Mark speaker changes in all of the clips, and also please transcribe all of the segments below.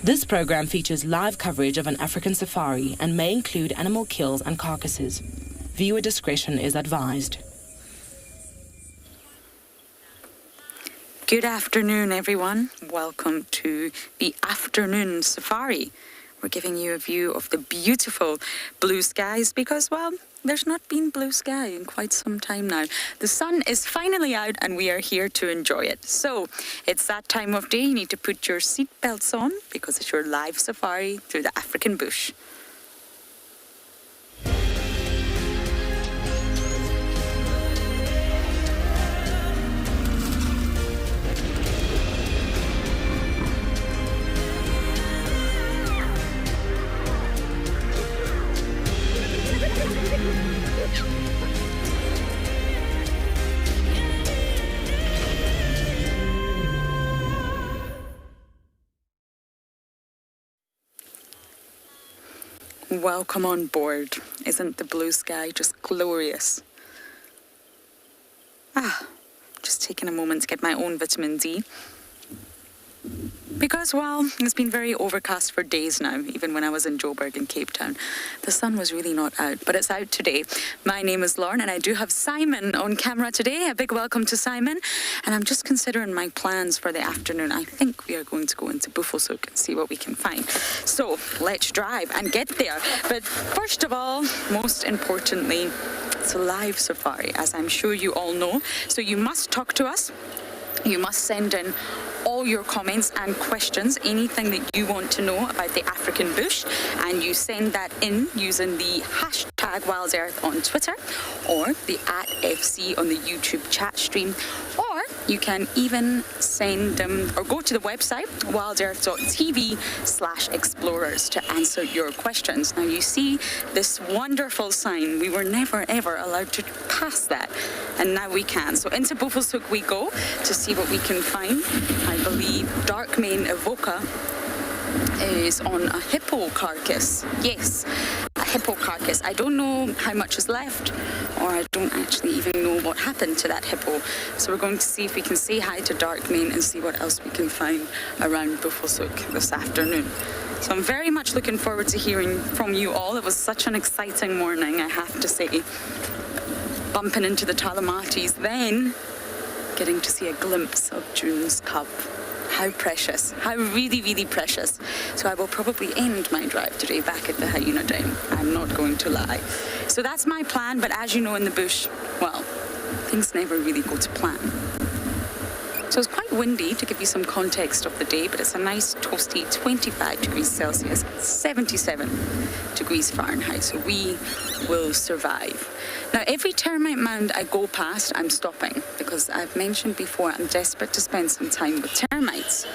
Speaker 1: This program features live coverage of an African safari and may include animal kills and carcasses. Viewer discretion is advised.
Speaker 2: Good afternoon, everyone. Welcome to the afternoon safari. We're giving you a view of the beautiful blue skies because, well, there's not been blue sky in quite some time now. The sun is finally out and we are here to enjoy it. So it's that time of day. You need to put your seatbelts on because it's your live safari through the African bush. Welcome on board. Isn't the blue sky just glorious? Just taking a moment to get my own vitamin D. Because, well, it's been very overcast for days now, even when I was in Joburg in Cape Town. The sun was really not out, but it's out today. My name is Lauren, and I do have Simon on camera today. A big welcome to Simon. And I'm just considering my plans for the afternoon. I think we are going to go into Buffelshoek and see what we can find. So, let's drive and get there. But first of all, most importantly, it's a live safari, as I'm sure you all know. So you must talk to us. You must send in all your comments and questions, anything that you want to know about the African bush, and you send that in using the hashtag WildEarth on Twitter or the @FC on the YouTube chat stream, or you can even send or go to the website wildearth.tv/explorers to answer your questions. Now you see this wonderful sign. We were never ever allowed to pass that, and now we can. So into Buffelshoek we go to see what we can find. I believe Darkmane Evoca is on a hippo carcass. Yes, a hippo carcass. I don't know how much is left, or I don't actually even know what happened to that hippo. So we're going to see if we can say hi to Darkmane and see what else we can find around Buffelshoek this afternoon. So I'm very much looking forward to hearing from you all. It was such an exciting morning, I have to say. Bumping into the Talamatis, then getting to see a glimpse of June's cub. How precious, how really, really precious. So I will probably end my drive today back at the hyena den. I'm not going to lie. So that's my plan, but as you know in the bush, well, things never really go to plan. So it's quite windy, to give you some context of the day, but it's a nice toasty 25 degrees Celsius, 77 degrees Fahrenheit, so we will survive. Now, every termite mound I go past, I'm stopping, because I've mentioned before, I'm desperate to spend some time with termites.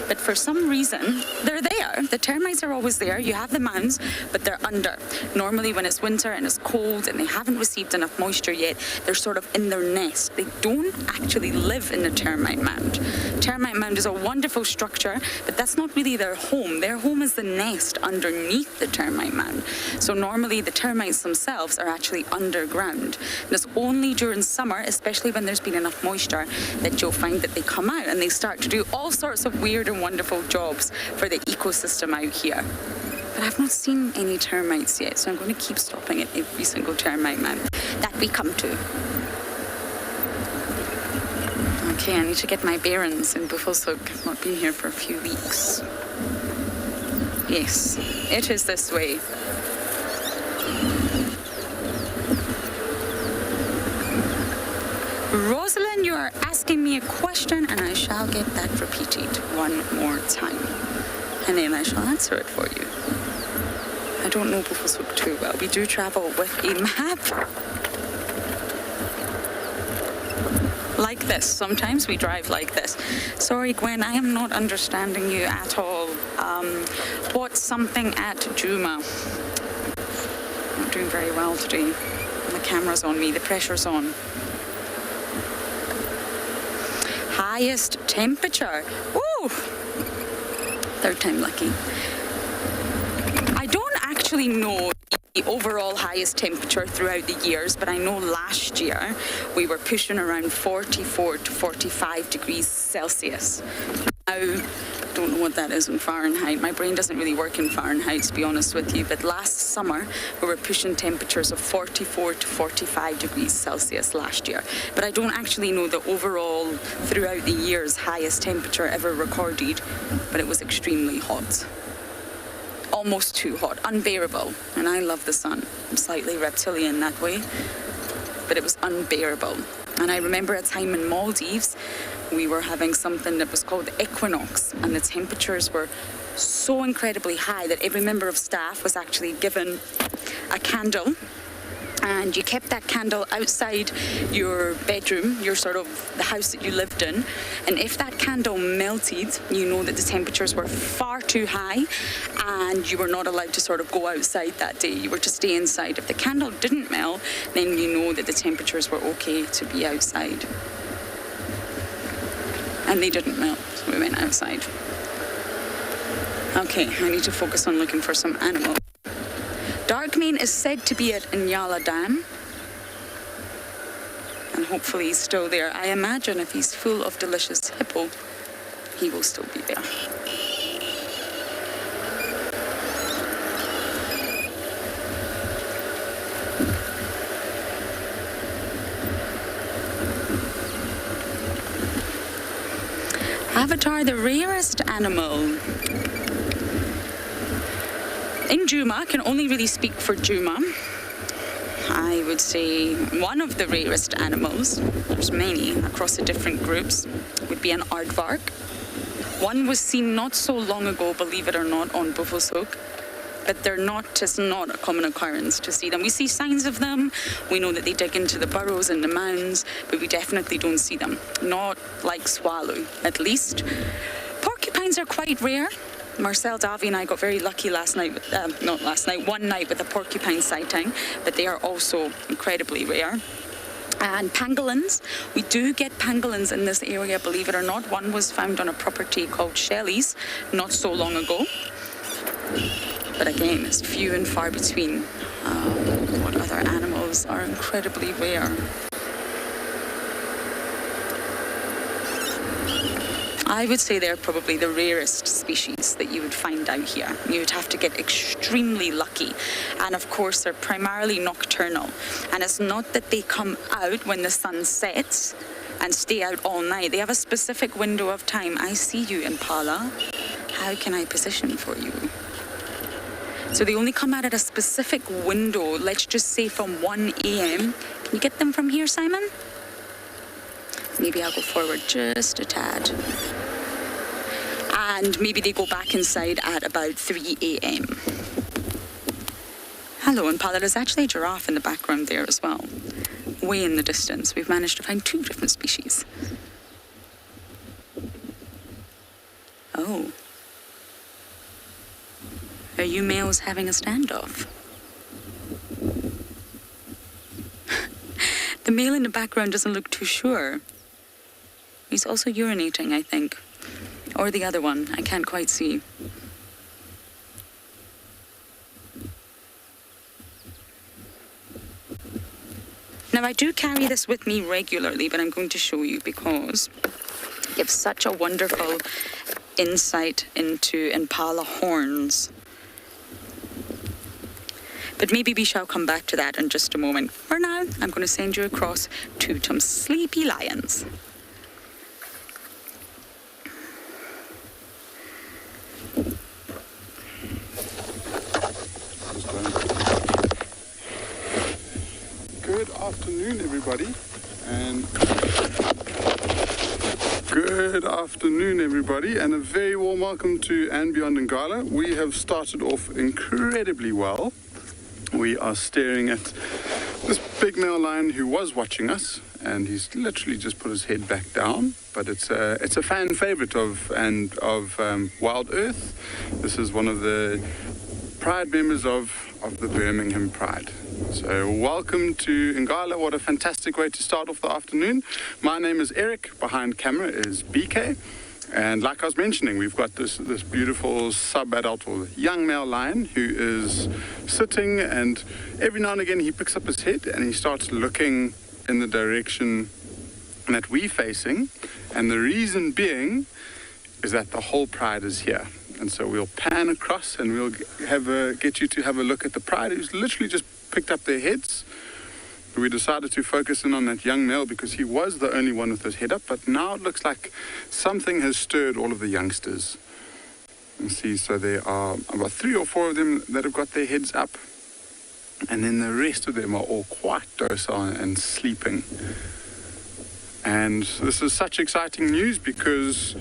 Speaker 2: But for some reason, they're there. The termites are always there. You have the mounds, but they're under. Normally when it's winter and it's cold and they haven't received enough moisture yet, they're sort of in their nest. They don't actually live in a termite mound. Termite mound is a wonderful structure, but that's not really their home. Their home is the nest underneath the termite mound. So normally the termites themselves are actually underground. And it's only during summer, especially when there's been enough moisture, that you'll find that they come out and they start to do all sorts of weird and wonderful jobs for the ecosystem out here. But I've not seen any termites yet, so I'm going to keep stopping at every single termite mound that we come to. Okay, I need to get my bearings in Buffelshoek. I've not been here for a few weeks. Yes, it is this way. Rosalind, you are asking me a question, and I shall get that repeated one more time. And then I shall answer it for you. I don't know Buffelshoek too well. We do travel with a map. Like this. Sometimes we drive like this. Sorry, Gwen, I am not understanding you at all. What's something at Juma? I'm not doing very well today. The camera's on me. The pressure's on. Highest temperature. Woo! Third time lucky. I don't actually know the overall highest temperature throughout the years, but I know last year we were pushing around 44 to 45 degrees Celsius. Now, I don't know what that is in Fahrenheit. My brain doesn't really work in Fahrenheit, to be honest with you. But last summer, we were pushing temperatures of 44 to 45 degrees Celsius last year. But I don't actually know the overall, throughout the year's highest temperature ever recorded, but it was extremely hot. Almost too hot, unbearable. And I love the sun. I'm slightly reptilian that way, but it was unbearable. And I remember a time in Maldives, we were having something that was called equinox, and the temperatures were so incredibly high that every member of staff was actually given a candle, and you kept that candle outside your bedroom, your sort of the house that you lived in, and if that candle melted, you know that the temperatures were far too high and you were not allowed to sort of go outside that day. You were to stay inside. If the candle didn't melt, then you know that the temperatures were okay to be outside. And they didn't melt, so we went outside. Okay, I need to focus on looking for some animals. Darkmane is said to be at Nyala Dam, and hopefully he's still there. I imagine if he's full of delicious hippo, he will still be there. Avatar, the rarest animal. In Djuma, I can only really speak for Djuma. I would say one of the rarest animals, there's many across the different groups, would be an aardvark. One was seen not so long ago, believe it or not, on Buffelshoek, but it's not a common occurrence to see them. We see signs of them, we know that they dig into the burrows and the mounds, but we definitely don't see them. Not like swallow, at Porcupines are quite rare. Marcel Davy and I got very lucky one night with a porcupine sighting, but they are also incredibly rare. And pangolins, we do get pangolins in this area, believe it or not. One was found on a property called Shelley's not so long ago. But again, it's few and far between. What other animals are incredibly rare? I would say they're probably the rarest species that you would find out here. You would have to get extremely lucky. And of course, they're primarily nocturnal. And it's not that they come out when the sun sets and stay out all night. They have a specific window of time. I see you, Impala. How can I position for you? So they only come out at a specific window, let's just say from 1 a.m. Can you get them from here, Simon? Maybe I'll go forward just a tad. And maybe they go back inside at about 3 a.m. Hello, Impala. There's actually a giraffe in the background there as well. Way in the distance. We've managed to find 2 different species. Oh. Are you males having a standoff? The male in the background doesn't look too sure. He's also urinating, I think. Or the other one, I can't quite see. Now, I do carry this with me regularly, but I'm going to show you because it gives such a wonderful insight into impala horns. But maybe we shall come back to that in just a moment. For now, I'm going to send you across to some sleepy lions.
Speaker 3: Good afternoon, everybody, and a very warm welcome to And Beyond Ngala. We have started off incredibly well. We are staring at this big male lion who was watching us, and he's literally just put his head back down. But it's a fan favorite of Wild Earth. This is one of the Pride members of the Birmingham Pride. So welcome to Ngala. What a fantastic way to start off the afternoon. My name is Eric. Behind camera is BK. And like I was mentioning, we've got this beautiful sub-adult or young male lion who is sitting, and every now and again he picks up his head and he starts looking in the direction that we're facing. And the reason being is that the whole pride is here. And so we'll pan across and we'll get you to have a look at the pride who's literally just picked up their heads. We decided to focus in on that young male because he was the only one with his head up, but now it looks like something has stirred all of the youngsters. You see, so there are about 3 or 4 of them that have got their heads up, and then the rest of them are all quite docile and sleeping. And this is such exciting news because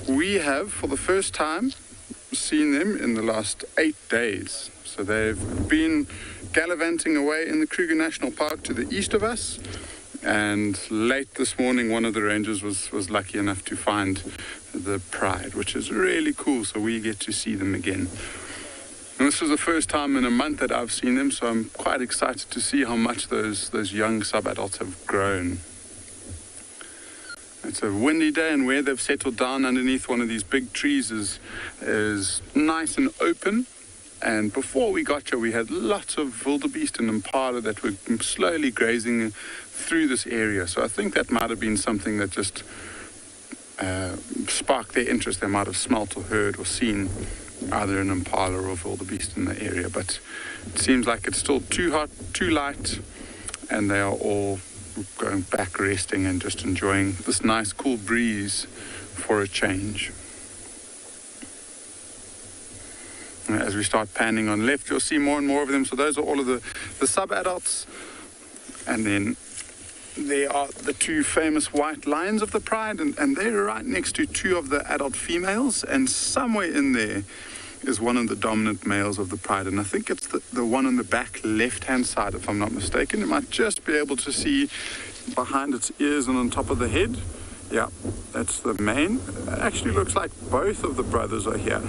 Speaker 3: we have, for the first time, seen them in the last 8 days. So they've been gallivanting away in the Kruger National Park to the east of us, and late this morning one of the rangers was lucky enough to find the pride, which is really cool, so we get to see them again. And this is the first time in a month that I've seen them, so I'm quite excited to see how much those young sub-adults have grown. It's a windy day, and where they've settled down underneath one of these big trees is nice and open. And before we got here, we had lots of wildebeest and impala that were slowly grazing through this area. So I think that might have been something that just sparked their interest. They might have smelt or heard or seen either an impala or a wildebeest in the area. But it seems like it's still too hot, too light, and they are all going back resting and just enjoying this nice cool breeze for a change. As we start panning on left, you'll see more and more of them. So those are all of the sub-adults. And then there are the 2 famous white lions of the pride, and they're right next to 2 of the adult females. And somewhere in there is one of the dominant males of the pride. And I think it's the one on the back left-hand side, if I'm not mistaken. You might just be able to see behind its ears and on top of the head. Yeah, that's the mane. It actually looks like both of the brothers are here.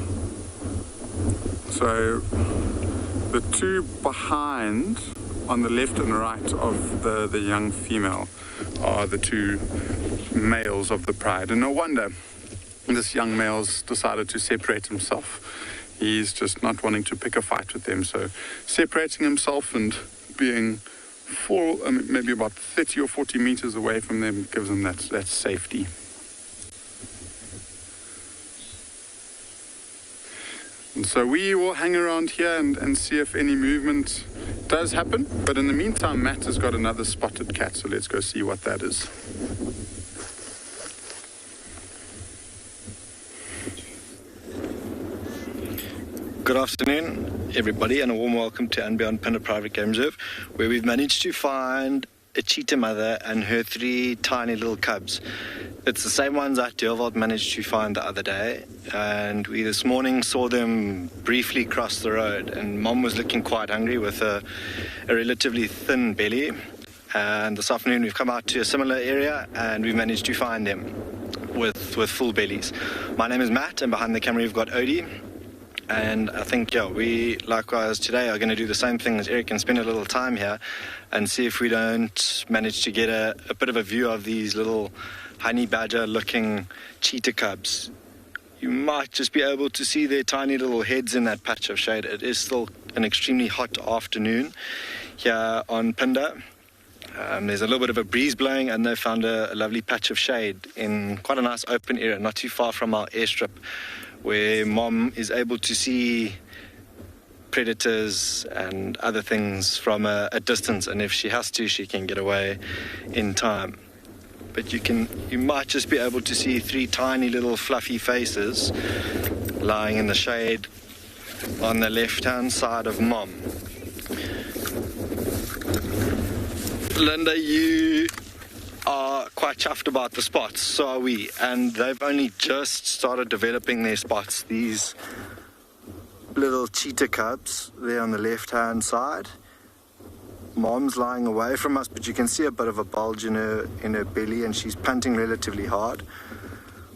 Speaker 3: So the 2 behind on the left and right of the young female are the 2 males of the pride. And no wonder this young male's decided to separate himself. He's just not wanting to pick a fight with them. So separating himself and being maybe about 30 or 40 meters away from them gives him that safety. And so we will hang around here and see if any movement does happen. But in the meantime, Matt has got another spotted cat, so let's go see what that is.
Speaker 4: Good afternoon, everybody, and a warm welcome to and Beyond Panda Private Game Reserve, where we've managed to find a cheetah mother and her 3 tiny little cubs. It's the same ones that DURELL managed to find the other day, and we this morning saw them briefly cross the road, and Mom was looking quite hungry with a relatively thin belly. And this afternoon we've come out to a similar area and we've managed to find them with full bellies. My name is Matt, and behind the camera we've got Odie. And I think, we likewise today are going to do the same thing as Eric and spend a little time here and see if we don't manage to get a bit of a view of these little honey badger looking cheetah cubs. You might just be able to see their tiny little heads in that patch of shade. It is still an extremely hot afternoon here on Pinda. There's a little bit of a breeze blowing, and they found a lovely patch of shade in quite a nice open area, not too far from our airstrip, where Mom is able to see predators and other things from a distance, and if she has to, she can get away in time. But you might just be able to see 3 tiny little fluffy faces lying in the shade on the left-hand side of Mom. Linda, you are quite chuffed about the spots, so are we, and they've only just started developing their spots. These little cheetah cubs there on the left-hand side. Mom's lying away from us, but you can see a bit of a bulge in her belly, and she's panting relatively hard,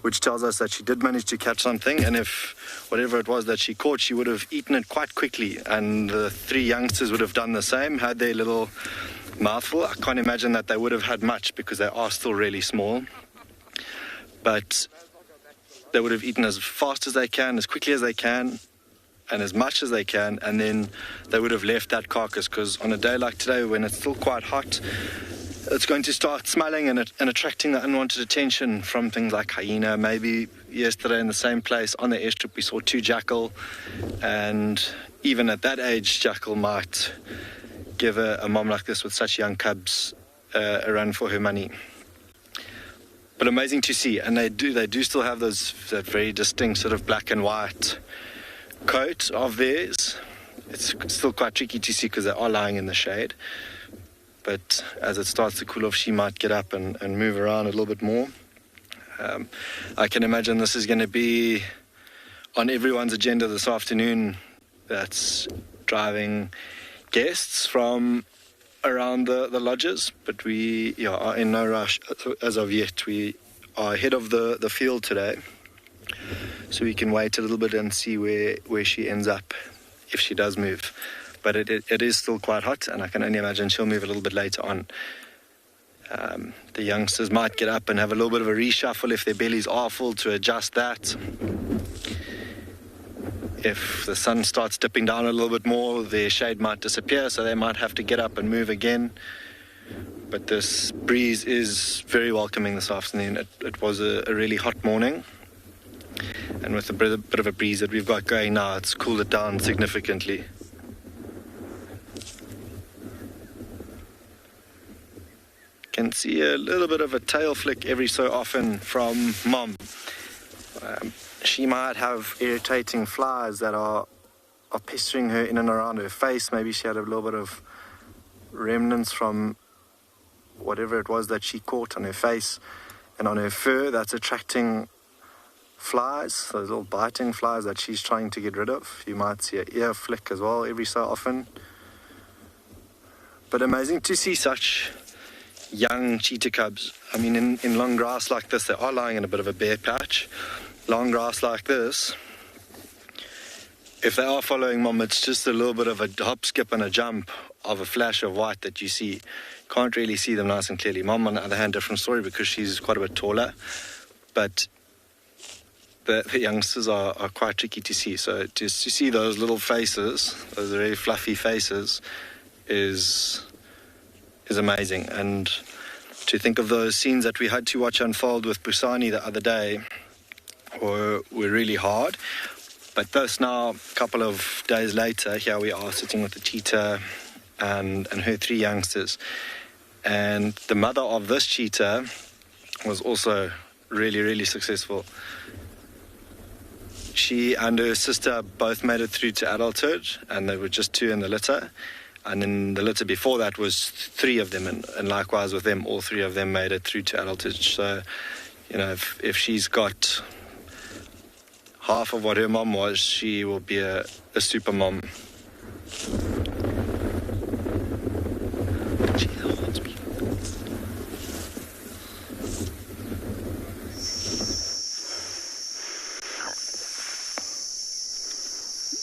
Speaker 4: which tells us that she did manage to catch something, and if whatever it was that she caught, she would have eaten it quite quickly, and the 3 youngsters would have done the same, had their little mouthful. I can't imagine that they would have had much because they are still really small, but they would have eaten as fast as they can, as quickly as they can, and as much as they can, and then they would have left that carcass, because on a day like today when it's still quite hot, it's going to start smelling and attracting the unwanted attention from things like hyena, maybe yesterday in the same place on the airstrip. We saw 2 jackal, and even at that age, jackal might give a mom like this with such young cubs a run for her money. But amazing to see, and they do still have that very distinct sort of black and white coat of theirs. It's still quite tricky to see because they are lying in the shade. But as it starts to cool off, she might get up and move around a little bit more. I can imagine this is going to be on everyone's agenda this afternoon. That's driving guests from around the lodges. But we are in no rush as of yet. We are ahead of the field today. So we can wait a little bit and see where she ends up if she does move. But it is still quite hot, and I can only imagine she'll move a little bit later on. The youngsters might get up and have a little bit of a reshuffle if their bellies are full to adjust that. If the sun starts dipping down a little bit more, their shade might disappear, so they might have to get up and move again. But this breeze is very welcoming this afternoon. It was a really hot morning. And with a bit of a breeze that we've got going now, it's cooled it down significantly. Can see a little bit of a tail flick every so often from mom. She might have irritating flies that are pestering her in and around her face. Maybe she had a little bit of remnants from whatever it was that she caught on her face and on her fur that's attracting flies, those little biting flies that she's trying to get rid of. You might see an ear flick as well every so often. But amazing to see such young cheetah cubs. I mean, in long grass like this, they are lying in a bit of a bare patch. Long grass like this, if they are following mom, it's just a little bit of a hop, skip and a jump of a flash of white that you see. Can't really see them nice and clearly. Mom, on the other hand, different story because she's quite a bit taller. But the youngsters are quite tricky to see. So just to see those little faces, those very fluffy faces, is amazing. And to think of those scenes that we had to watch unfold with Busani the other day were really hard. But this now, a couple of days later, here we are sitting with the cheetah and her 3 youngsters. And the mother of this cheetah was also really, really successful. She and her sister both made it through to adulthood, and there were just 2 in the litter. And then the litter before that was 3 of them, and likewise with them, all 3 of them made it through to adulthood. So, you know, if she's got half of what her mom was, she will be a super mom.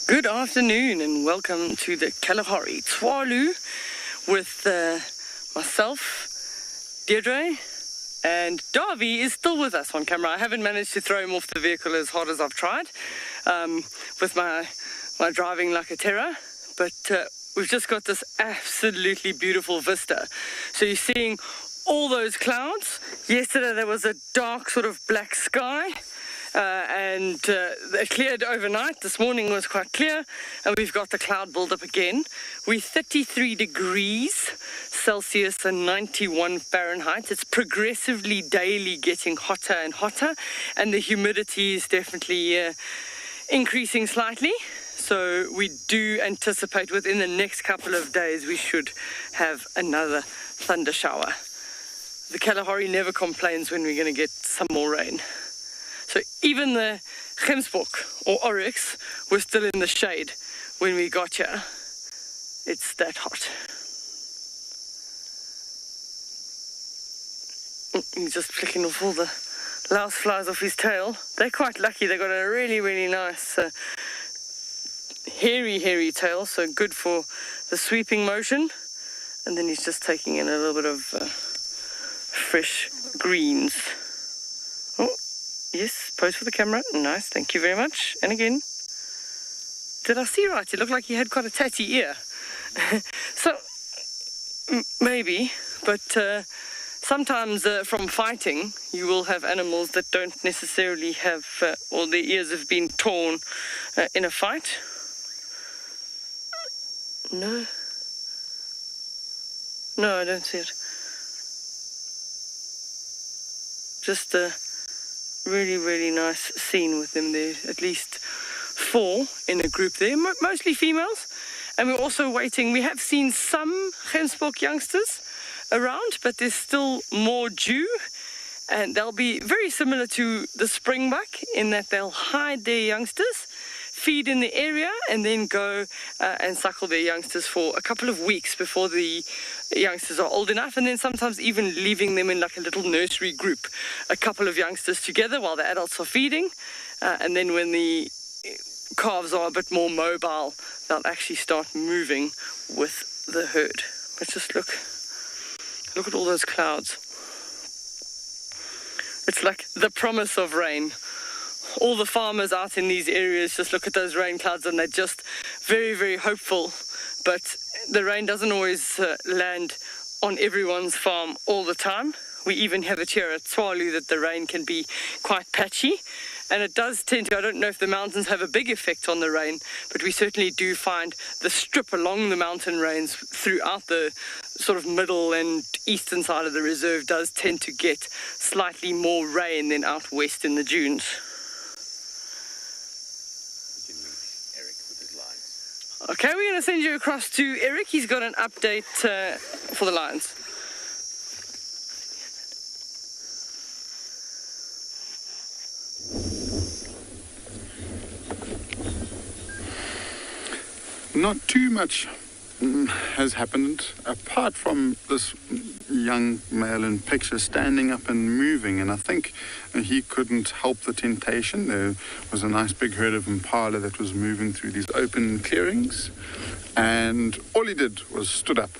Speaker 5: Good afternoon and welcome to the Kalahari Twalu with myself, Deirdre, and Darby is still with us on camera. I haven't managed to throw him off the vehicle as hard as I've tried with my driving like a terror, but we've just got this absolutely beautiful vista. So you're seeing all those clouds. Yesterday there was a dark sort of black sky. And it cleared overnight. This morning was quite clear, and we've got the cloud build-up again. We're 33 degrees Celsius and 91 Fahrenheit. It's progressively daily getting hotter and hotter, and the humidity is definitely increasing slightly. So we do anticipate within the next couple of days we should have another thunder shower. The Kalahari never complains when we're going to get some more rain. So even the Gemsbok or Oryx were still in the shade when we got here. It's that hot. He's just flicking off all the louse flies off his tail. They're quite lucky. They got a really, really nice hairy tail, so good for the sweeping motion. And then he's just taking in a little bit of fresh greens. Oh. Yes, pose for the camera. Nice, thank you very much. And again, did I see right? It looked like he had quite a tatty ear. So, maybe, but sometimes from fighting, you will have animals that don't necessarily have, or their ears have been torn in a fight. No. No, I don't see it. Just a really, really nice scene with them there. At least 4 in a group there, mostly females. And we're also waiting. We have seen some Gemsbok youngsters around, but there's still more due. And they'll be very similar to the springbuck in that they'll hide their youngsters, feed in the area, and then go and suckle their youngsters for a couple of weeks before the youngsters are old enough, and then sometimes even leaving them in like a little nursery group, a couple of youngsters together while the adults are feeding, and then when the calves are a bit more mobile, they'll actually start moving with the herd. But just look at all those clouds. It's like the promise of rain. All the farmers out in these areas just look at those rain clouds and they're just very, very hopeful. But the rain doesn't always land on everyone's farm all the time. We even have it here at Tswalu that the rain can be quite patchy. And it does tend to, I don't know if the mountains have a big effect on the rain, but we certainly do find the strip along the mountain range throughout the sort of middle and eastern side of the reserve does tend to get slightly more rain than out west in the dunes. Okay, we're going to send you across to Eric. He's got an update for the lions.
Speaker 3: Not too much has happened apart from this young male in picture standing up and moving, and I think he couldn't help the temptation. There was a nice big herd of impala that was moving through these open clearings, and all he did was stood up,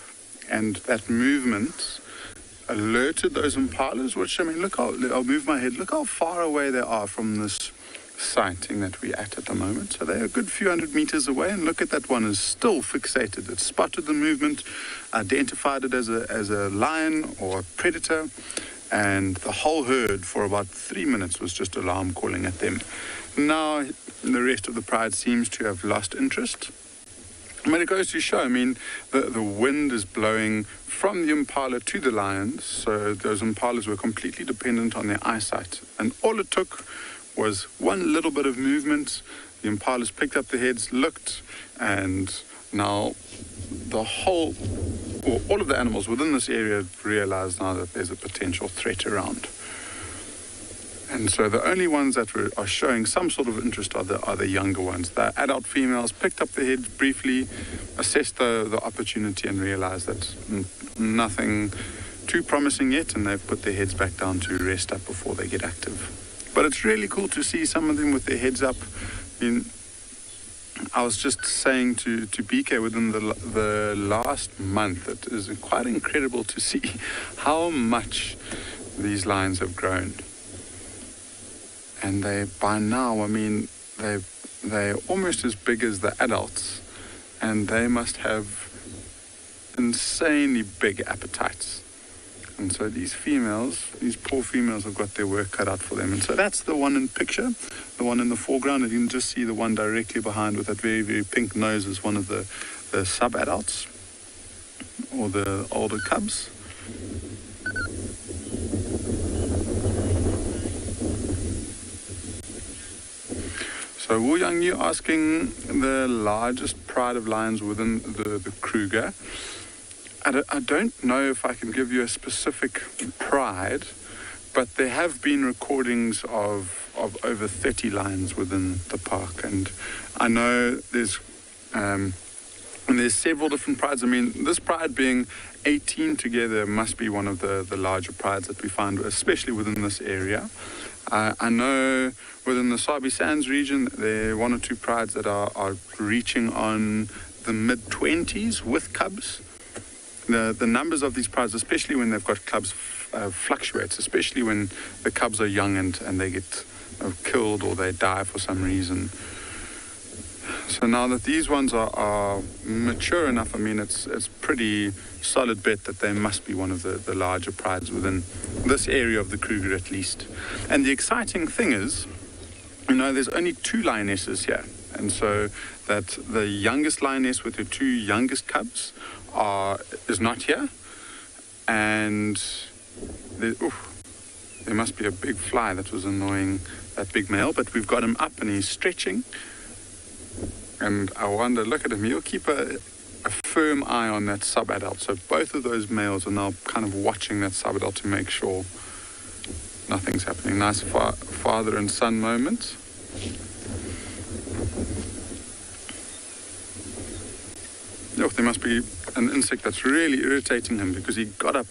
Speaker 3: and that movement alerted those impalas, which, I mean, look how, I'll move my head, look how far away they are from this sighting that we're at the moment. So they're a good few hundred meters away, and look at that one is still fixated. It spotted the movement, identified it as a lion or a predator, and the whole herd for about 3 minutes was just alarm calling at them. Now the rest of the pride seems to have lost interest. But it goes to show, I mean, the wind is blowing from the impala to the lions, so those impalas were completely dependent on their eyesight, and all it took was one little bit of movement. The impalas picked up the heads, looked, and now the whole, or all of the animals within this area realize now that there's a potential threat around. And so the only ones that are showing some sort of interest are the younger ones. The adult females picked up the heads briefly, assessed the opportunity, and realized that nothing too promising yet, and they've put their heads back down to rest up before they get active. But it's really cool to see some of them with their heads up. I was just saying to BK within the last month, it is quite incredible to see how much these lions have grown. And they, by now, I mean, they're almost as big as the adults, and they must have insanely big appetites. And so these females, these poor females, have got their work cut out for them. And so that's the one in picture, the one in the foreground, and you can just see the one directly behind with that very, very pink nose is one of the sub-adults, or the older cubs. So Wu Yang, you asking the largest pride of lions within the Kruger. I don't know if I can give you a specific pride, but there have been recordings of over 30 lions within the park, and I know there's several different prides. I mean, this pride being 18 together must be one of the larger prides that we find, especially within this area. I know within the Sabi Sands region, there are 1 or 2 prides that are reaching on the mid-20s with cubs. The numbers of these prides, especially when they've got cubs, fluctuates, especially when the cubs are young and they get killed or they die for some reason. So now that these ones are mature enough, I mean, it's pretty solid bet that they must be one of the larger prides within this area of the Kruger at least. And the exciting thing is, there's only 2 lionesses here. And so that the youngest lioness with her 2 youngest cubs is not here. And there must be a big fly that was annoying that big male, but we've got him up and he's stretching. And I wonder, look at him, he'll keep a firm eye on that sub-adult. So both of those males are now kind of watching that sub-adult to make sure nothing's happening. Nice father and son moment. Look, there must be an insect that's really irritating him because he got up.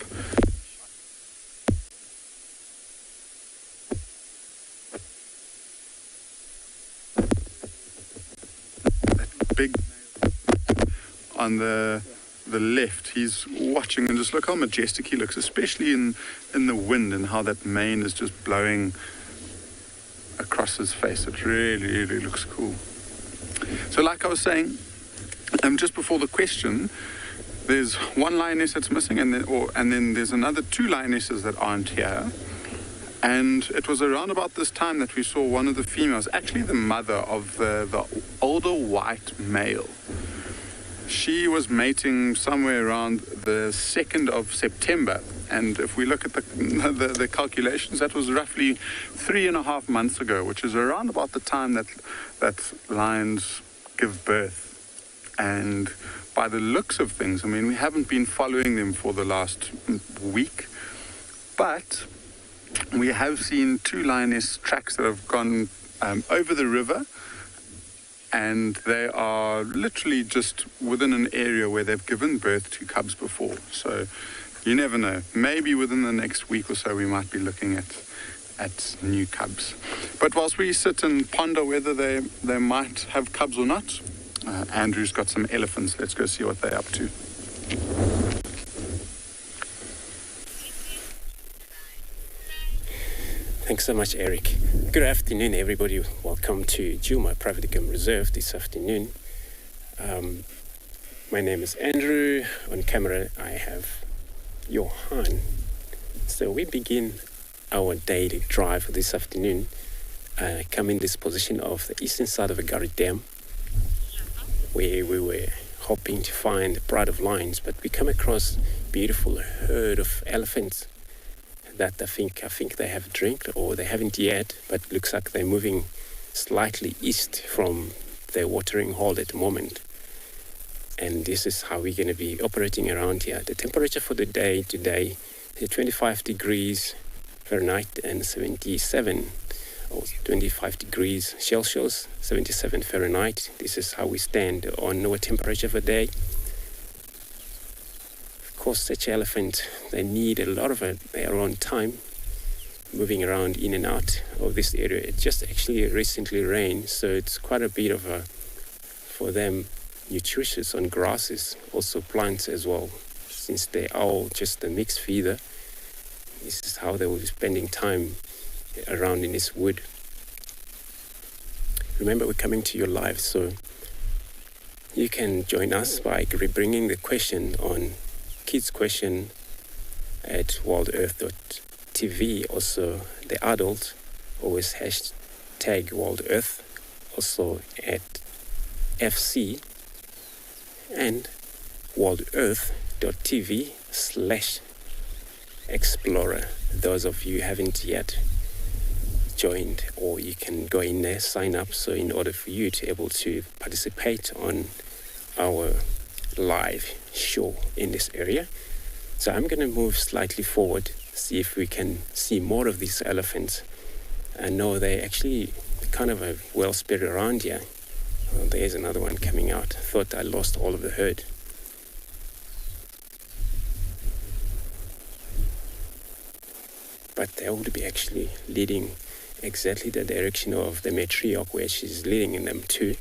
Speaker 3: That big on the left, he's watching, and just look how majestic he looks, especially in the wind and how that mane is just blowing across his face. It really, really looks cool. So like I was saying, just before the question, there's 1 lioness that's missing, and then there's another 2 lionesses that aren't here. And it was around about this time that we saw one of the females, actually the mother of the older white male. She was mating somewhere around the 2nd of September. And if we look at the calculations, that was roughly 3.5 months ago, which is around about the time that lions give birth. And by the looks of things, I mean, we haven't been following them for the last week, but we have seen 2 lioness tracks that have gone over the river, and they are literally just within an area where they've given birth to cubs before. So you never know. Maybe within the next week or so we might be looking at new cubs. But whilst we sit and ponder whether they might have cubs or not, Andrew's got some elephants. Let's go see what they're up to.
Speaker 6: Thanks so much, Eric. Good afternoon, everybody. Welcome to Djuma Private Game Reserve this afternoon. My name is Andrew. On camera, I have Johan. So we begin our daily drive this afternoon. Come in this position of the eastern side of the Gary Dam, where we were hoping to find a pride of lions, but we come across a beautiful herd of elephants that I think they have drank, or they haven't yet, but looks like they're moving slightly east from their watering hole at the moment. And this is how we're going to be operating around here. The temperature for the day today is 25 degrees Fahrenheit and 77 or 25 degrees Celsius, 77 Fahrenheit. This is how we stand on our temperature for the day. Of course, such elephants, they need a lot of their own time moving around in and out of this area. It just actually recently rained, so it's quite a bit of for them, nutritious on grasses, also plants as well. Since they are all just a mixed feeder, this is how they will be spending time around in this wood. Remember, we're coming to you live, so you can join us by bringing the question on Kids Question at worldearth.tv. Also, the adult, always hashtag worldearth, also at FC, and worldearth.tv/explorer. Those of you who haven't yet joined, or you can go in there, sign up, so in order for you to be able to participate on our live show in this area. So I'm going to move slightly forward, see if we can see more of these elephants. I know they actually kind of well spread around here. Well, there's another one coming out. Thought I lost all of the herd. But they would be actually leading exactly the direction of the matriarch, where she's leading them to.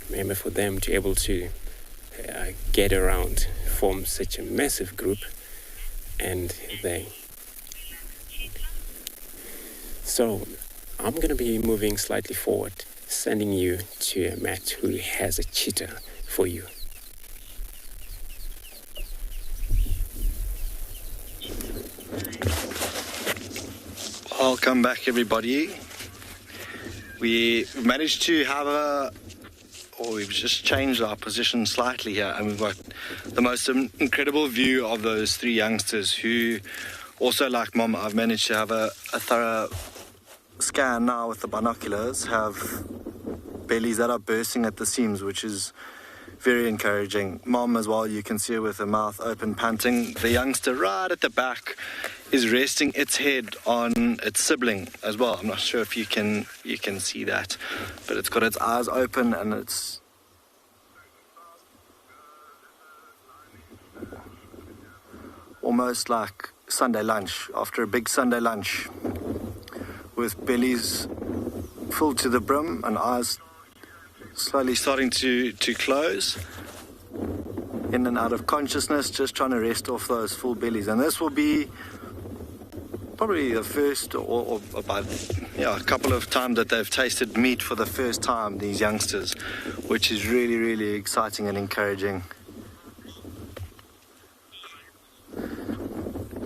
Speaker 6: Remember, for them to be able to get around, form such a massive group, and they. So I'm going to be moving slightly forward, sending you to Matt, who has a cheetah for you.
Speaker 4: Welcome back, everybody. We managed to have we've just changed our position slightly here, and we've got the most incredible view of those three youngsters who, also like Mom, I've managed to have a thorough scan now with the binoculars, have bellies that are bursting at the seams, which is very encouraging. Mom as well, you can see her with her mouth open, panting. The youngster right at the back is resting its head on its sibling as well. I'm not sure if you can see that, but it's got its eyes open and it's almost like Sunday lunch, after a big Sunday lunch, with bellies full to the brim and eyes slowly starting to close, in and out of consciousness, just trying to rest off those full bellies. And this will be probably the first or about a couple of times that they've tasted meat for the first time, these youngsters, which is really, really exciting and encouraging.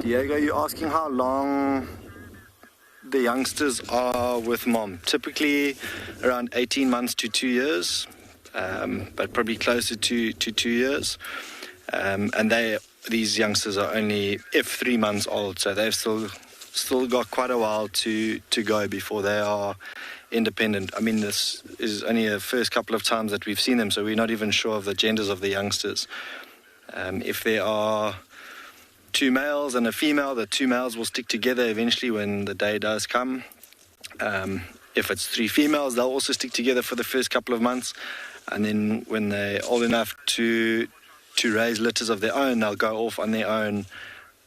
Speaker 4: Diego, you're asking how long the youngsters are with Mom. Typically around 18 months to 2 years, but probably closer to 2 years. And these youngsters are only 3 months old, so they've still got quite a while to go before they are independent. I mean, this is only the first couple of times that we've seen them, so we're not even sure of the genders of the youngsters. If there are 2 males and a female, the 2 males will stick together eventually when the day does come. If it's 3 females, they'll also stick together for the first couple of months, and then when they're old enough to raise litters of their own, they'll go off on their own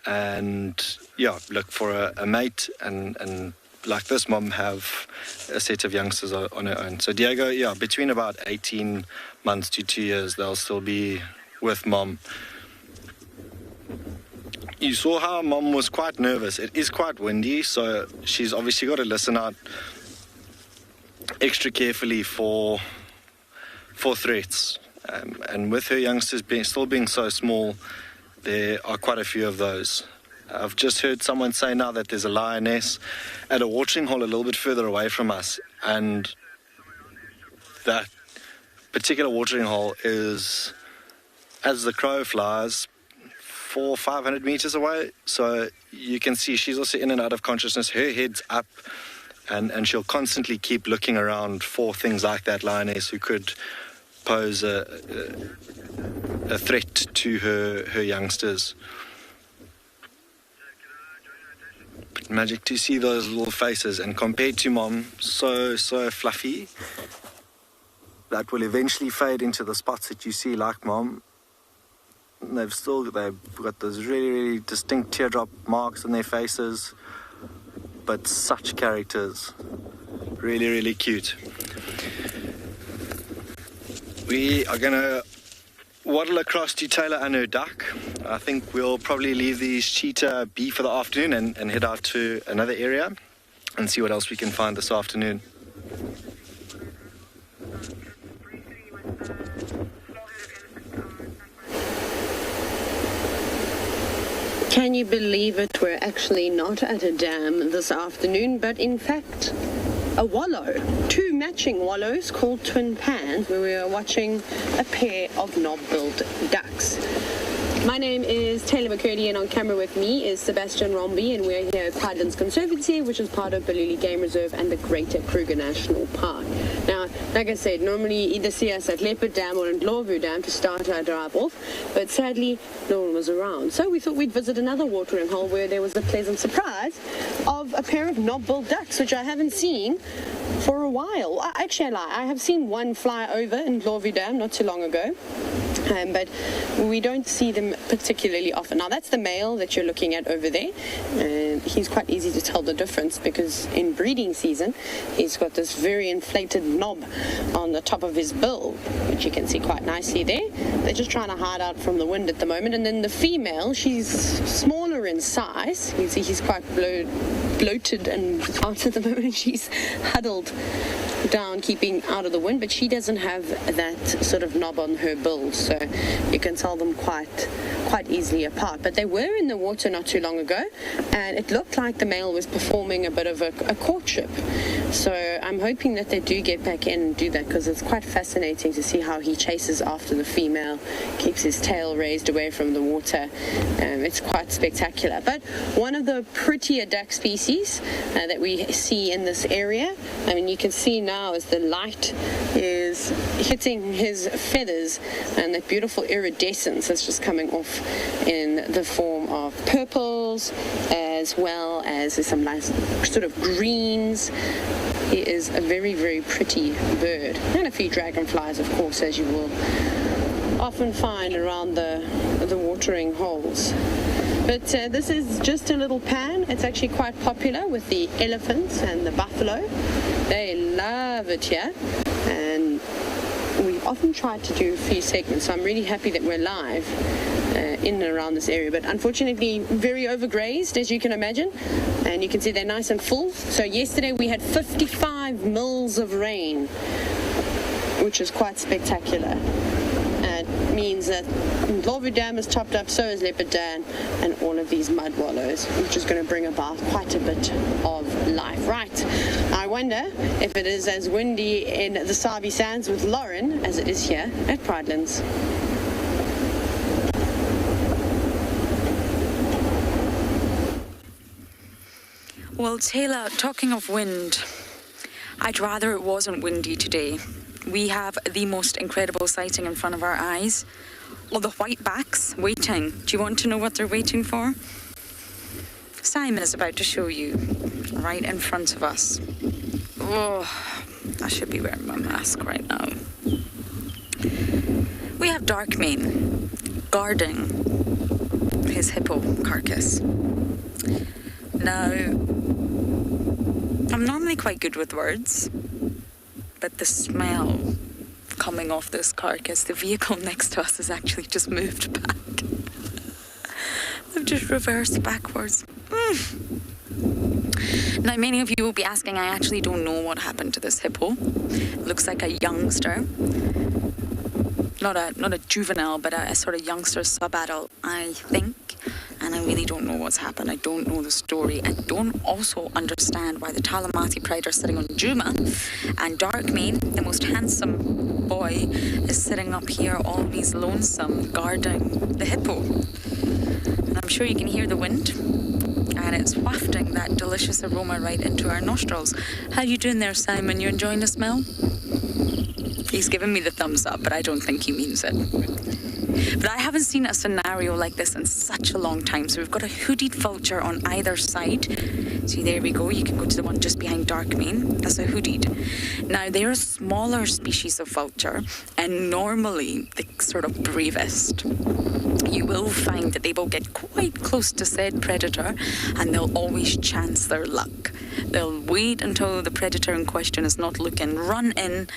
Speaker 4: and look for a mate, and like this Mom, have a set of youngsters on her own. So Diego, between about 18 months to 2 years, they'll still be with Mom. You saw how Mom was quite nervous. It is quite windy, so she's obviously got to listen out extra carefully for threats. And with her youngsters still being so small, there are quite a few of those. I've just heard someone say now that there's a lioness at a watering hole a little bit further away from us, and that particular watering hole is, as the crow flies, 400-500 meters away. So you can see she's also in and out of consciousness. Her head's up, and she'll constantly keep looking around for things like that lioness who could pose a threat to her youngsters. But magic to see those little faces, and compared to Mom, so fluffy, that will eventually fade into the spots that you see like Mom. They've got those really, really distinct teardrop marks on their faces, but such characters. Really, really cute. We are going to waddle across to TAYLA and her duck. I think we'll probably leave these cheetah be for the afternoon and head out to another area and see what else we can find this afternoon.
Speaker 7: Can you believe it? We're actually not at a dam this afternoon, but in fact a wallow. 2 matching wallows called twin pans, where we are watching a pair of knob-billed ducks. My name is TAYLA MCCURDY, and on camera with me is Sebastian Romby, and we're here at Piedlands Conservancy, which is part of Baluli Game Reserve and the Greater Kruger National Park. Now, like I said, normally you either see us at Leopard Dam or in Ndlovu Dam to start our drive off, but sadly no one was around. So we thought we'd visit another watering hole where there was a pleasant surprise of a pair of knob-billed ducks, which I haven't seen for a while. Actually, I lie. I have seen one fly over in Ndlovu Dam not too long ago. But we don't see them particularly often. Now, that's the male that you're looking at over there. He's quite easy to tell the difference because in breeding season, he's got this very inflated knob on the top of his bill, which you can see quite nicely there. They're just trying to hide out from the wind at the moment. And then the female, she's smaller in size. You see he's quite blurred bloated and out at the moment. She's huddled down, keeping out of the wind, but she doesn't have that sort of knob on her bill, so you can tell them quite easily apart. But they were in the water not too long ago, and it looked like the male was performing a bit of a courtship. So I'm hoping that they do get back in and do that, because it's quite fascinating to see how he chases after the female, keeps his tail raised away from the water. It's quite spectacular. But one of the prettier duck species that we see in this area, I mean, you can see now as the light is hitting his feathers, and that beautiful iridescence is just coming off in the form of purples, as well as some nice sort of greens. He is a very, very pretty bird. And a few dragonflies, of course, as you will often find around the watering holes. But this is just a little pan. It's actually quite popular with the elephants and the buffalo. They love it here. And we've often tried to do a few segments, so I'm really happy that we're live in and around this area. But unfortunately, very overgrazed, as you can imagine. And you can see they're nice and full. So yesterday we had 55 mils of rain, which is quite spectacular. It means that Ndlovu Dam is topped up, so is Leopard Dam, and all of these mud wallows, which is going to bring about quite a bit of life. Right, I wonder if it is as windy in the Sabi Sands with Lauren as it is here at Pridelands.
Speaker 2: Well, Taylor, talking of wind, I'd rather it wasn't windy today. We have the most incredible sighting in front of our eyes. All the whitebacks waiting. Do you want to know what they're waiting for? Simon is about to show you right in front of us. Oh, I should be wearing my mask right now. We have Darkmane guarding his hippo carcass. Now, I'm normally quite good with words, but the smell coming off this carcass, the vehicle next to us has actually just moved back. I've just reversed backwards. Now, many of you will be asking, I actually don't know what happened to this hippo. It looks like a youngster. Not a juvenile, but a sort of youngster sub-adult, I think. And I really don't know what's happened. I don't know the story. I don't also understand why the Talamati pride are sitting on Juma, and Darkmane, the most handsome boy, is sitting up here always lonesome, guarding the hippo. And I'm sure you can hear the wind, and it's wafting that delicious aroma right into our nostrils. How you doing there, Simon? You enjoying the smell? He's giving me the thumbs up, but I don't think he means it. But I haven't seen a scenario like this in such a long time. So we've got a hooded vulture on either side. See, there we go. You can go to the one just behind Darkmane. That's a hooded. Now, they're a smaller species of vulture, and normally the sort of bravest. You will find that they will get quite close to said predator, and they'll always chance their luck. They'll wait until the predator in question is not looking, run in,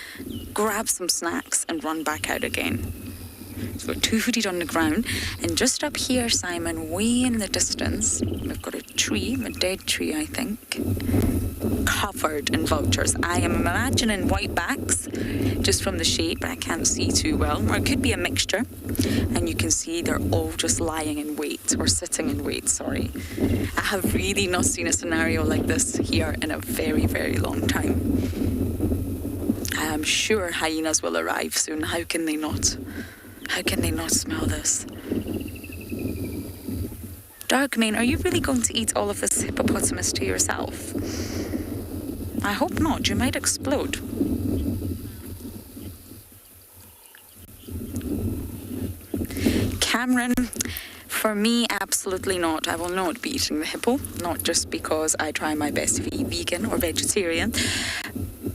Speaker 2: grab some snacks, and run back out again. So we've got two hooded on the ground, and just up here, Simon, way in the distance, we've got a tree, a dead tree, I think, covered in vultures. I am imagining whitebacks just from the shade, but I can't see too well. Or it could be a mixture, and you can see they're all just lying in wait, or sitting in wait, sorry. I have really not seen a scenario like this here in a very, very long time. I am sure hyenas will arrive soon. How can they not? How can they not smell this? Darkmane, are you really going to eat all of this hippopotamus to yourself? I hope not. You might explode. Cameron, for me, absolutely not. I will not be eating the hippo, not just because I try my best to be vegan or vegetarian,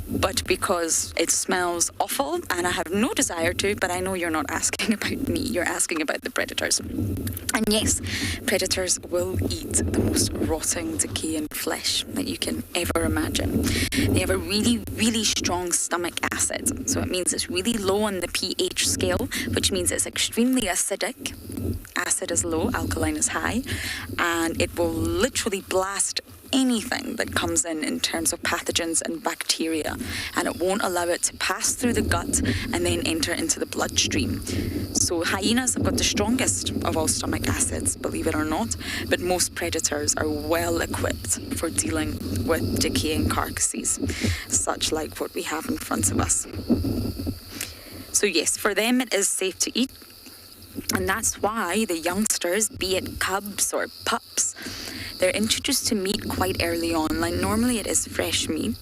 Speaker 2: but because it smells awful and I have no desire to, but I know you're not asking about me, you're asking about the predators. And yes, predators will eat the most rotting, decaying flesh that you can ever imagine. They have a really, really strong stomach acid, so it means it's really low on the pH scale, which means it's extremely acidic. Acid is low, alkaline is high, and it will literally blast anything that comes in terms of pathogens and bacteria, and it won't allow it to pass through the gut and then enter into the bloodstream. So hyenas have got the strongest of all stomach acids, believe it or not, but most predators are well equipped for dealing with decaying carcasses, such like what we have in front of us. So yes, for them it is safe to eat, and that's why the youngsters, be it cubs or pups, they're introduced to meat quite early on. Like normally it is fresh meat,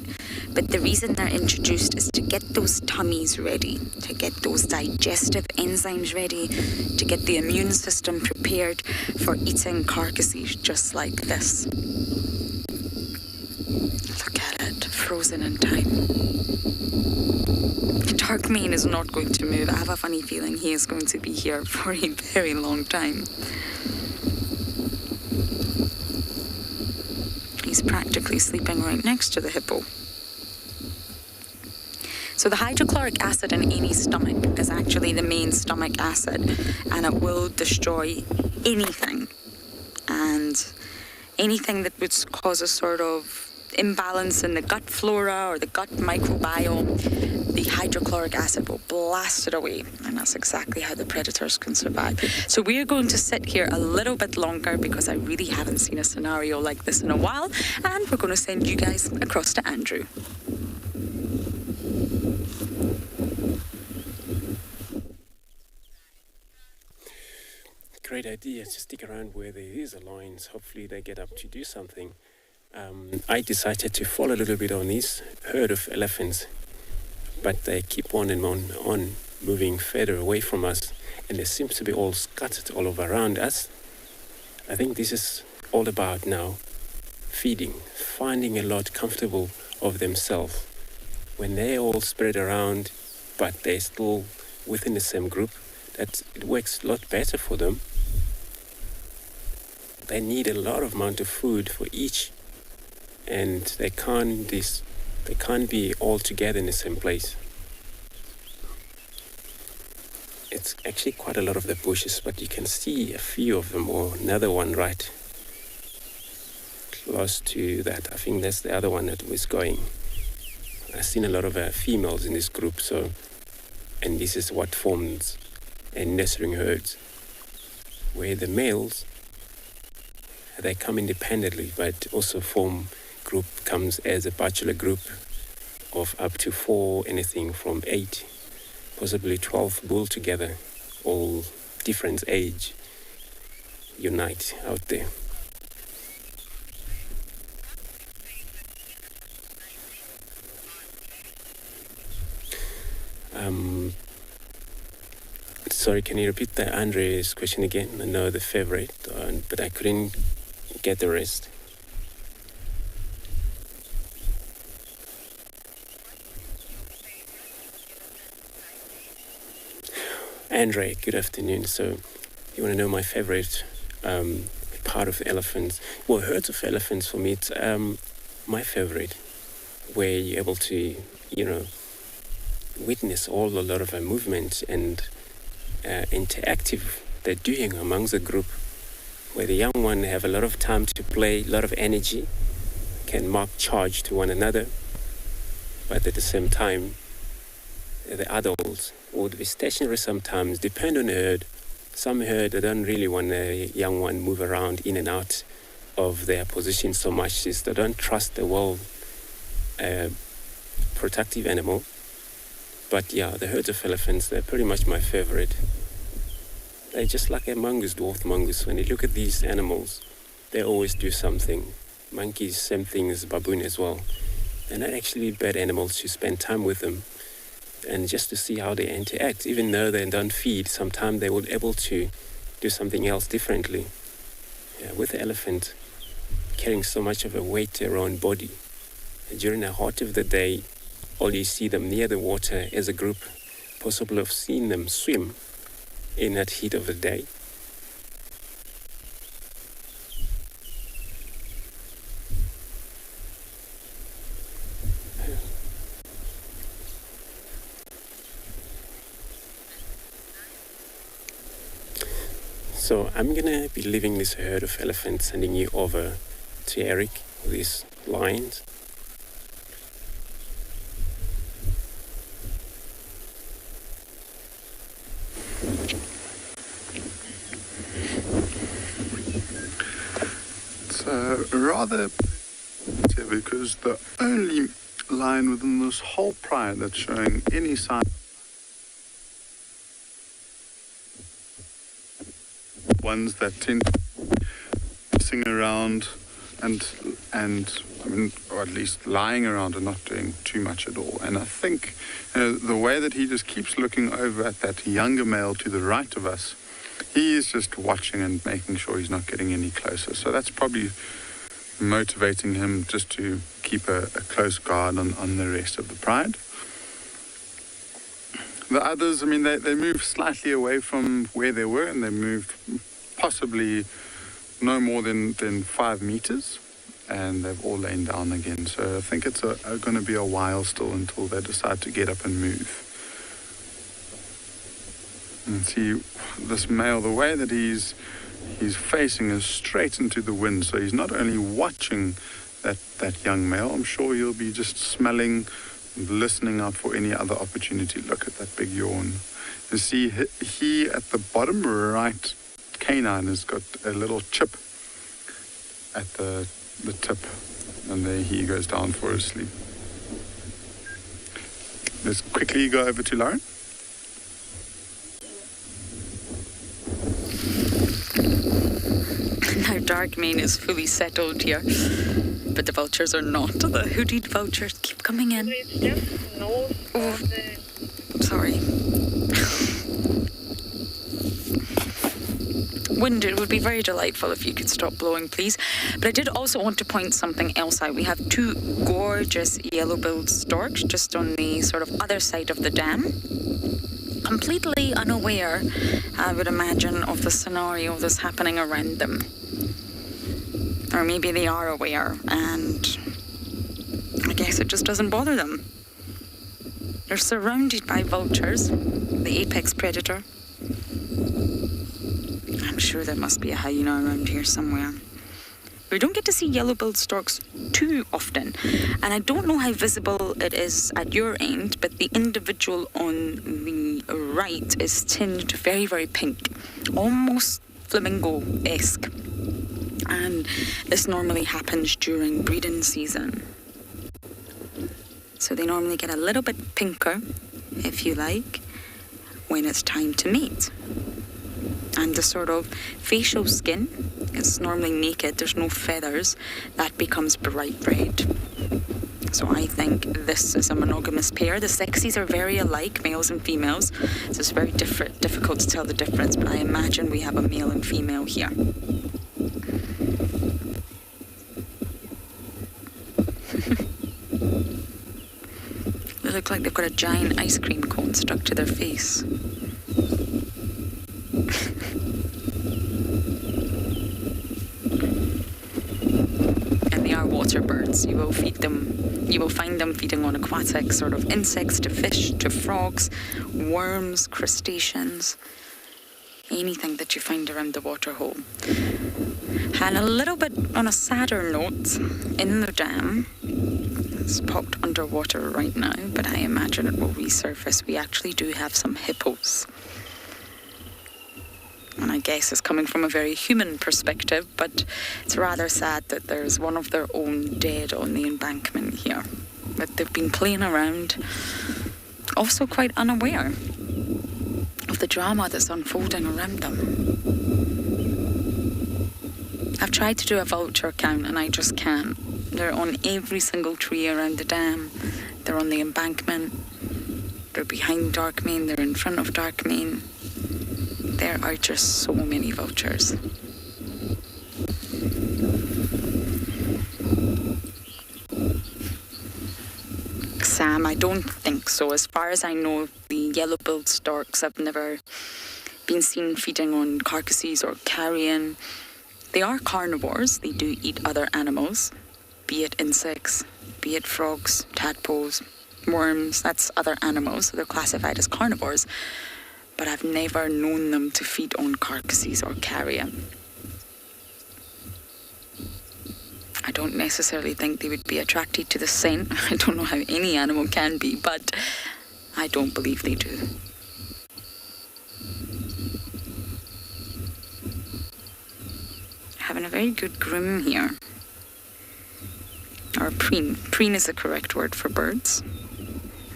Speaker 2: but the reason they're introduced is to get those tummies ready, to get those digestive enzymes ready, to get the immune system prepared for eating carcasses just like this. Look at it, frozen in time. Dark mane is not going to move. I have a funny feeling he is going to be here for a very long time. He's practically sleeping right next to the hippo. So the hydrochloric acid in any stomach is actually the main stomach acid, and it will destroy anything. And anything that would cause a sort of imbalance in the gut flora or the gut microbiome, the hydrochloric acid will blast it away, and that's exactly how the predators can survive. So we're going to sit here a little bit longer because I really haven't seen a scenario like this in a while, and we're going to send you guys across to Andrew.
Speaker 6: Great idea to stick around where there is a lions. Hopefully they get up to do something. I decided to follow a little bit on this herd of elephants, but they keep on and on moving further away from us, and they seem to be all scattered all over around us. I think this is all about now feeding, finding a lot comfortable of themselves. When they all spread around, but they're still within the same group, that it works a lot better for them. They need a lot of amount of food for each, and they can't be all together in the same place. It's actually quite a lot of the bushes, but you can see a few of them, or another one right close to that. I think that's the other one that was going. I've seen a lot of females in this group, and this is what forms a nestling herds, where the males, they come independently, but also form group, comes as a bachelor group of up to 4, anything from 8, possibly 12 bull together, all different age, unite out there. Sorry, can you repeat the Andre's question again? I know the favorite, but I couldn't get the rest. Andre, good afternoon. So, you want to know my favorite part of the elephants? Well, herds of elephants for me, it's my favorite, where you're able to, witness a lot of movement and interactive they're doing amongst the group, where the young one have a lot of time to play, a lot of energy, can mark charge to one another, but at the same time, the adults would be stationary sometimes, depend on the herd. Some herd, they don't really want a young one move around in and out of their position so much, is they don't trust the well protective animal. But yeah, the herds of elephants, they're pretty much my favorite. They're just like a mongoose, dwarf mongoose. When you look at these animals, they always do something. Monkeys, same thing as baboon as well. They're not actually bad animals to spend time with them and just to see how they interact. Even though they don't feed, sometimes they will be able to do something else differently. Yeah, with the elephant carrying so much of a weight around body, and during the heart of the day, all you see them near the water as a group, possible of seeing them swim in that heat of the day. So I'm going to be leaving this herd of elephants, sending you over to Eric. these lines.
Speaker 3: It's rather because the only line within this whole pride that's showing any sign ones that tend to sing around and I mean, or at least lying around and not doing too much at all. And I think the way that he just keeps looking over at that younger male to the right of us, he is just watching and making sure he's not getting any closer. So that's probably motivating him just to keep a close guard on the rest of the pride. The others, I mean, they moved slightly away from where they were, and they moved possibly no more than 5 meters, and they've all lain down again. So I think it's going to be a while still until they decide to get up and move. And see, this male, the way that he's facing is straight into the wind, so he's not only watching that young male, I'm sure he'll be just smelling, listening out for any other opportunity. Look at that big yawn. You see, he at the bottom right canine has got a little chip at the tip, and there he goes down for his sleep. Let's quickly go over to Lauren.
Speaker 2: Now Darkmane is fully settled here, but the vultures are not. The hooded vultures keep coming in. Oh, sorry. Wind, it would be very delightful if you could stop blowing, please. But I did also want to point something else out. We have 2 gorgeous yellow-billed storks just on the sort of other side of the dam. Completely unaware, I would imagine, of the scenario that's happening around them. Or maybe they are aware, and I guess it just doesn't bother them. They're surrounded by vultures, the apex predator. I'm sure there must be a hyena around here somewhere. We don't get to see yellow-billed storks too often, and I don't know how visible it is at your end, but the individual on the right is tinged very, very pink, almost flamingo-esque. And this normally happens during breeding season. So they normally get a little bit pinker, if you like, when it's time to mate. And the sort of facial skin is normally naked, there's no feathers, that becomes bright red. So I think this is a monogamous pair. The sexes are very alike, males and females, so it's very difficult to tell the difference, but I imagine we have a male and female here. They look like they've got a giant ice cream cone stuck to their face. And they are water birds. You will find them feeding on aquatic sort of insects, to fish, to frogs, worms, crustaceans, anything that you find around the water hole. And a little bit on a sadder note, in the dam, it's popped underwater right now, but I imagine it will resurface. We actually do have some hippos. And I guess it's coming from a very human perspective, but it's rather sad that there's one of their own dead on the embankment here. But they've been playing around, also quite unaware of the drama that's unfolding around them. I've tried to do a vulture count and I just can't. They're on every single tree around the dam. They're on the embankment. They're behind Darkmane. They're in front of Darkmane. There are just so many vultures. Sam, I don't think so. As far as I know, the yellow-billed storks have never been seen feeding on carcasses or carrion. They are carnivores. They do eat other animals, be it insects, be it frogs, tadpoles, worms. That's other animals, so they're classified as carnivores. But I've never known them to feed on carcasses or carrion. I don't necessarily think they would be attracted to the scent. I don't know how any animal can be, but I don't believe they do. Having a very good groom here. Or preen. Preen is the correct word for birds,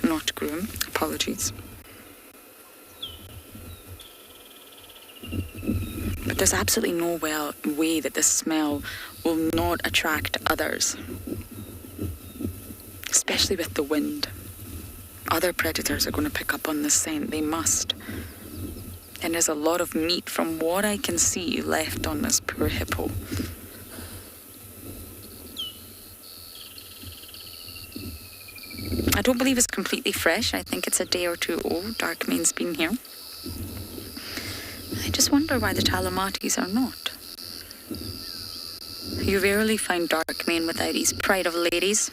Speaker 2: not groom. Apologies. But there's absolutely no way that this smell will not attract others, especially with the wind. Other predators are going to pick up on this scent. They must. And there's a lot of meat, from what I can see, left on this poor hippo. I don't believe it's completely fresh. I think it's a day or two old. Darkmane's been here. I just wonder why the Talamatis are not. You rarely find Darkmane without his pride of ladies.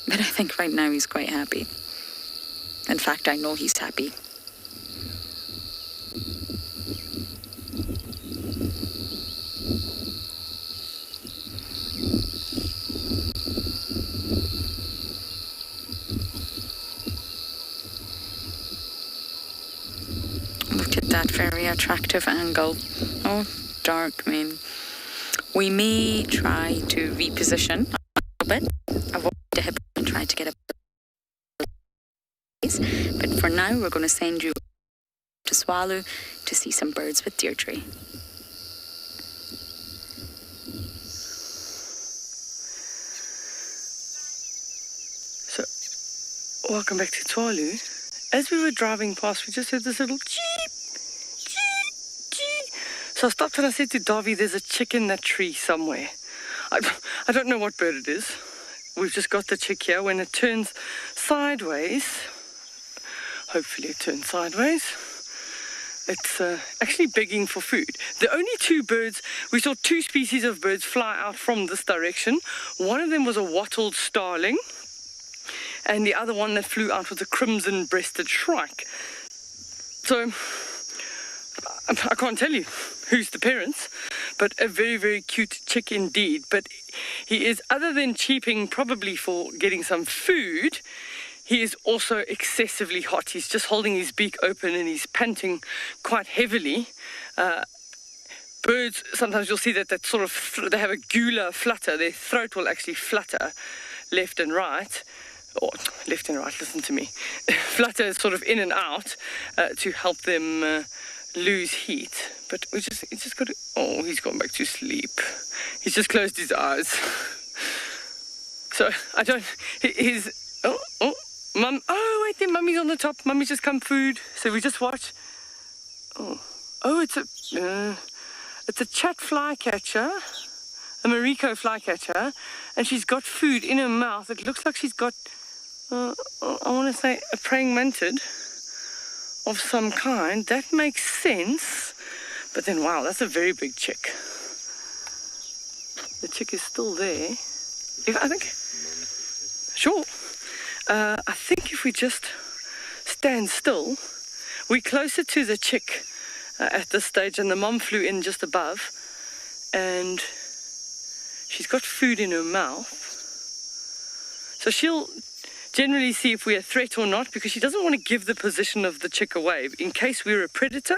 Speaker 2: But I think right now he's quite happy. In fact, I know he's happy. Look at that very attractive angle. Oh, Darkmane. We may try to reposition a little bit, avoid the hippo and try to get a place. But for now, we're going to send you to Swallow to see some birds with Deirdre.
Speaker 5: So, welcome back to Swallow. As we were driving past, we just heard this little cheep, cheep, cheep. So I stopped and I said to Davy, there's a chick in that tree somewhere. I don't know what bird it is. We've just got the chick here. When it turns sideways, hopefully it turns sideways, it's actually begging for food. The only two birds, we saw two species of birds fly out from this direction. One of them was a wattled starling, and the other one that flew out was a crimson-breasted shrike. So, I can't tell you who's the parents, but a very, very cute chick indeed. But he is, other than cheeping probably for getting some food, he is also excessively hot. He's just holding his beak open and he's panting quite heavily. Birds, sometimes you'll see that sort of, they have a gular flutter. Their throat will actually flutter left and right. Or left and right, listen to me. Flutter sort of in and out to help them lose heat. But he just got to, oh, he's gone back to sleep. He's just closed his eyes. So I don't, Mum, oh wait there, Mummy's on the top. Mummy's just come food. So we just watch. Oh, it's a chat flycatcher, a Mariko flycatcher, and she's got food in her mouth. It looks like she's got, I want to say, a praying mantis of some kind. That makes sense. But then, wow, that's a very big chick. The chick is still there. I think, sure. I think if we just stand still, we're closer to the chick at this stage, and the mom flew in just above, and she's got food in her mouth. So she'll generally see if we're a threat or not, because she doesn't want to give the position of the chick away. In case we're a predator,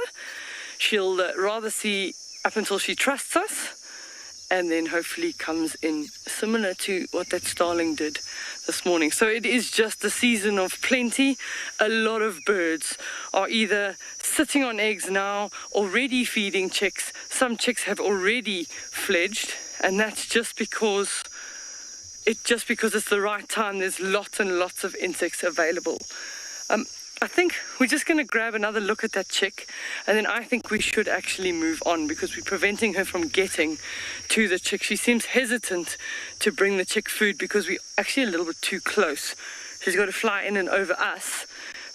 Speaker 5: she'll rather see up until she trusts us, and then hopefully comes in, similar to what that starling did this morning. So it is just the season of plenty. A lot of birds are either sitting on eggs now, already feeding chicks. Some chicks have already fledged, and that's just because it's the right time. There's lots and lots of insects available. I think we're just going to grab another look at that chick, and then I think we should actually move on, because we're preventing her from getting to the chick. She seems hesitant to bring the chick food because we're actually a little bit too close. She's got to fly in and over us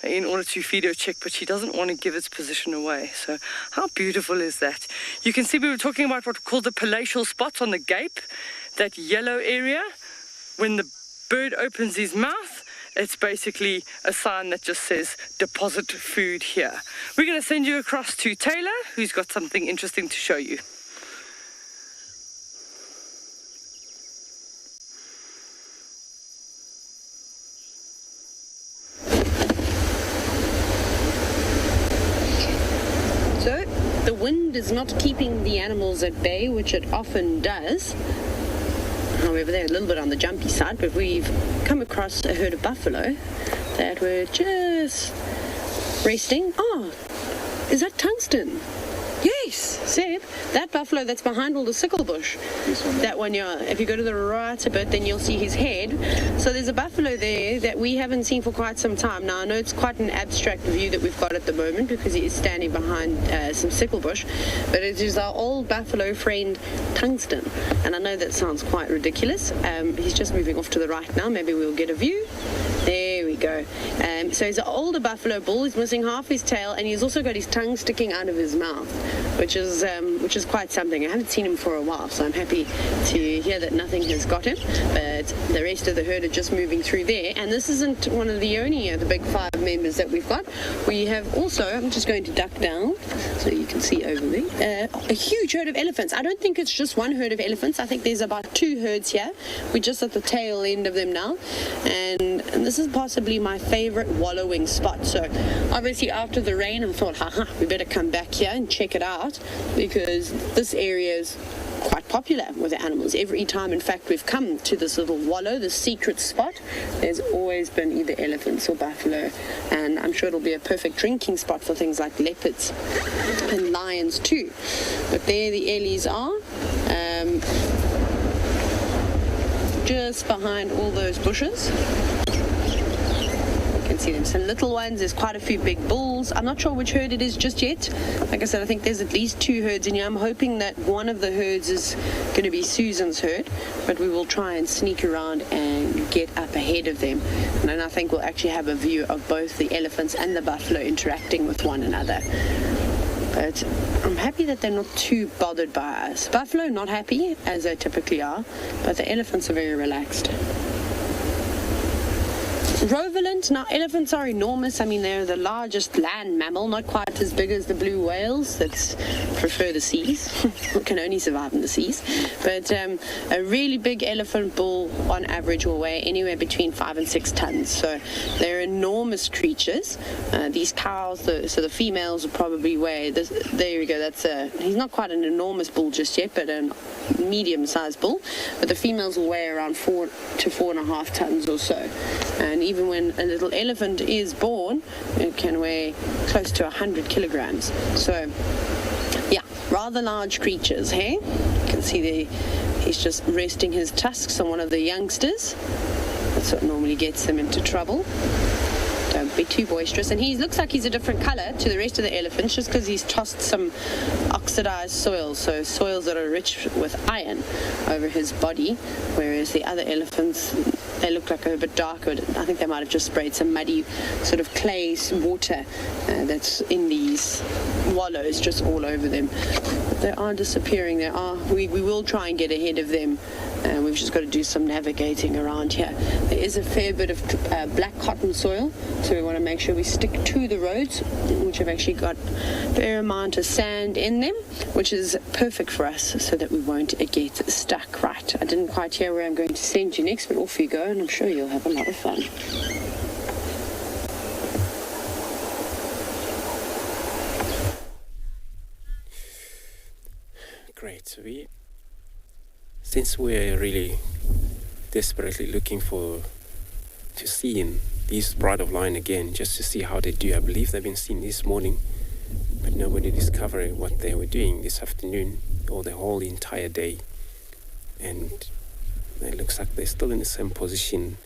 Speaker 5: in order to feed her chick, but she doesn't want to give its position away. So how beautiful is that? You can see we were talking about what are called the palatial spots on the gape, that yellow area. When the bird opens his mouth, it's basically a sign that just says, deposit food here. We're going to send you across to TAYLA, who's got something interesting to show you.
Speaker 7: wind is not keeping the animals at bay, which it often does. However, they're a little bit on the jumpy side, but we've come across a herd of buffalo that were just resting. Oh, is that tungsten? Yes, Seb, that buffalo that's behind all the sickle bush. That one, yeah. If you go to the right a bit, then you'll see his head. So there's a buffalo there that we haven't seen for quite some time. Now, I know it's quite an abstract view that we've got at the moment because he is standing behind some sickle bush, but it is our old buffalo friend, Tungsten. And I know that sounds quite ridiculous. He's just moving off to the right now. Maybe we'll get a view. There we go. So he's an older buffalo bull. He's missing half his tail, and he's also got his tongue sticking out of his mouth, which is quite something. I haven't seen him for a while, so I'm happy to hear that nothing has got him. But the rest of the herd are just moving through there. And this isn't one of the only the big 5 members that we've got. We have also, I'm just going to duck down so you can see over there, a huge herd of elephants. I don't think it's just one herd of elephants. I think there's about 2 herds here. We're just at the tail end of them now. And this is possibly my favorite wallowing spot. So obviously after the rain, I thought, we better come back here and check it out, because this area is quite popular with the animals. Every time, in fact, we've come to this little wallow, this secret spot, there's always been either elephants or buffalo, and I'm sure it'll be a perfect drinking spot for things like leopards and lions too. But there the ellies are, just behind all those bushes. See them, some little ones. There's quite a few big bulls. I'm not sure which herd it is just yet. Like I said, I think there's at least 2 herds in here. I'm hoping that one of the herds is going to be Susan's herd, but we will try and sneak around and get up ahead of them, and then I think we'll actually have a view of both the elephants and the buffalo interacting with one another. But I'm happy that they're not too bothered by us. Buffalo not happy, as they typically are, but the elephants are very relaxed. Rovalent. Now, elephants are enormous. I mean, they're the largest land mammal, not quite as big as the blue whales that prefer the seas, can only survive in the seas. But a really big elephant bull, on average, will weigh anywhere between 5 and 6 tons. So they're enormous creatures. These cows, so the females will probably weigh, there we go, he's not quite an enormous bull just yet, but a medium-sized bull. But the females will weigh around 4 to 4.5 tons or so. And even when a little elephant is born, it can weigh close to 100 kilograms. So, yeah, rather large creatures, hey? You can see he's just resting his tusks on one of the youngsters. That's what normally gets them into trouble. Don't be too boisterous. And he looks like he's a different color to the rest of the elephants just because he's tossed some oxidized soil, so soils that are rich with iron, over his body, whereas the other elephants, they look like a bit darker. I think they might have just sprayed some muddy sort of clay water that's in these wallows just all over them. But they are disappearing. We will try and get ahead of them. We've just got to do some navigating around here. There is a fair bit of black cotton soil, so we want to make sure we stick to the roads, which have actually got a fair amount of sand in them, which is perfect for us so that we won't get stuck. Right, I didn't quite hear where I'm going to send you next, but off you go, and I'm sure you'll have a lot of fun.
Speaker 6: Great. Since we're really desperately looking to see these pride of lion again, just to see how they do. I believe they've been seen this morning, but nobody discovered what they were doing this afternoon or the whole entire day. And it looks like they're still in the same position,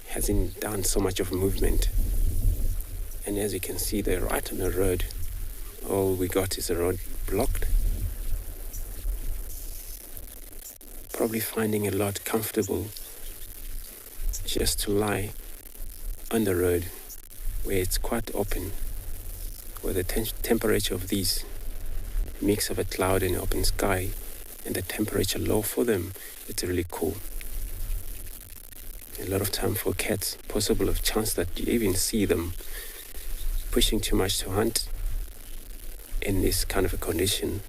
Speaker 6: hasn't done so much of movement. And as you can see, they're right on the road. All we got is a road blocked. Probably finding it a lot comfortable just to lie on the road where it's quite open, where the temperature of these mix of a cloud and open sky and the temperature low for them, it's really cool. A lot of time for cats, possible of chance that you even see them pushing too much to hunt in this kind of a condition.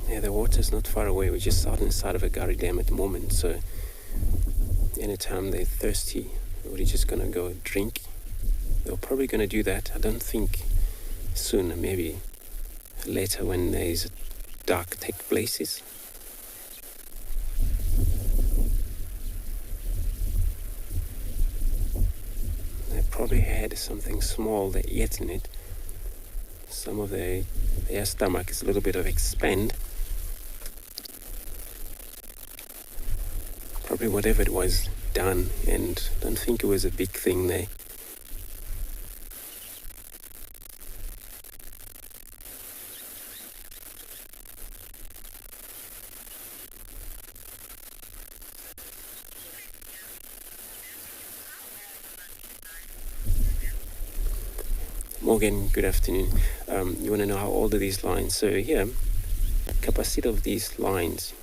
Speaker 6: Yeah, the water's not far away. We're just out inside of a Gary Dam at the moment, so anytime they're thirsty, or they're just going to go drink, they're probably going to do that. I don't think soon, maybe later when there's dark take places. They probably had something small they ate in it. Some of their stomach is a little bit of expand. Probably whatever it was done, and I don't think it was a big thing there. Morgan, good afternoon. You want to know how old are these lines? So here, capacity of these lines.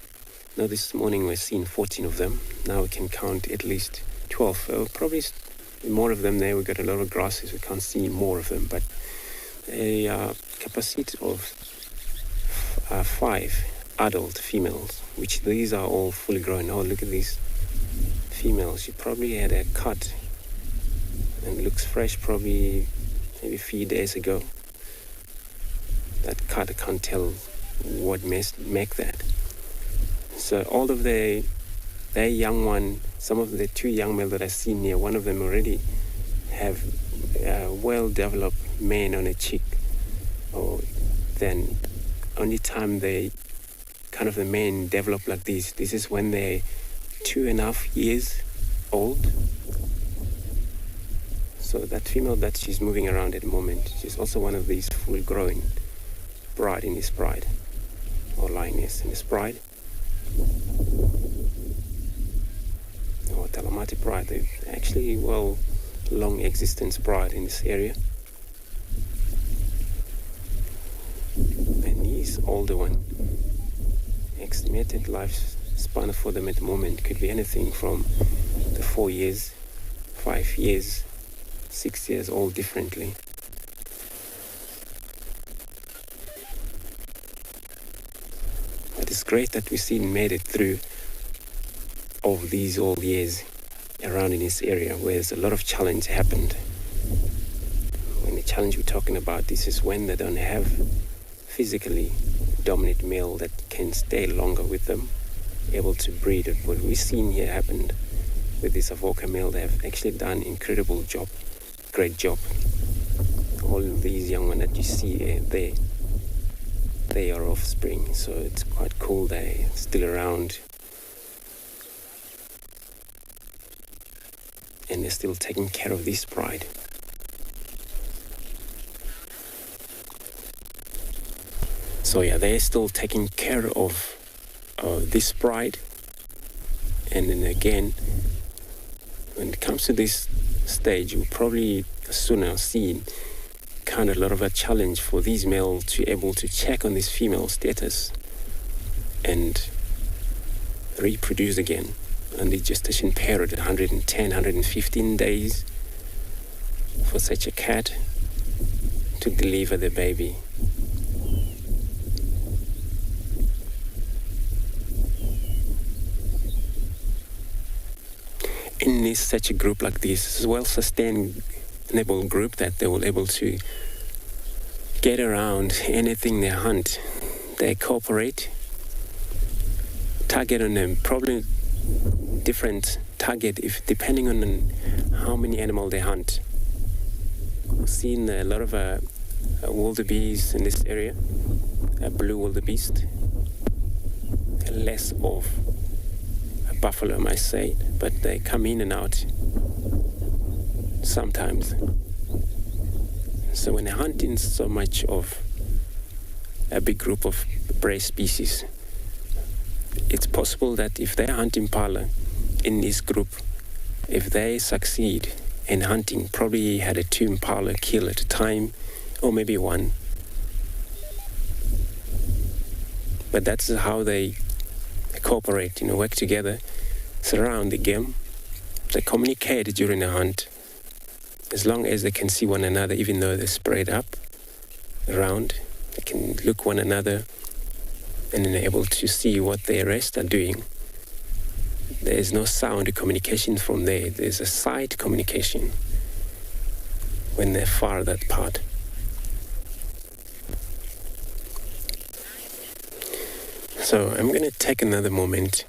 Speaker 6: Now this morning we're seeing 14 of them. Now we can count at least 12. Probably more of them there. We've got a lot of grasses. We can't see more of them. But a capacity of 5 adult females, which these are all fully grown. Oh, look at these females. She probably had a cut and looks fresh, probably maybe a few days ago. That cut, I can't tell what make that. So all of their young one, some of the 2 young males that I've seen here, one of them already have a well-developed mane on a cheek. Or then only time they kind of the mane develop like this is when they're 2.5 years old. So that female that she's moving around at the moment, she's also one of these full-grown bride in this bride, or lioness in this bride. Or Talamati bride, they're actually long existence bride in this area. And he's older one. Estimated lifespan for them at the moment could be anything from the 4 years, 5 years, 6 years, all differently. But it's great that we seen made it through all these old years around in this area where there's a lot of challenge happened. When the challenge we're talking about, this is when they don't have physically dominant male that can stay longer with them, able to breed. What we've seen here happened with this Avoca male. They have actually done incredible job, great job. All of these young ones that you see there, they are offspring, so it's quite cool they're still around and they're still taking care of this bride. So yeah, they're still taking care of this bride. And then again, when it comes to this stage, you'll probably sooner see kind of a lot of a challenge for these males to be able to check on this female status and reproduce again. And the gestation period, 110, 115 days for such a cat to deliver the baby. In this such a group like this, a well-sustainable group that they will able to get around anything they hunt. They cooperate, target on them, probably different target if depending on how many animals they hunt. I've seen a lot of wildebeest in this area, a blue wildebeest, less of a buffalo, I might say, but they come in and out sometimes. So when they're hunting so much of a big group of prey species, it's possible that if they're hunting impala in this group, if they succeed in hunting, probably had a 2 impala kill at a time, or maybe 1. But that's how they cooperate, work together, surround the game. They communicate during the hunt, as long as they can see one another, even though they're spread up around. They can look one another and then they're able to see what the rest are doing. there is no sound communication from there. There's a sight communication when they're far that part. So I'm going to take another moment.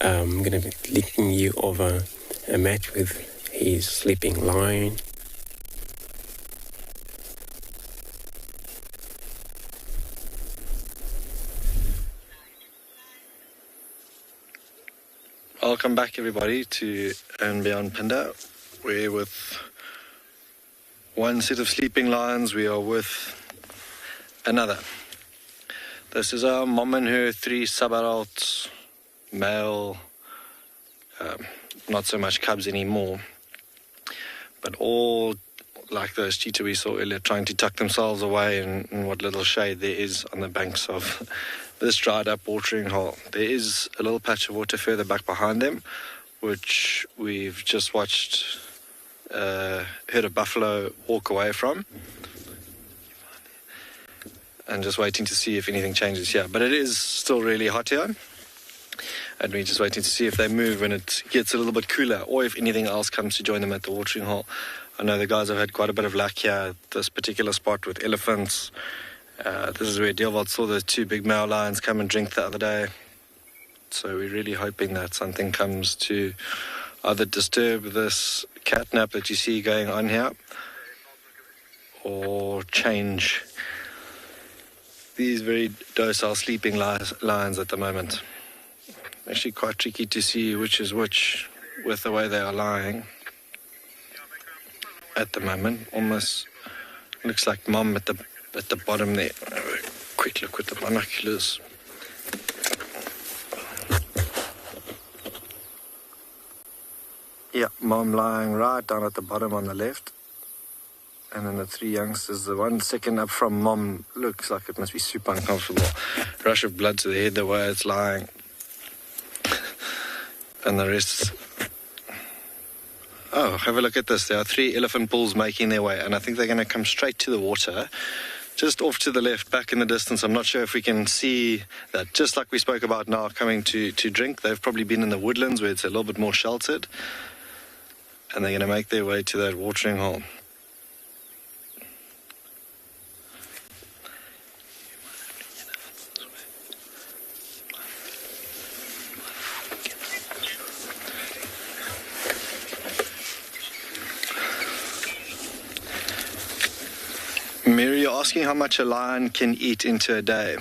Speaker 6: I'm going to be linking you over a match with his sleeping lion.
Speaker 4: Welcome back, everybody, to And Beyond Panda. We're with one set of sleeping lions. We are with another. This is our mom and her 3 sub-adult male, not so much cubs anymore, but all like those cheetah we saw earlier, trying to tuck themselves away in what little shade there is on the banks of this dried up watering hole. There is a little patch of water further back behind them, which we've just watched, heard a buffalo walk away from, and just waiting to see if anything changes here. But it is still really hot here, and we're just waiting to see if they move when it gets a little bit cooler, or if anything else comes to join them at the watering hole. I know the guys have had quite a bit of luck here at this particular spot with elephants. This is where DURELL saw those 2 big male lions come and drink the other day. So we're really hoping that something comes to either disturb this catnap that you see going on here, or change these very docile sleeping lions at the moment. Actually quite tricky to see which is which with the way they are lying at the moment. Almost looks like mom at the bottom there. Have a quick look with the binoculars. Yeah, mom lying right down at the bottom on the left. And then the 3 youngsters, the 1 second up from mom, looks like it must be super uncomfortable. Rush of blood to the head the way it's lying. And the rest... Oh, have a look at this. There are 3 elephant bulls making their way, and I think they're going to come straight to the water, just off to the left, back in the distance. I'm not sure if we can see that, just like we spoke about now, coming to drink. They've probably been in the woodlands where it's a little bit more sheltered, and they're going to make their way to that watering hole. Mary, you're asking how much a lion can eat into a day.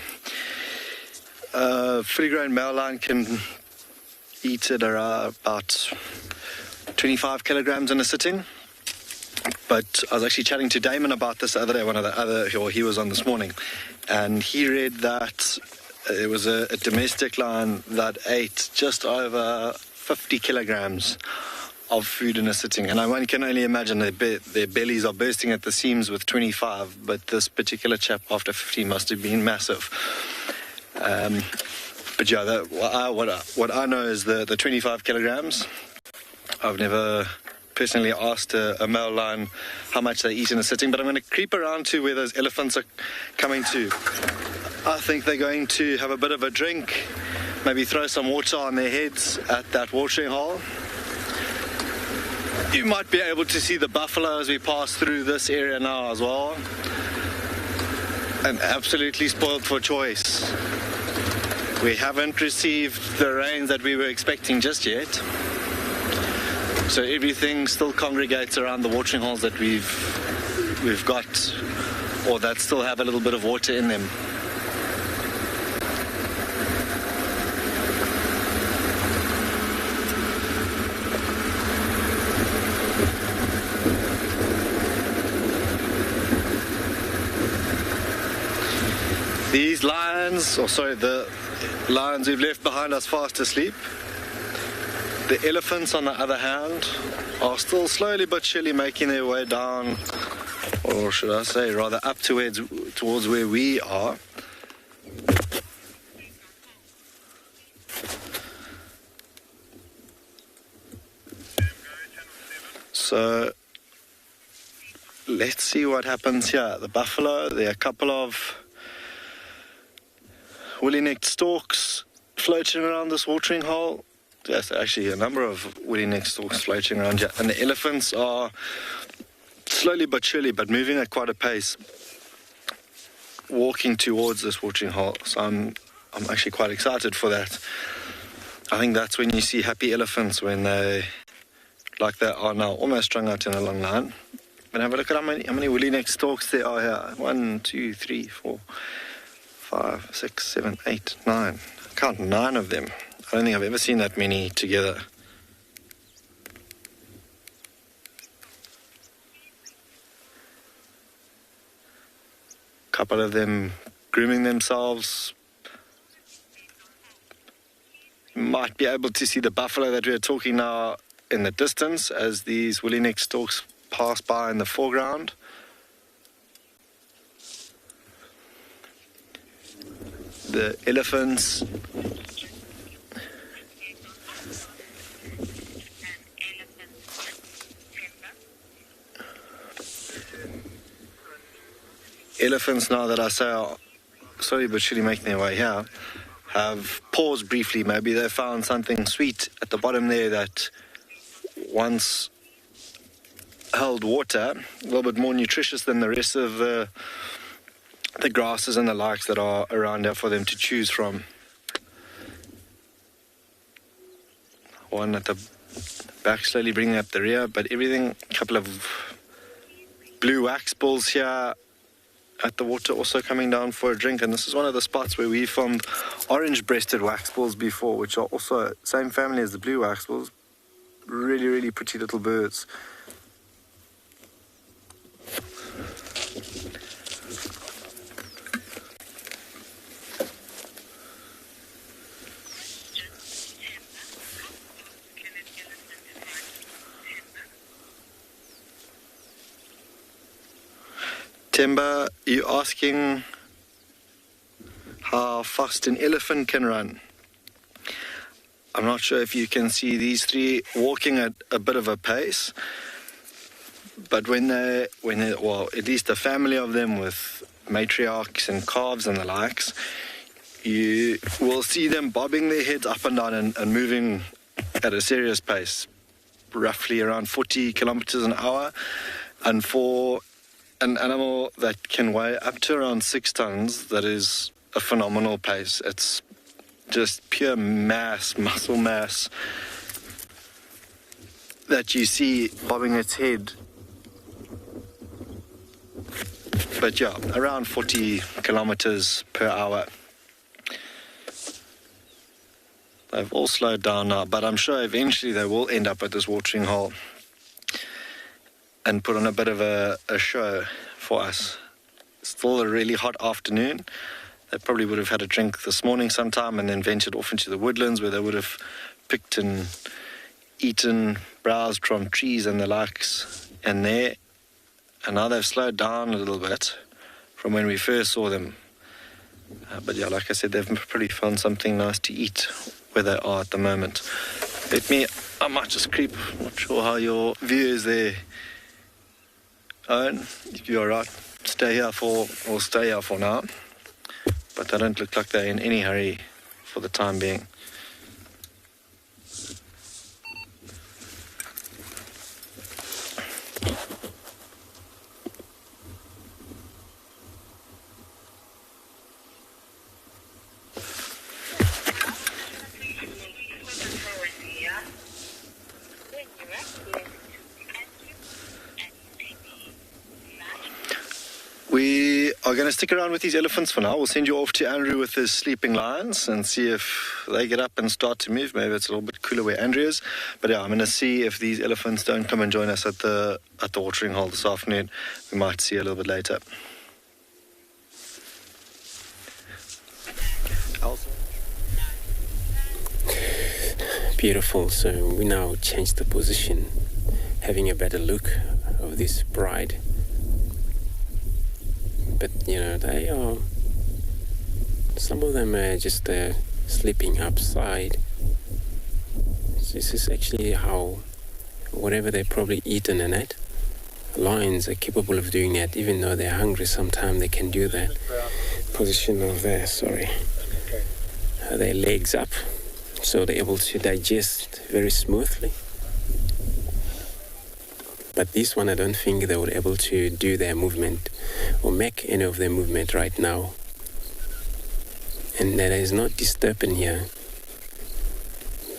Speaker 4: Fully grown male lion can eat at around about 25 kilograms in a sitting. But I was actually chatting to Damon about this the other day, or he was on this morning, and he read that it was a domestic lion that ate just over 50 kilograms of food in a sitting, and one can only imagine their bellies are bursting at the seams with 25, but this particular chap after 50 must have been massive. But yeah, what I know is the 25 kilograms. I've never personally asked a male lion how much they eat in a sitting, but I'm going to creep around to where those elephants are coming to. I think they're going to have a bit of a drink, maybe throw some water on their heads at that watering hole. You might be able to see the buffalo as we pass through this area now as well. And absolutely spoiled for choice. We haven't received the rains that we were expecting just yet. So everything still congregates around the watering holes that we've got, or that still have a little bit of water in them. These lions, the lions we've left behind us fast asleep. The elephants, on the other hand, are still slowly but surely making their way down, or should I say rather up towards where we are. So let's see what happens here. The buffalo, there are a couple of woolly-necked storks floating around this watering hole. There's actually a number of woolly-necked storks floating around here. And the elephants are slowly but surely, but moving at quite a pace, walking towards this watering hole. So I'm actually quite excited for that. I think that's when you see happy elephants, when they, like they are now, almost strung out in a long line. And have a look at how many woolly-necked storks there are here. 1, 2, 3, 4, 5, 6, 7, 8, 9. I count 9 of them. I don't think I've ever seen that many together. A couple of them grooming themselves. You might be able to see the buffalo that we are talking now in the distance as these woolly-necked storks pass by in the foreground. The elephants now that I say are slowly but surely making their way here, have paused briefly. Maybe they found something sweet at the bottom there that once held water, a little bit more nutritious than the rest of the grasses and the likes that are around here for them to choose from. One at the back slowly bringing up the rear, but everything, a couple of blue wax balls here at the water also coming down for a drink. And this is one of the spots where we filmed orange-breasted wax balls before, which are also same family as the blue wax balls. Really, really pretty little birds. Temba, you're asking how fast an elephant can run. I'm not sure if you can see these three walking at a bit of a pace, but when they, well, at least a family of them with matriarchs and calves and the likes, you will see them bobbing their heads up and down and moving at a serious pace, roughly around 40 kilometers an hour. And for an animal that can weigh up to around 6 tons, that is a phenomenal pace. It's just pure mass, muscle mass that you see bobbing its head. But yeah, around 40 kilometers per hour. They've all slowed down now, but I'm sure eventually they will end up at this watering hole and put on a bit of a show for us. It's still a really hot afternoon. They probably would have had a drink this morning sometime and then ventured off into the woodlands where they would have picked and eaten, browsed from trees and the likes and there. And now they've slowed down a little bit from when we first saw them. But yeah, like I said, they've probably found something nice to eat where they are at the moment. I might just creep. I'm not sure how your view is there. Owen, if you're right, stay here for now. But they don't look like they're in any hurry for the time being. We are going to stick around with these elephants for now. We'll send you off to Andrew with his sleeping lions and see if they get up and start to move. Maybe it's a little bit cooler where Andrew is. But yeah, I'm going to see if these elephants don't come and join us at the watering hole this afternoon. We might see a little bit later.
Speaker 6: Beautiful. So we now change the position, having a better look of this bride. But you know, some of them are just sleeping upside. This is actually how, whatever they've probably eaten in it, lions are capable of doing that. Even though they're hungry, sometimes they can do that. Position of their legs up, so they're able to digest very smoothly. But this one, I don't think they were able to do their movement or make any of their movement right now. And there is no disturbance here.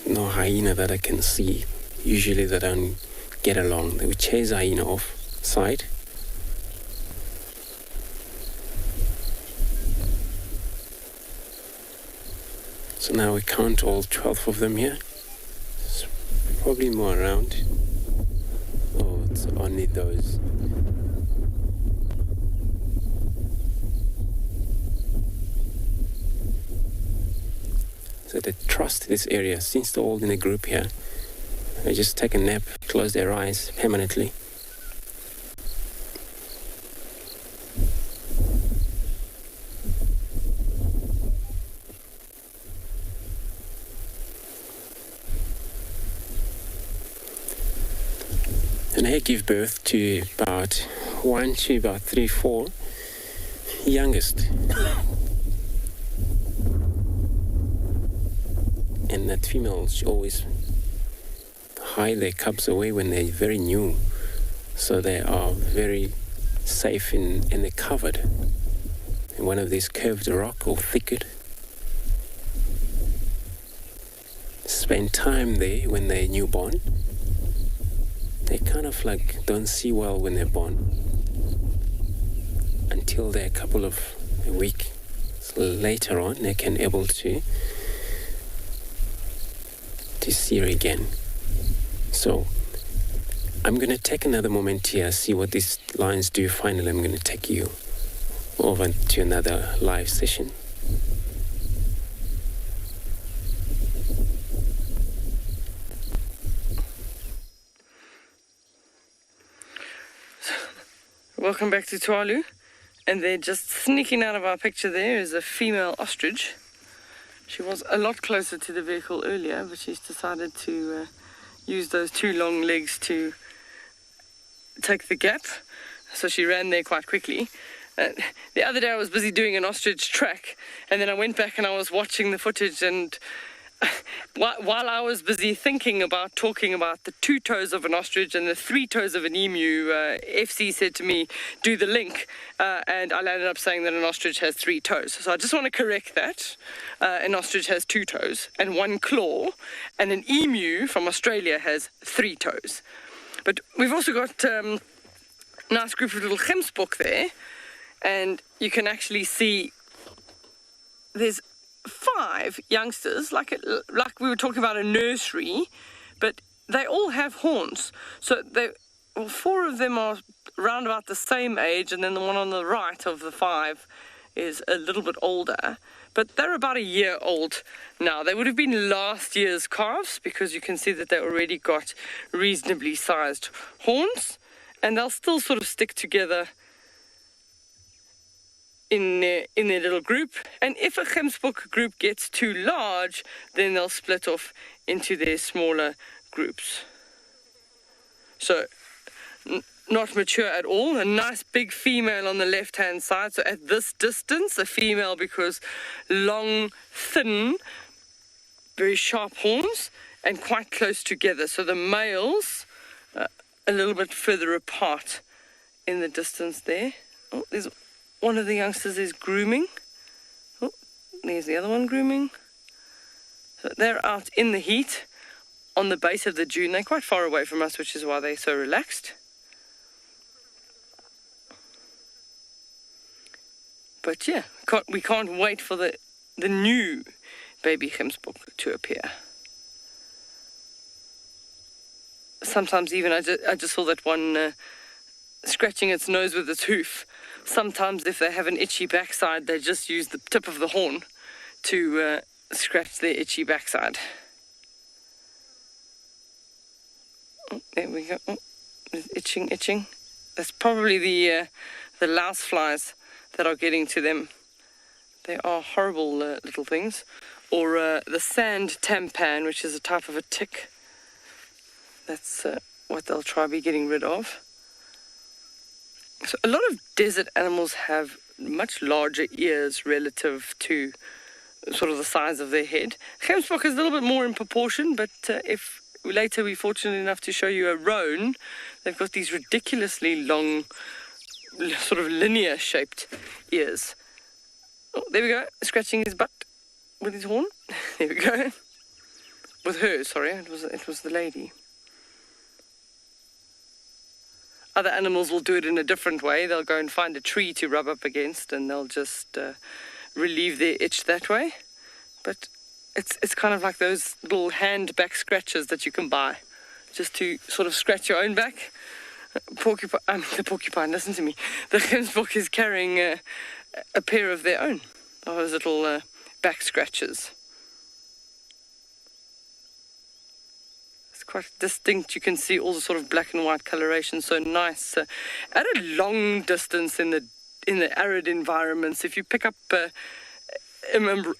Speaker 6: No hyena that I can see. Usually they don't get along. They would chase a hyena off side. So now we count all 12 of them here. It's probably more around. Oh, it's only those. So they trust this area. Since they're all in a group here, they just take a nap, close their eyes permanently. And they give birth to about 1 to about 3, 4 youngest. And that females always hide their cubs away when they're very new. So they are very safe and they're covered in one of these curved rock or thicket. Spend time there when they're newborn. They kind of like don't see well when they're born until they're a couple of weeks later on. They can able to see again. So I'm going to take another moment here, see what these lions do. Finally, I'm going to take you over to another live session.
Speaker 5: Welcome back to Tualu, and they're just sneaking out of our picture. There is a female ostrich. She was a lot closer to the vehicle earlier, but she's decided to use those 2 long legs to take the gap, so she ran there quite quickly. The other day I was busy doing an ostrich track, and then I went back and I was watching the footage, and while I was busy thinking about talking about the 2 toes of an ostrich and the 3 toes of an emu, FC said to me, do the link, and I landed up saying that an ostrich has 3 toes. So I just want to correct that. An ostrich has 2 toes and 1 claw, and an emu from Australia has 3 toes. But we've also got a nice group of little gemsbok there, and you can actually see there's 5 youngsters, like we were talking about a nursery, but they all have horns. So 4 of them are around about the same age, and then the one on the right of the 5 is a little bit older. But they're about a year old now. They would have been last year's calves, because you can see that they already got reasonably sized horns, and they'll still sort of stick together in their little group. And if a gemsbok group gets too large, then they'll split off into their smaller groups. So not mature at all. A nice big female on the left hand side. So at this distance, a female, because long, thin, very sharp horns, and quite close together. So the males a little bit further apart in the distance there. Oh, there's one of the youngsters is grooming. Oh, there's the other one grooming. So they're out in the heat on the base of the dune. They're quite far away from us, which is why they're so relaxed. But yeah, we can't wait for the new baby gemsbok to appear. Sometimes even I just saw that one scratching its nose with its hoof. Sometimes if they have an itchy backside, they just use the tip of the horn to scratch their itchy backside. Oh, there we go. Oh, itching. That's probably the louse flies that are getting to them. They are horrible little things. Or the sand tampan, which is a type of a tick. That's what they'll try be getting rid of. So a lot of desert animals have much larger ears relative to sort of the size of their head. Gemsbok is a little bit more in proportion, but if later we're fortunate enough to show you a roan, they've got these ridiculously long, sort of linear-shaped ears. Oh, there we go, scratching his butt with his horn. There we go. With her, sorry, it was the lady. Other animals will do it in a different way. They'll go and find a tree to rub up against, and they'll just relieve their itch that way. But it's kind of like those little hand back scratchers that you can buy, just to sort of scratch your own back. The porcupine, listen to me. The gemsbok is carrying a pair of their own, of those little back scratchers. It's quite distinct. You can see all the sort of black and white coloration, so nice. At a long distance in the arid environments, if you pick up a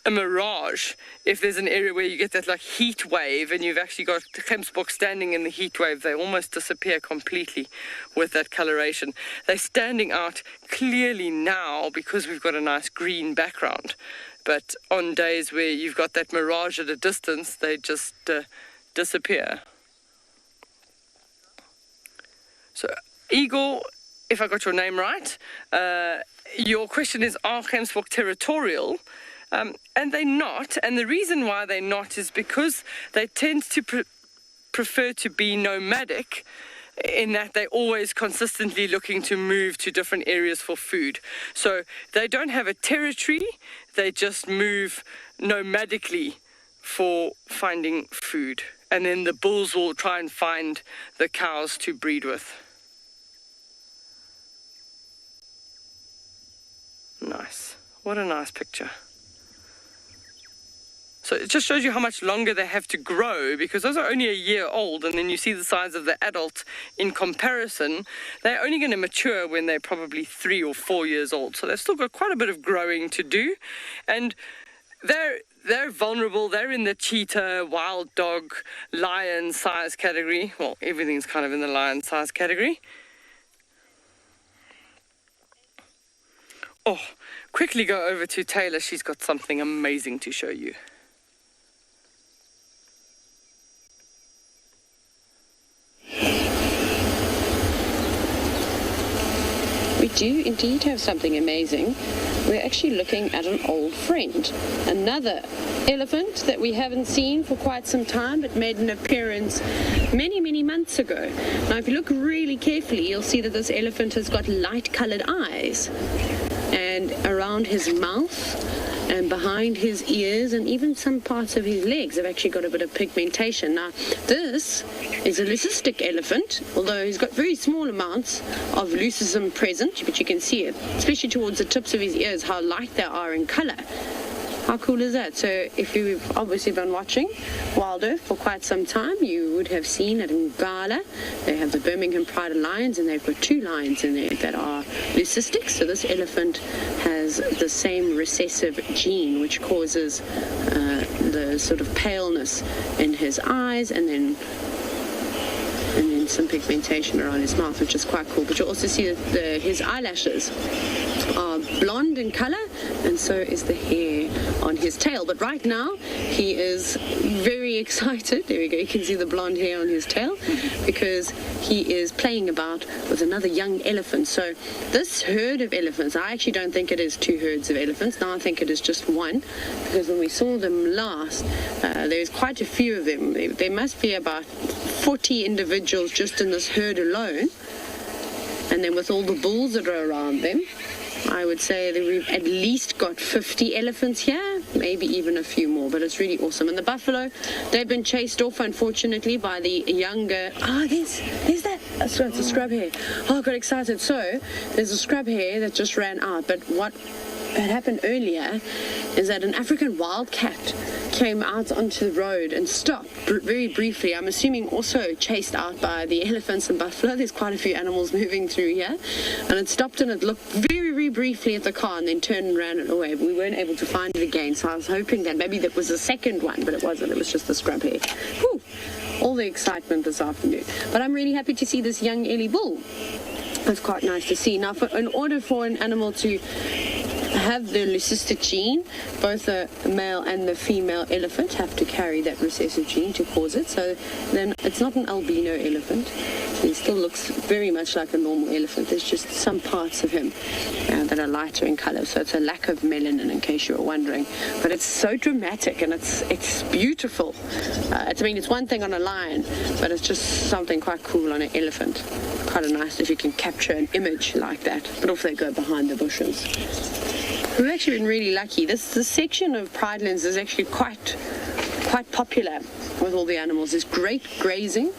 Speaker 5: mirage, if there's an area where you get that like heat wave and you've actually got the gemsbok standing in the heat wave, they almost disappear completely with that coloration. They're standing out clearly now because we've got a nice green background, but on days where you've got that mirage at a distance, they just disappear. So Igor, if I got your name right, your question is, are gemsbok territorial? And they're not, and the reason why they're not is because they tend to prefer to be nomadic, in that they're always consistently looking to move to different areas for food. So they don't have a territory, they just move nomadically for finding food. And then the bulls will try and find the cows to breed with. Nice. What a nice picture. So it just shows you how much longer they have to grow, because those are only a year old, and then you see the size of the adult in comparison. They're only going to mature when they're probably 3 or 4 years old. So they've still got quite a bit of growing to do. And they're vulnerable. They're in the cheetah, wild dog, lion size category. Well, everything's kind of in the lion size category. Oh, quickly go over to Taylor. She's got something amazing to show you.
Speaker 7: We do indeed have something amazing. We're actually looking at an old friend. Another elephant that we haven't seen for quite some time, but made an appearance many, many months ago. Now, if you look really carefully, you'll see that this elephant has got light-colored eyes. And around his mouth and behind his ears and even some parts of his legs have actually got a bit of pigmentation. Now, this is a leucistic elephant, although he's got very small amounts of leucism present, but you can see it, especially towards the tips of his ears, how light they are in color. How cool is that? So if you've obviously been watching Wild Earth for quite some time, you would have seen at Ngala, they have the Birmingham Pride of Lions, and they've got 2 lions in there that are leucistic. So this elephant has the same recessive gene, which causes the sort of paleness in his eyes, and then some pigmentation around his mouth, which is quite cool. But you'll also see that his eyelashes are blonde in color, and so is the hair on his tail. But right now he is very excited. There we go, you can see the blonde hair on his tail, because he is playing about with another young elephant. So this herd of elephants, I actually don't think it is 2 herds of elephants. Now I think it is just 1, because when we saw them last, there's quite a few of them. There must be about 40 individuals just in this herd alone, and then with all the bulls that are around them, I would say that we've at least got 50 elephants here, maybe even a few more, but it's really awesome. And the buffalo, they've been chased off, unfortunately, by the younger... there's that. So it's a scrub hare. Oh, I got excited. So there's a scrub hare that just ran out, but what had happened earlier is that an African wildcat came out onto the road and stopped very briefly. I'm assuming also chased out by the elephants and buffalo. There's quite a few animals moving through here. And it stopped and it looked very, very briefly at the car and then turned and ran it away. We weren't able to find it again, so I was hoping that maybe that was the second one, but it wasn't. It was just the scrub hare. Whew. All the excitement this afternoon. But I'm really happy to see this young Ellie bull. It's quite nice to see. Now, in order for an animal to have the recessive gene. Both the male and the female elephant have to carry that recessive gene to cause it. So then it's not an albino elephant. He still looks very much like a normal elephant. There's just some parts of him that are lighter in color. So it's a lack of melanin, in case you were wondering. But it's so dramatic and it's beautiful. It's one thing on a lion, but it's just something quite cool on an elephant. Quite nice if you can capture an image like that. But off they go behind the bushes. We've actually been really lucky. This section of Pridelands is actually quite popular with all the animals. There's great grazing.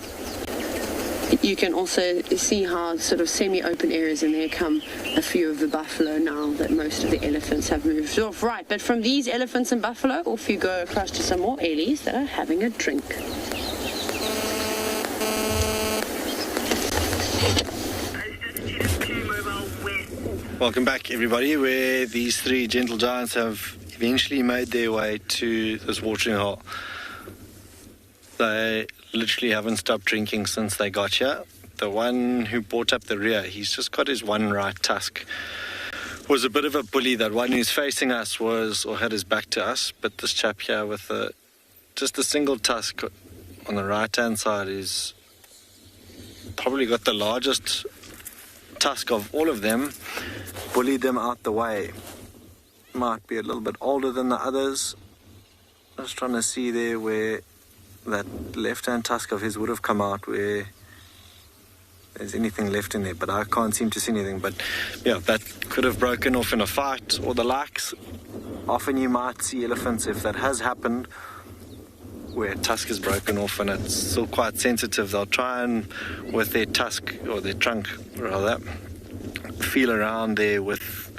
Speaker 7: You can also see how sort of semi-open areas, and there come a few of the buffalo now that most of the elephants have moved off. Right, but from these elephants and buffalo, off you go across to some more Ellies that are having a drink.
Speaker 4: Welcome back, everybody, where these three gentle giants have eventually made their way to this watering hole. They literally haven't stopped drinking since they got here. The one who brought up the rear, he's just got his one right tusk. Was a bit of a bully. That one who's facing us had his back to us, but this chap here with just a single tusk on the right-hand side is probably got the largest tusk of all of them. Bullied them out the way. Might be a little bit older than the others. I was trying to see there where that left-hand tusk of his would have come out, where there's anything left in there, but I can't seem to see anything. But yeah, that could have broken off in a fight or the likes. Often you might see elephants, if that has happened, where a tusk is broken off and it's still quite sensitive, they'll try and, with their tusk, or their trunk rather, feel around there with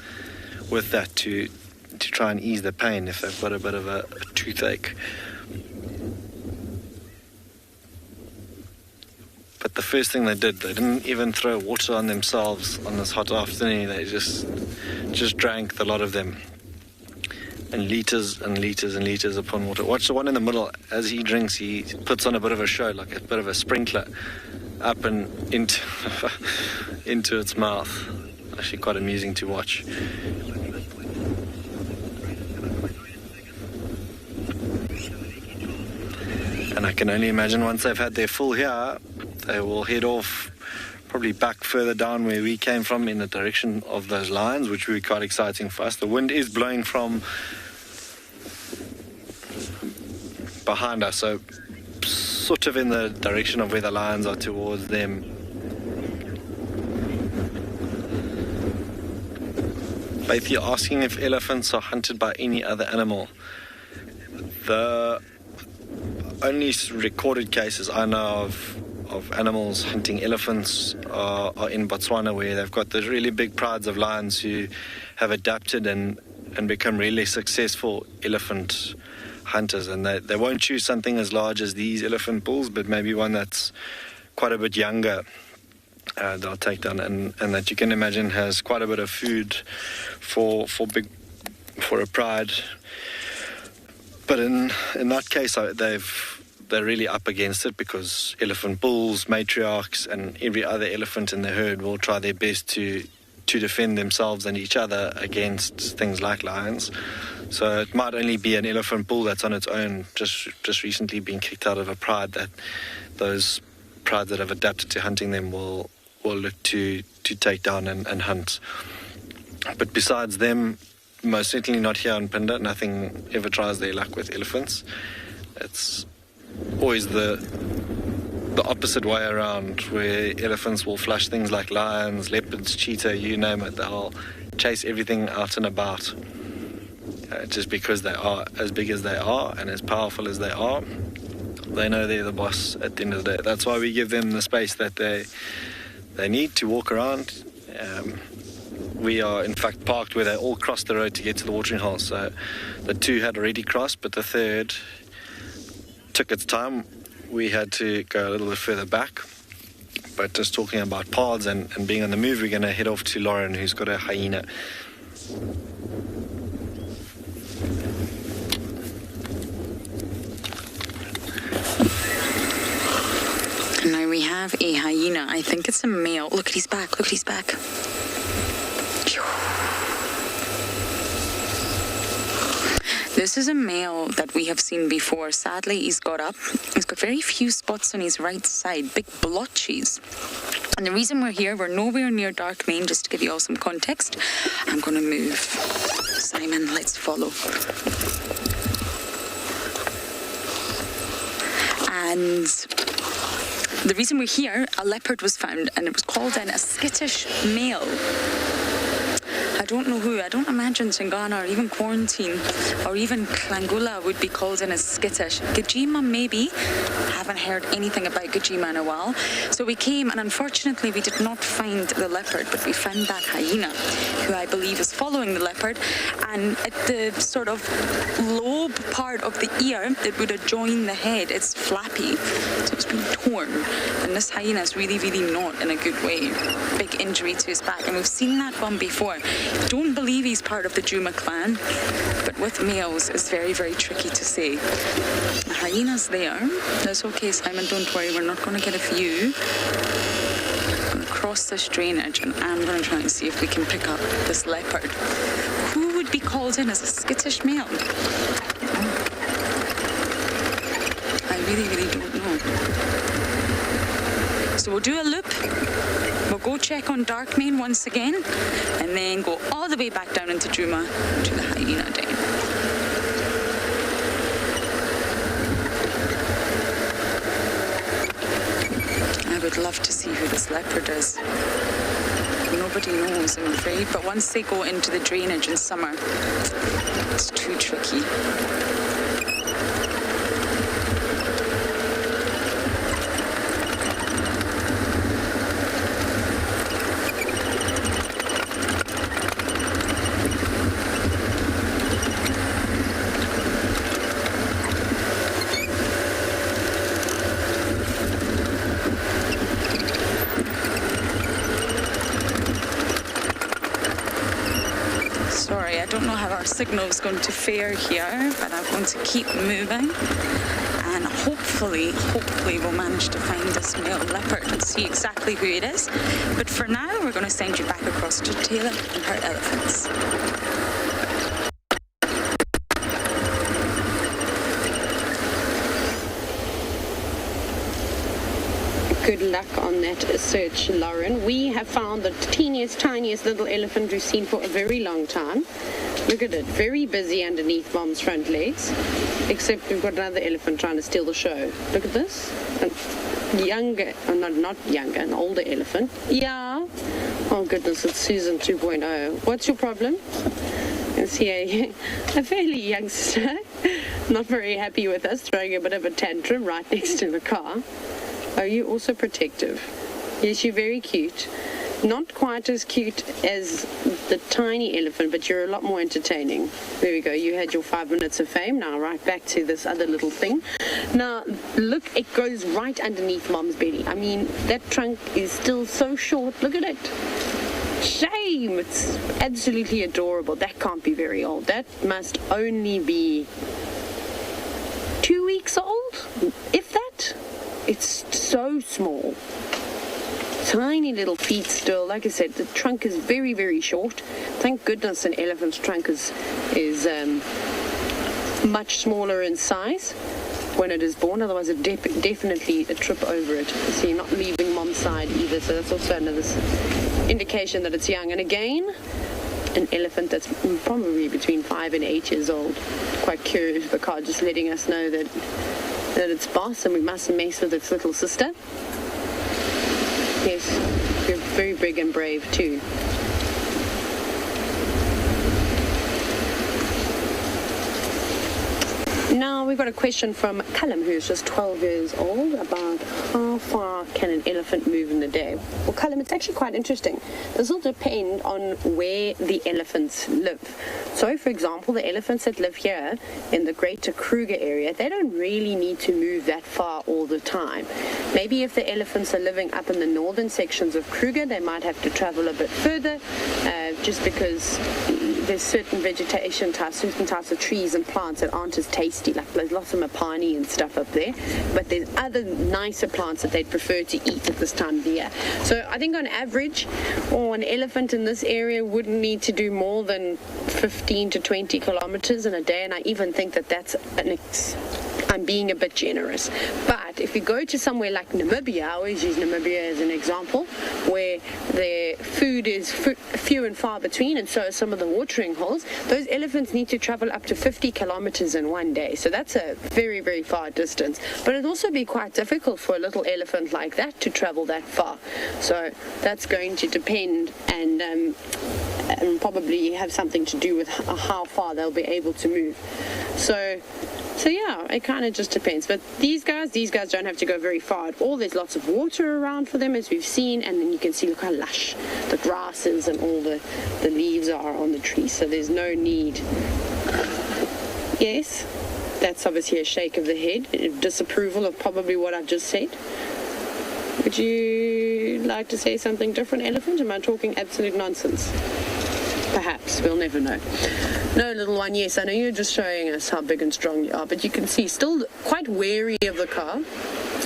Speaker 4: that to try and ease the pain if they've got a bit of a toothache. But the first thing they didn't even throw water on themselves on this hot afternoon. They just drank the lot of them. And liters and liters and liters upon water. Watch the one in the middle. As he drinks, he puts on a bit of a show, like a bit of a sprinkler, up and into its mouth. Actually quite amusing to watch. And I can only imagine once they've had their full here, they will head off probably back further down where we came from in the direction of those lions, which will be quite exciting for us. The wind is blowing from behind us, so sort of in the direction of where the lions are towards them. But if you're asking if elephants are hunted by any other animal, the only recorded cases I know of animals hunting elephants are in Botswana, where they've got those really big prides of lions who have adapted and become really successful elephant hunters, and they won't choose something as large as these elephant bulls, but maybe one that's quite a bit younger. They'll take down, and that you can imagine has quite a bit of food for a pride. But in that case, they're really up against it, because elephant bulls, matriarchs, and every other elephant in the herd will try their best to defend themselves and each other against things like lions. So it might only be an elephant bull that's on its own, just recently being kicked out of a pride, that those prides that have adapted to hunting them will look to take down and hunt. But besides them, most certainly not here in Pinda, nothing ever tries their luck with elephants. It's always the opposite way around, where elephants will flush things like lions, leopards, cheetah, you name it. They'll chase everything out and about. Just because they are as big as they are and as powerful as they are, they know they're the boss at the end of the day. That's why we give them the space that they need to walk around. We are in fact parked where they all crossed the road to get to the watering hole. So the two had already crossed, but the third took its time. We had to go a little bit further back. But just talking about paths and being on the move, we're going to head off to Lauren, who's got a hyena.
Speaker 2: Now we have a hyena. I think it's a male. Look at his back. Look at his back. This is a male that we have seen before. Sadly, he's got up. He's got very few spots on his right side, big blotches. And the reason we're here, we're nowhere near Dark Main, just to give you all some context. I'm going to move. Simon, let's follow. And the reason we're here, a leopard was found, and it was called in a skittish male. I don't know who. I don't imagine Tingana or even Quarantine or even Klangula would be called in as skittish. Gajima, maybe. Haven't heard anything about Gajima in a while. So we came, and unfortunately we did not find the leopard, but we found that hyena, who I believe is following the leopard. And at the sort of lobe part of the ear that would adjoin the head, it's flappy. So it's been torn. And this hyena is really, really not in a good way. Big injury to his back. And we've seen that one before. Don't believe he's part of the Juma clan, but with males it's very, very tricky to say. The hyena's there. That's okay, Simon, don't worry, we're not going to get a view. I'm going to cross this drainage and I'm going to try and see if we can pick up this leopard. Who would be called in as a skittish male? I really, really don't know. So we'll do a loop. We'll go check on Dark Main once again, and then go all the way back down into Juma to the hyena den. I would love to see who this leopard is. Nobody knows, I'm afraid, but once they go into the drainage in summer, it's too tricky. I don't know how our signal is going to fare here, but I'm going to keep moving, and hopefully we'll manage to find this male leopard and see exactly who it is. But for now, we're going to send you back across to TAYLA and her elephants.
Speaker 7: Good luck on that search, Lauren. We have found the teeniest, tiniest little elephant we've seen for a very long time. Look at it, very busy underneath Mom's front legs. Except we've got another elephant trying to steal the show. Look at this. Younger, not younger, an older elephant. Yeah. Oh goodness, it's Susan 2.0. What's your problem? You see a fairly youngster, not very happy with us, throwing a bit of a tantrum right next to the car. Are you also protective? Yes, you're very cute. Not quite as cute as the tiny elephant, but you're a lot more entertaining. There we go. You had your 5 minutes of fame. Now right back to this other little thing. Now, look, it goes right underneath Mom's belly. I mean, that trunk is still so short. Look at it. Shame. It's absolutely adorable. That can't be very old. That must only be 2 weeks old, if that. It's so small. Tiny little feet still. Like I said, the trunk is very, very short. Thank goodness an elephant's trunk is much smaller in size when it is born. Otherwise, it definitely a trip over it. See, not leaving Mom's side either. So that's also another indication that it's young. And again, an elephant that's probably between 5 and 8 years old. Quite curious, the car just letting us know that it's boss and we mustn't mess with its little sister. Yes, you're very big and brave too. Now we've got a question from Callum, who's just 12 years old, about how far can an elephant move in a day? Well, Callum, it's actually quite interesting. This will depend on where the elephants live. So, for example, the elephants that live here in the greater Kruger area, they don't really need to move that far all the time. Maybe if the elephants are living up in the northern sections of Kruger, they might have to travel a bit further, just because there's certain vegetation types, certain types of trees and plants that aren't as tasty, like there's lots of mapani and stuff up there, but there's other nicer plants that they'd prefer to eat at this time of the year. So I think on average, an elephant in this area wouldn't need to do more than 15 to 20 kilometers in a day, and I even think that that's I'm being a bit generous. But if you go to somewhere like Namibia, I always use Namibia as an example, where their food is few and far between, and so are some of the watering holes, those elephants need to travel up to 50 kilometers in one day. So that's a very, very far distance. But it'd also be quite difficult for a little elephant like that to travel that far. So that's going to depend and probably have something to do with how far they'll be able to move. So yeah, it kind of just depends. But these guys don't have to go very far at all. There's lots of water around for them, as we've seen, and then you can see, look how lush the grasses and all the leaves are on the trees. So there's no need. Yes, that's obviously a shake of the head, disapproval of probably what I've just said. Would you like to say something different, elephant? Am I talking absolute nonsense? Perhaps, we'll never know. No, little one, yes, I know you're just showing us how big and strong you are, but you can see still quite wary of the car,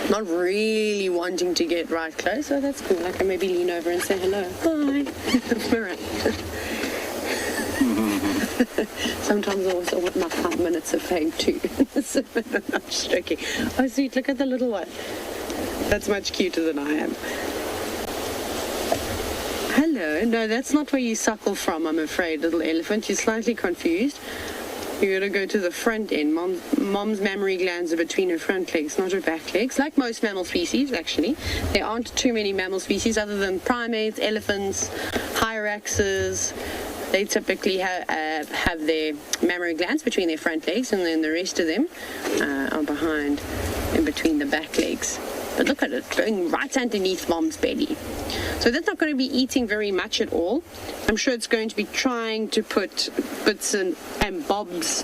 Speaker 7: not really wanting to get right close. So that's cool. I can maybe lean over and say hello. Hi. Alright. Sometimes I also want my 5 minutes of fame too. I'm stroking. Oh, sweet, look at the little one. That's much cuter than I am. Hello. No, that's not where you suckle from, I'm afraid, little elephant. You're slightly confused. You're going to go to the front end. Mom's mammary glands are between her front legs, not her back legs, like most mammal species, actually. There aren't too many mammal species other than primates, elephants, hyraxes. They typically have their mammary glands between their front legs, and then the rest of them are behind and between the back legs. But look at it, going right underneath Mom's belly. So that's not going to be eating very much at all. I'm sure it's going to be trying to put bits and bobs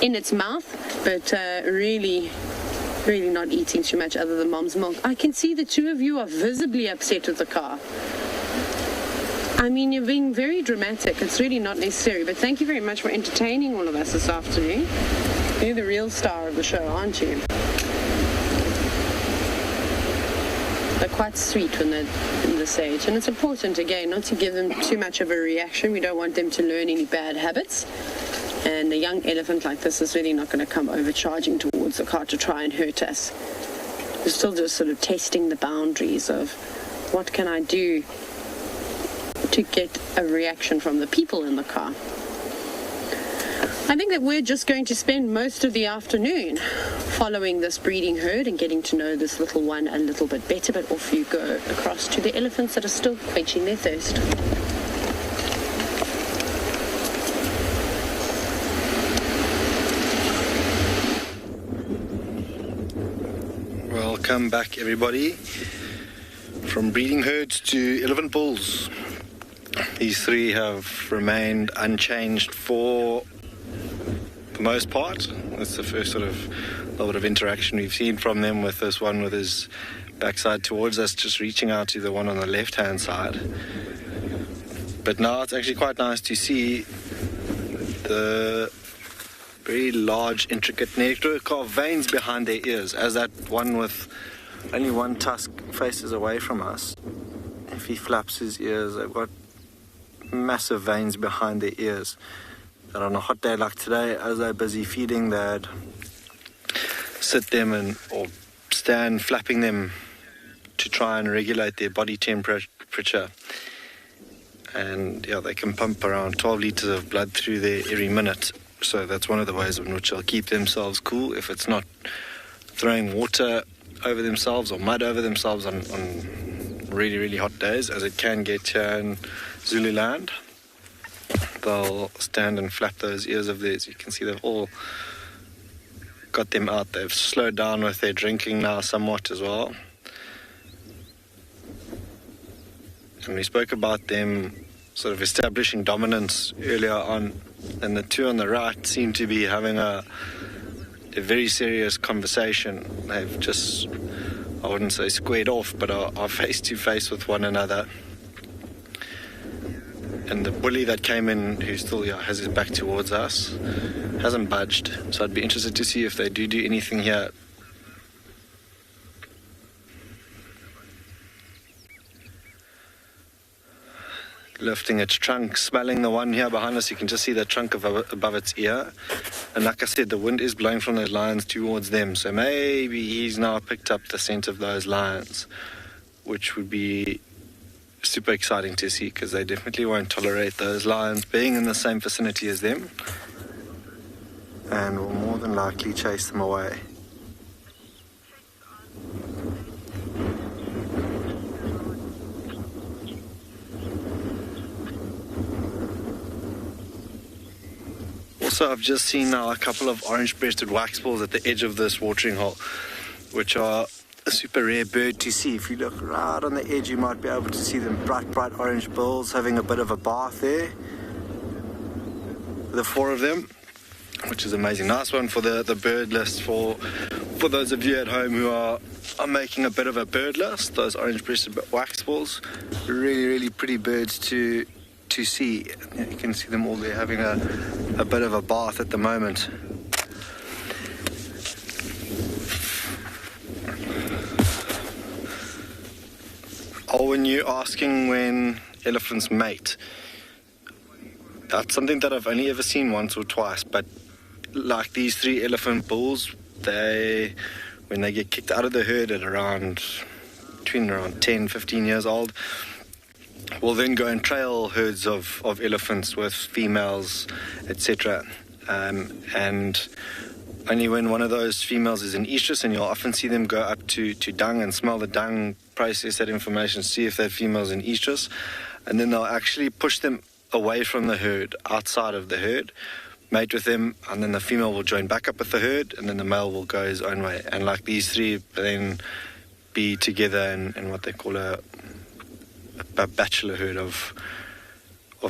Speaker 7: in its mouth, but really not eating too much other than Mom's milk. I can see the two of you are visibly upset with the car. I mean, you're being very dramatic. It's really not necessary, but thank you very much for entertaining all of us this afternoon. You're the real star of the show, aren't you? They're quite sweet when they're in this age, and it's important, again, not to give them too much of a reaction. We don't want them to learn any bad habits, and a young elephant like this is really not going to come overcharging towards the car to try and hurt us. We're still just sort of testing the boundaries of what can I do to get a reaction from the people in the car. I think that we're just going to spend most of the afternoon following this breeding herd and getting to know this little one a little bit better, but off you go across to the elephants that are still quenching their thirst.
Speaker 4: Welcome back, everybody, from breeding herds to elephant bulls. These three have remained unchanged for the most part. That's the first sort of little bit of interaction we've seen from them, with this one with his backside towards us, just reaching out to the one on the left-hand side. But now it's actually quite nice to see the very large, intricate neck-carved veins behind their ears, as that one with only one tusk faces away from us. If he flaps his ears, they've got massive veins behind their ears. That on a hot day like today, as they're busy feeding, they'd sit them or stand flapping them to try and regulate their body temperature. And yeah, they can pump around 12 litres of blood through there every minute. So that's one of the ways in which they'll keep themselves cool, if it's not throwing water over themselves or mud over themselves on really, really hot days, as it can get here in Zululand. They'll stand and flap those ears of theirs. You can see they've all got them out. They've slowed down with their drinking now somewhat as well. And we spoke about them sort of establishing dominance earlier on, and the two on the right seem to be having a very serious conversation. They've just, I wouldn't say squared off, but are face to face with one another. and the bully that came in, who still has his back towards us, hasn't budged. So I'd be interested to see if they do anything here. Lifting its trunk, smelling the one here behind us. You can just see the trunk above its ear. And like I said, the wind is blowing from those lions towards them. So maybe he's now picked up the scent of those lions, which would be super exciting to see, because they definitely won't tolerate those lions being in the same vicinity as them, and will more than likely chase them away. Also, I've just seen now a couple of orange-breasted waxbills at the edge of this watering hole, which are a super rare bird to see. If you look right on the edge, you might be able to see them bright orange bills having a bit of a bath there. The 4 of them, which is amazing. Nice one for the bird list for those of you at home who are making a bit of a bird list. Those orange-breasted waxbills, really pretty birds to see. You can see them all there having a bit of a bath at the moment. Oh, when you're asking when elephants mate, that's something that I've only ever seen once or twice, but like these 3 elephant bulls, when they get kicked out of the herd at between around 10, 15 years old, will then go and trail herds of elephants with females, etc. And only when one of those females is in estrus, and you'll often see them go up to dung and smell the dung, process that information, see if that female's in estrus, and then they'll actually push them away from the herd, outside of the herd, mate with them, and then the female will join back up with the herd, and then the male will go his own way. And like these 3 then be together in what they call a bachelor herd of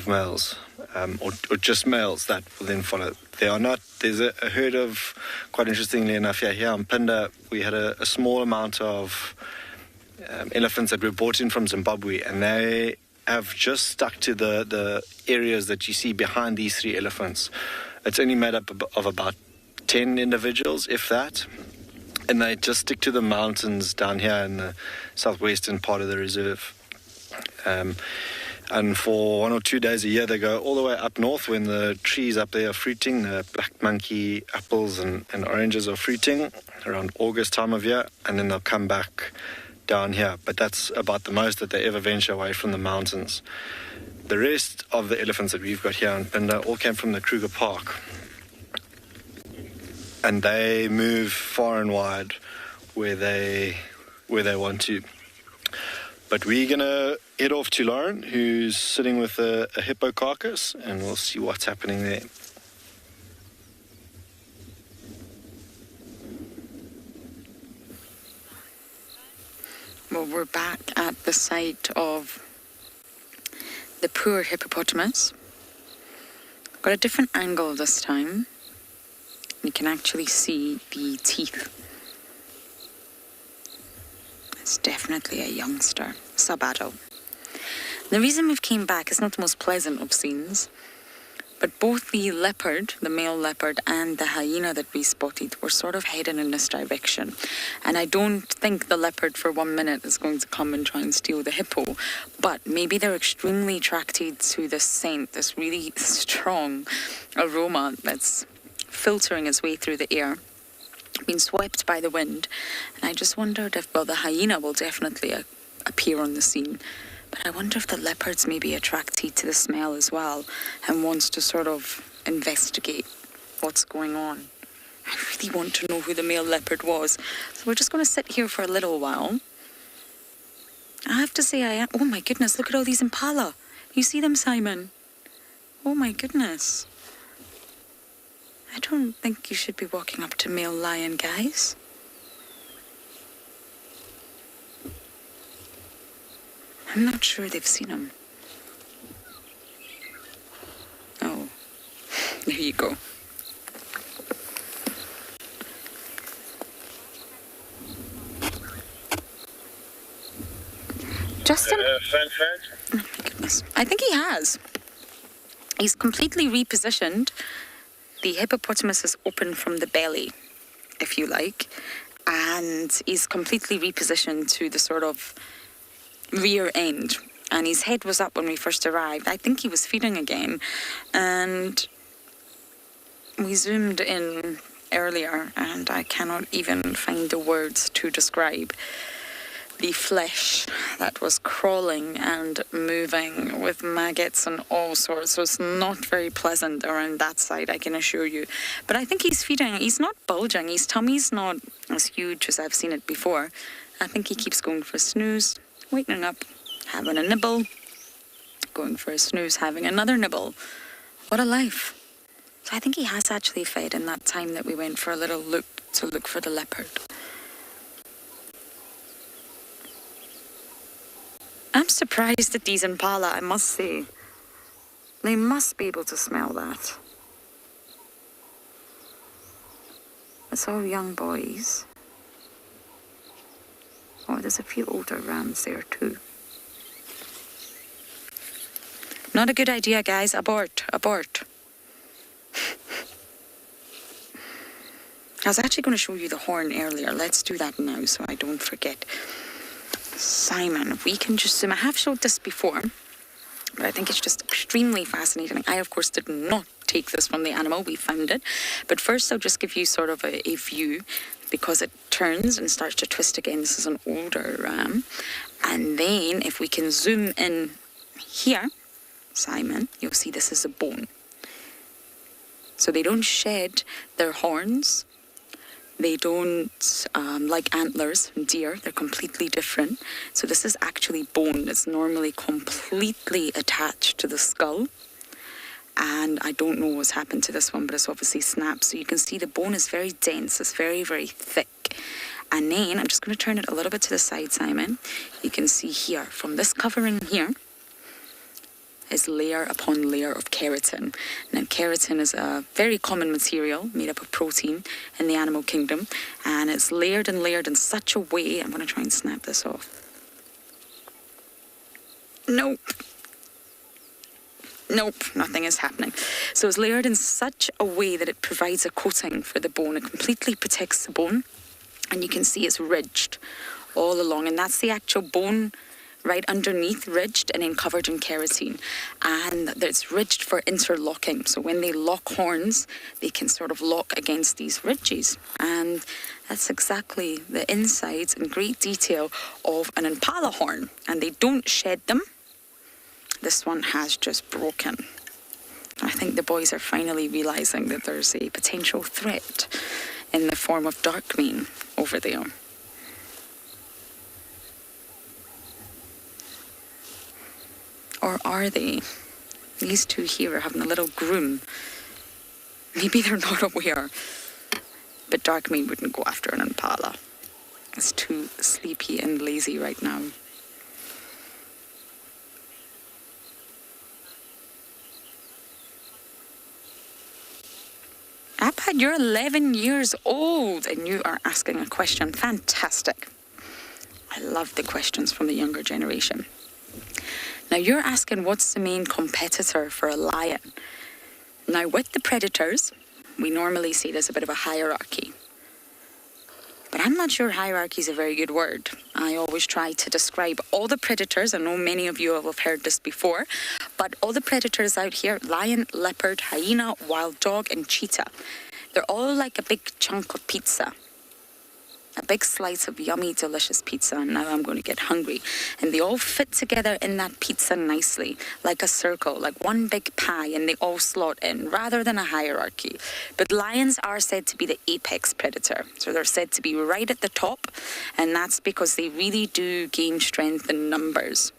Speaker 4: males, or just males that will then follow. There's a herd of, quite interestingly enough, here on Pinda, we had a small amount of elephants that were brought in from Zimbabwe, and they have just stuck to the areas that you see behind these 3 elephants. It's only made up of about 10 individuals, if that, and they just stick to the mountains down here in the southwestern part of the reserve. And for 1 or 2 days a year, they go all the way up north when the trees up there are fruiting. The black monkey apples and oranges are fruiting around August time of year, and then they'll come back down here. But that's about the most that they ever venture away from the mountains. The rest of the elephants that we've got here in Pinda all came from the Kruger Park, and they move far and wide where they want to. But we're going to head off to Lauren, who's sitting with a hippo carcass, and we'll see what's happening there.
Speaker 2: Well, we're back at the site of the poor hippopotamus. Got a different angle this time. You can actually see the teeth. It's definitely a youngster, sub-adult. The reason we've came back is not the most pleasant of scenes, but both the leopard, the male leopard, and the hyena that we spotted were sort of heading in this direction. And I don't think the leopard for 1 minute is going to come and try and steal the hippo, but maybe they're extremely attracted to the scent, this really strong aroma that's filtering its way through the air, being swept by the wind. And I just wondered if, well, the hyena will definitely appear on the scene, but I wonder if the leopard's maybe attracted to the smell as well and wants to sort of investigate what's going on. I really want to know who the male leopard was. So we're just going to sit here for a little while. I have to say, oh my goodness, look at all these impala. You see them, Simon? Oh my goodness. I don't think you should be walking up to male lion, guys. I'm not sure they've seen him. Oh, there you go. Justin?
Speaker 8: Fan.
Speaker 2: Oh my goodness. I think he has. He's completely repositioned. The hippopotamus is open from the belly, if you like, and he's completely repositioned to the sort of rear end. And his head was up when we first arrived. I think he was feeding again. And we zoomed in earlier, and I cannot even find the words to describe the flesh that was crawling and moving with maggots and all sorts. So it's not very pleasant around that side, I can assure you. But I think he's feeding. He's not bulging. His tummy's not as huge as I've seen it before. I think he keeps going for a snooze, waking up, having a nibble, going for a snooze, having another nibble. What a life. So I think he has actually fed in that time that we went for a little look to look for the leopard. I'm surprised at these impala, I must say. They must be able to smell that. It's all young boys. Oh, there's a few older rams there too. Not a good idea, guys. Abort, abort. I was actually going to show you the horn earlier. Let's do that now so I don't forget. Simon, if we can just zoom. I have showed this before, but I think it's just extremely fascinating. I, of course, did not take this from the animal. We found it. But first, I'll just give you sort of a view because it turns and starts to twist again. This is an older ram. And then if we can zoom in here, Simon, you'll see this is a bone. So they don't shed their horns. They don't like antlers from deer. They're completely different. So this is actually bone. It's normally completely attached to the skull. And I don't know what's happened to this one, but it's obviously snapped. So you can see the bone is very dense. It's very, very thick. And then I'm just going to turn it a little bit to the side, Simon. You can see here, from this covering here, is layer upon layer of keratin. Now, keratin is a very common material made up of protein in the animal kingdom, and it's layered and layered in such a way. I'm going to try and snap this off. Nope. Nope, nothing is happening. So it's layered in such a way that it provides a coating for the bone. It completely protects the bone, and you can see it's ridged all along, and that's the actual bone right underneath, ridged and then covered in keratin. And it's ridged for interlocking. So when they lock horns, they can sort of lock against these ridges. And that's exactly the insides in great detail of an impala horn. And they don't shed them. This one has just broken. I think the boys are finally realizing that there's a potential threat in the form of dark mane over there. Or are they? These two here are having a little groom. Maybe they're not aware. But dark mane wouldn't go after an impala. It's too sleepy and lazy right now. Abba, you're 11 years old and you are asking a question. Fantastic. I love the questions from the younger generation. Now, you're asking what's the main competitor for a lion? Now, with the predators, we normally see there's a bit of a hierarchy. But I'm not sure hierarchy is a very good word. I always try to describe all the predators. I know many of you have heard this before, but all the predators out here, lion, leopard, hyena, wild dog, and cheetah, they're all like a big chunk of pizza. A big slice of yummy, delicious pizza, and now I'm going to get hungry. And they all fit together in that pizza nicely, like a circle, like one big pie, and they all slot in, rather than a hierarchy. But lions are said to be the apex predator. So they're said to be right at the top, and that's because they really do gain strength in numbers.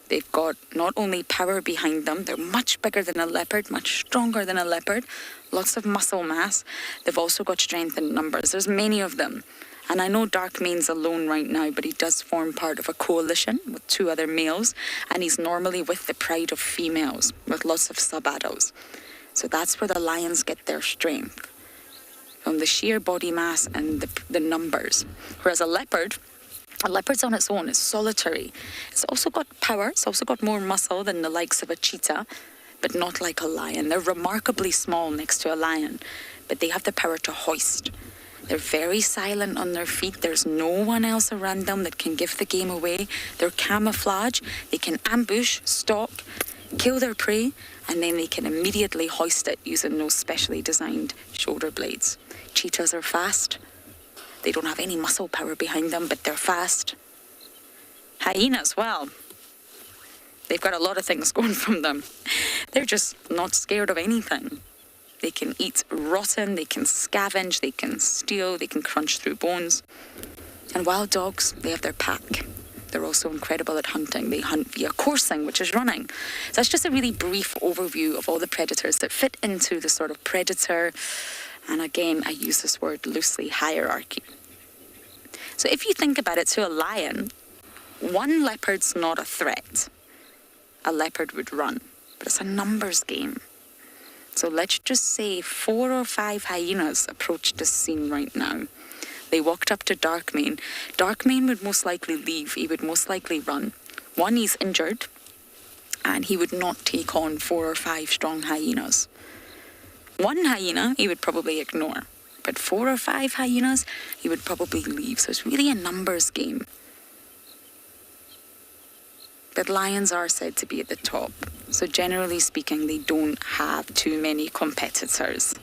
Speaker 2: They've got not only power behind them, they're much bigger than a leopard, much stronger than a leopard, lots of muscle mass. They've also got strength in numbers. There's many of them. And I know dark mane's alone right now, but he does form part of a coalition with 2 other males, and he's normally with the pride of females, with lots of sub-adults. So that's where the lions get their strength, from the sheer body mass and the numbers. Whereas a leopard's on its own, it's solitary. It's also got power, it's also got more muscle than the likes of a cheetah, but not like a lion. They're remarkably small next to a lion, but they have the power to hoist. They're very silent on their feet. There's no one else around them that can give the game away. They're camouflage. They can ambush, stalk, kill their prey, and then they can immediately hoist it using those specially designed shoulder blades. Cheetahs are fast. They don't have any muscle power behind them, but they're fast. Hyenas, well, they've got a lot of things going from them. They're just not scared of anything. They can eat rotten, they can scavenge, they can steal, they can crunch through bones. And wild dogs, they have their pack. They're also incredible at hunting. They hunt via coursing, which is running. So that's just a really brief overview of all the predators that fit into the sort of predator, and again, I use this word loosely, hierarchy. So if you think about it, to a lion, one leopard's not a threat. A leopard would run, but it's a numbers game. So let's just say 4 or 5 hyenas approached this scene right now. They walked up to Darkmane. Darkmane would most likely leave. He would most likely run. One, he's injured, and he would not take on 4 or 5 strong hyenas. One hyena he would probably ignore, but 4 or 5 hyenas he would probably leave. So it's really a numbers game. But lions are said to be at the top. So generally speaking, they don't have too many competitors.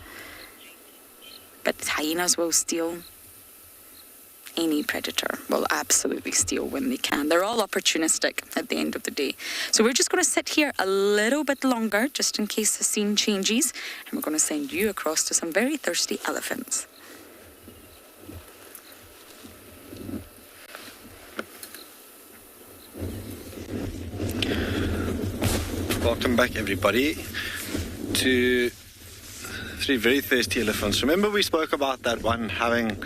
Speaker 2: But hyenas will steal. Any predator will absolutely steal when they can. They're all opportunistic at the end of the day. So we're just going to sit here a little bit longer, just in case the scene changes. And we're going to send you across to some very thirsty elephants.
Speaker 4: Welcome back, everybody, to 3 very thirsty elephants. Remember we spoke about that one having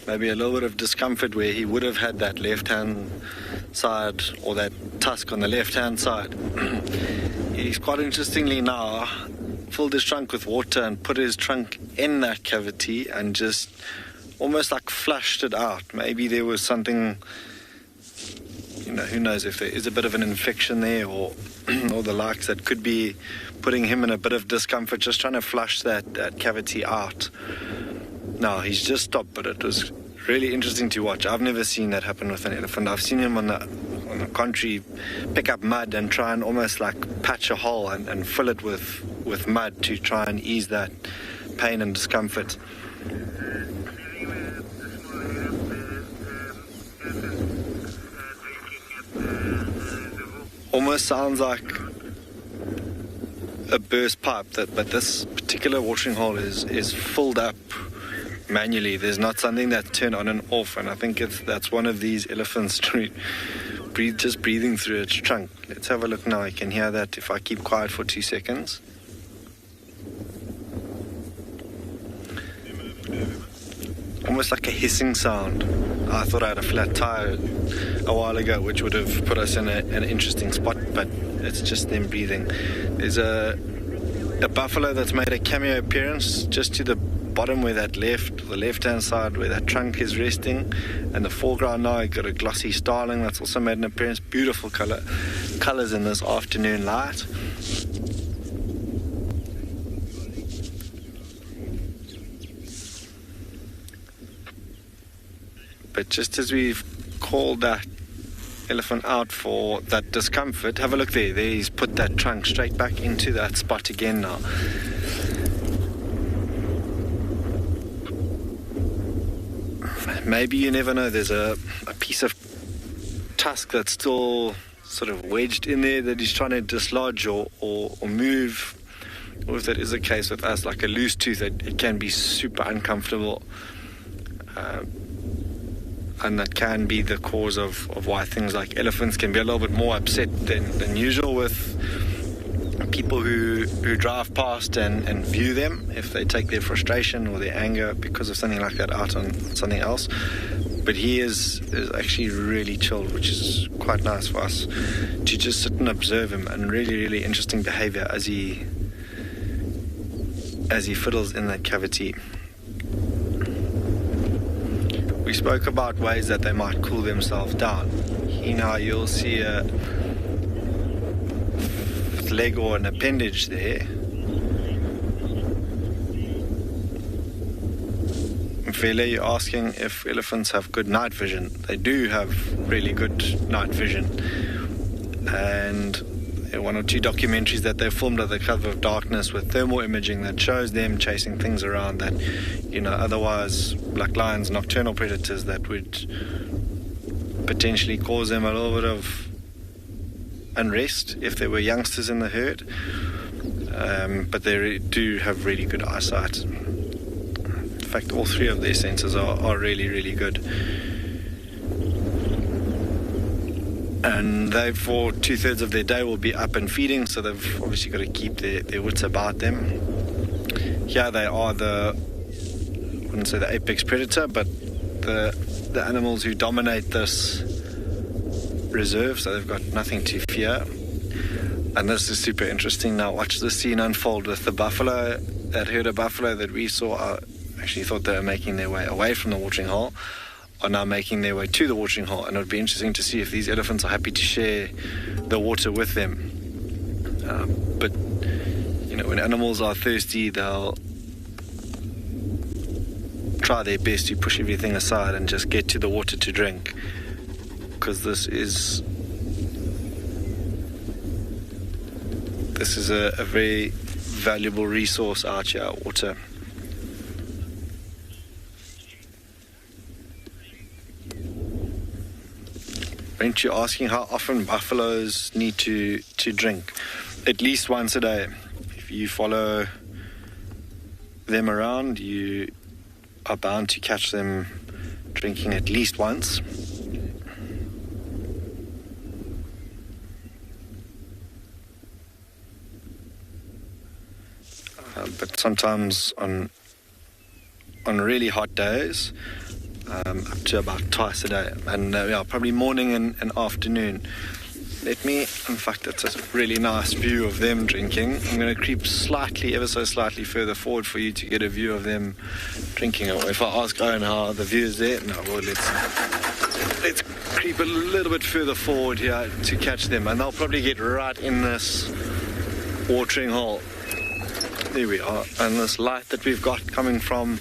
Speaker 4: maybe a little bit of discomfort where he would have had that left-hand side or that tusk on the left-hand side. He's quite interestingly now filled his trunk with water and put his trunk in that cavity and just almost like flushed it out. Maybe there was something, who knows if there is a bit of an infection there or the likes that could be putting him in a bit of discomfort, just trying to flush that cavity out. No, he's just stopped, but it was really interesting to watch. I've never seen that happen with an elephant. I've seen him on the contrary pick up mud and try and almost like patch a hole and fill it with mud to try and ease that pain and discomfort. Almost sounds like a burst pipe, but this particular watering hole is filled up manually. There's not something that's turned on and off, and I think that's one of these elephants just breathing through its trunk. Let's have a look now. You can hear that if I keep quiet for 2 seconds. Almost like a hissing sound. I thought I had a flat tire a while ago, which would have put us in an interesting spot, but it's just them breathing. There's a buffalo that's made a cameo appearance just to the bottom where the left-hand side where that trunk is resting, and the foreground now, you've got a glossy starling that's also made an appearance. Beautiful colors in this afternoon light. But just as we've called that elephant out for that discomfort, have a look there. There he's put that trunk straight back into that spot again now. Maybe, you never know, there's a piece of tusk that's still sort of wedged in there that he's trying to dislodge or move. Or if that is the case with us, like a loose tooth, it can be super uncomfortable. And that can be the cause of why things like elephants can be a little bit more upset than usual with people who drive past and view them, if they take their frustration or their anger because of something like that out on something else. But he is actually really chilled, which is quite nice for us to just sit and observe him, and really, really interesting behavior as he fiddles in that cavity. We spoke about ways that they might cool themselves down. You'll see fourth leg or an appendage there. Mfele, you're asking if elephants have good night vision. They do have really good night vision. And one or two documentaries that they filmed at the cover of darkness with thermal imaging that shows them chasing things around that, otherwise black lions, nocturnal predators that would potentially cause them a little bit of unrest if there were youngsters in the herd. But they do have really good eyesight. In fact, all three of their senses are really, really good. And they, for 2/3 of their day, will be up and feeding, so they've obviously got to keep their wits about them. Here they are I wouldn't say the apex predator, but the animals who dominate this reserve, so they've got nothing to fear. And this is super interesting. Now watch the scene unfold with the buffalo. That herd of buffalo that we saw, I actually thought they were making their way away from the watering hole, are now making their way to the watering hole, and it would be interesting to see if these elephants are happy to share the water with them. But when animals are thirsty, they'll try their best to push everything aside and just get to the water to drink, because this is a very valuable resource out here, water. Aren't you asking how often buffaloes need to drink? At least once a day. If you follow them around, you are bound to catch them drinking at least once. But sometimes on really hot days, up to about twice a day, and probably morning and afternoon. In fact, it's a really nice view of them drinking. I'm going to creep ever so slightly further forward for you to get a view of them drinking. Or if I ask Owen how the view is there, let's creep a little bit further forward here to catch them, and they'll probably get right in this watering hole. There we are, and this light that we've got coming from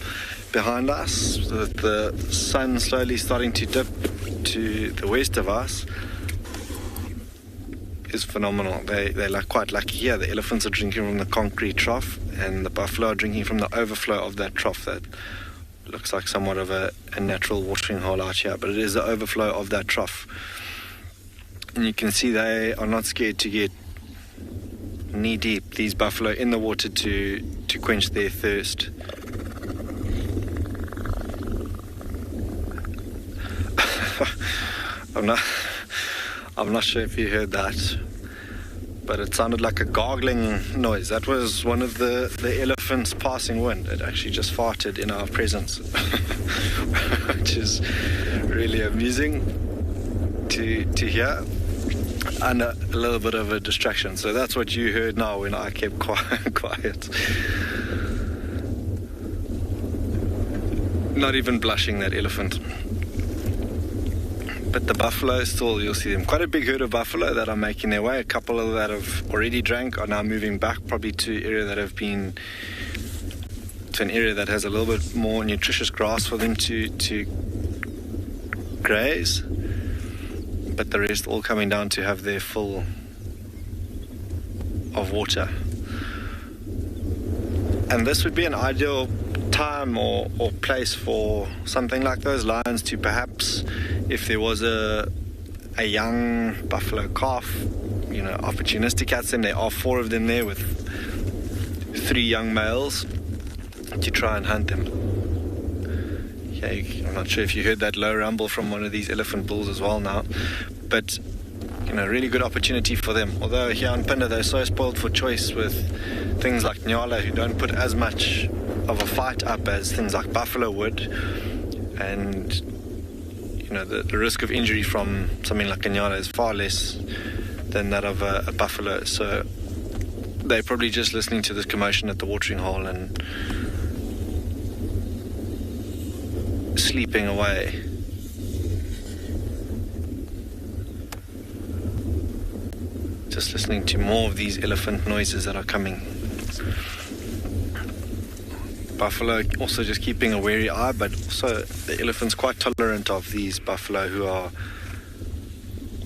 Speaker 4: behind us, the sun slowly starting to dip to the west of us, is phenomenal. They're quite lucky here. The elephants are drinking from the concrete trough, and the buffalo are drinking from the overflow of that trough that looks like somewhat of a natural watering hole out here, but it is the overflow of that trough. And you can see they are not scared to get knee deep, these buffalo, in the water to quench their thirst. I'm not sure if you heard that, but it sounded like a gargling noise. That was one of the elephants passing wind. It actually just farted in our presence, which is really amusing to hear, and a little bit of a distraction. So that's what you heard now when I kept quiet. Not even blushing, that elephant. But the buffalo still, you'll see them. Quite a big herd of buffalo that are making their way. A couple of that have already drank, are now moving back probably to an area that has a little bit more nutritious grass for them to graze. But the rest all coming down to have their full of water. And this would be an ideal time or place for something like those lions to perhaps, if there was a young buffalo calf, opportunistic catch them. There are 4 of them there with 3 young males to try and hunt them. Okay, I'm not sure if you heard that low rumble from one of these elephant bulls as well now, but really good opportunity for them. Although here on Pinda they're so spoiled for choice with things like Nyala, who don't put as much of a fight up as things like buffalo would, and the risk of injury from something like a Nyala is far less than that of a buffalo. So they're probably just listening to this commotion at the watering hole and sleeping away. just listening to more of these elephant noises that are coming. Buffalo also just keeping a wary eye, but also the elephant's quite tolerant of these buffalo who are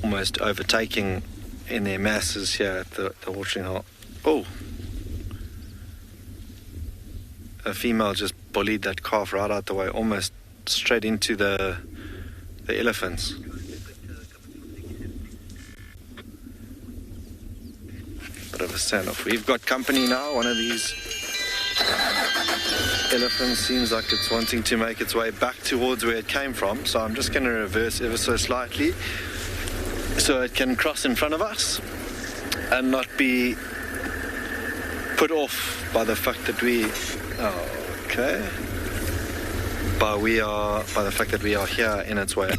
Speaker 4: almost overtaking in their masses here at the watering hole. Oh! A female just bullied that calf right out the way, almost straight into the elephants. Bit of a standoff. We've got company now. One of these elephants seems like it's wanting to make its way back towards where it came from, so I'm just going to reverse ever so slightly so it can cross in front of us and not be put off by the fact that by the fact that we are here in its way.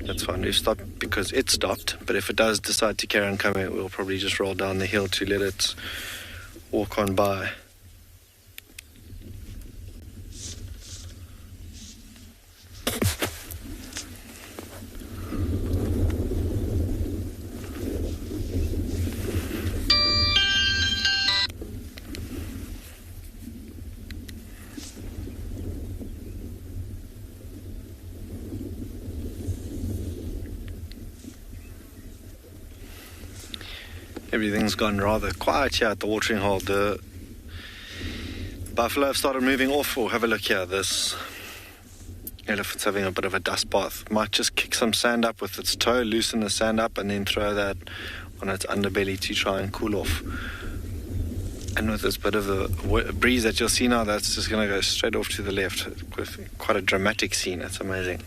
Speaker 4: That's fine, we've stopped because it stopped, but if it does decide to carry on coming, we'll probably just roll down the hill to let it walk on by. Everything's gone rather quiet here at the watering hole. The buffalo have started moving off. Have a look here. This elephant's having a bit of a dust bath. Might just kick some sand up with its toe, loosen the sand up, and then throw that on its underbelly to try and cool off. And with this bit of a breeze that you'll see now, that's just going to go straight off to the left. Quite a dramatic scene. It's amazing.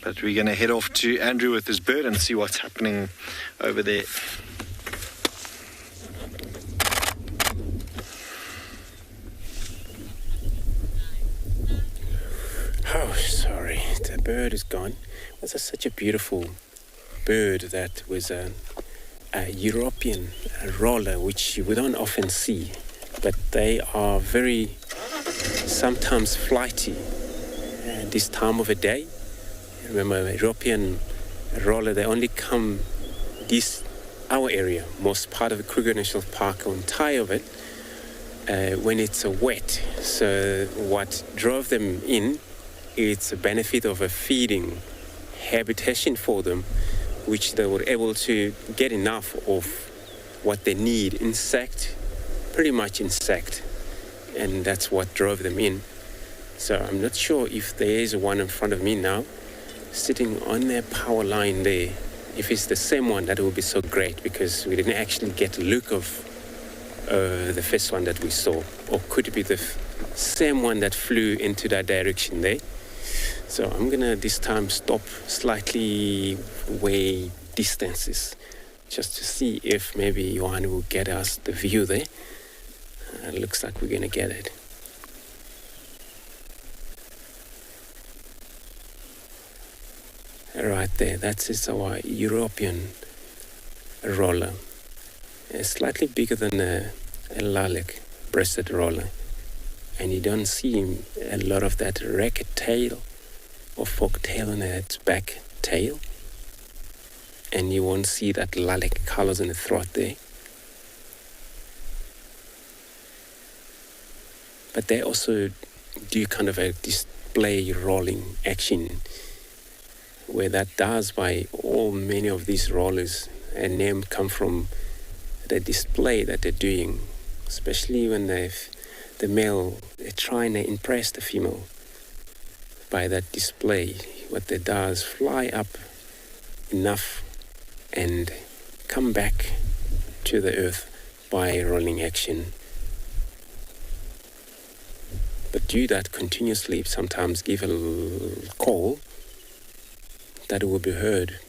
Speaker 4: But we're going to head off to Andrew with his bird and see what's happening over there.
Speaker 6: Oh, sorry, the bird is gone. It was such a beautiful bird that was a European roller, which we don't often see, but they are very sometimes flighty this time of the day. Remember, European roller, they only come our area, most part of the Kruger National Park, or entire of it, when it's wet. So what drove them in, it's a benefit of a feeding habitation for them, which they were able to get enough of what they need, pretty much insect, and that's what drove them in. So I'm not sure if there is one in front of me now, sitting on their power line there. If it's the same one, that would be so great, because we didn't actually get a look of the first one that we saw. Or could it be the same one that flew into that direction there? So I'm gonna this time stop slightly way distances, just to see if maybe Johan will get us the view there. It looks like we're gonna get it. Right there, that's our European roller. It's slightly bigger than a lilac-breasted roller. And you don't see a lot of that ragged tail or forked tail on its back tail. And you won't see that lilac colors in the throat there. But they also do kind of a display rolling action, where that does by many of these rollers, a name come from the display that they're doing, especially when the male, they're trying to impress the female by that display. What they do is fly up enough and come back to the earth by rolling action. But do that continuously, sometimes give a call that will be heard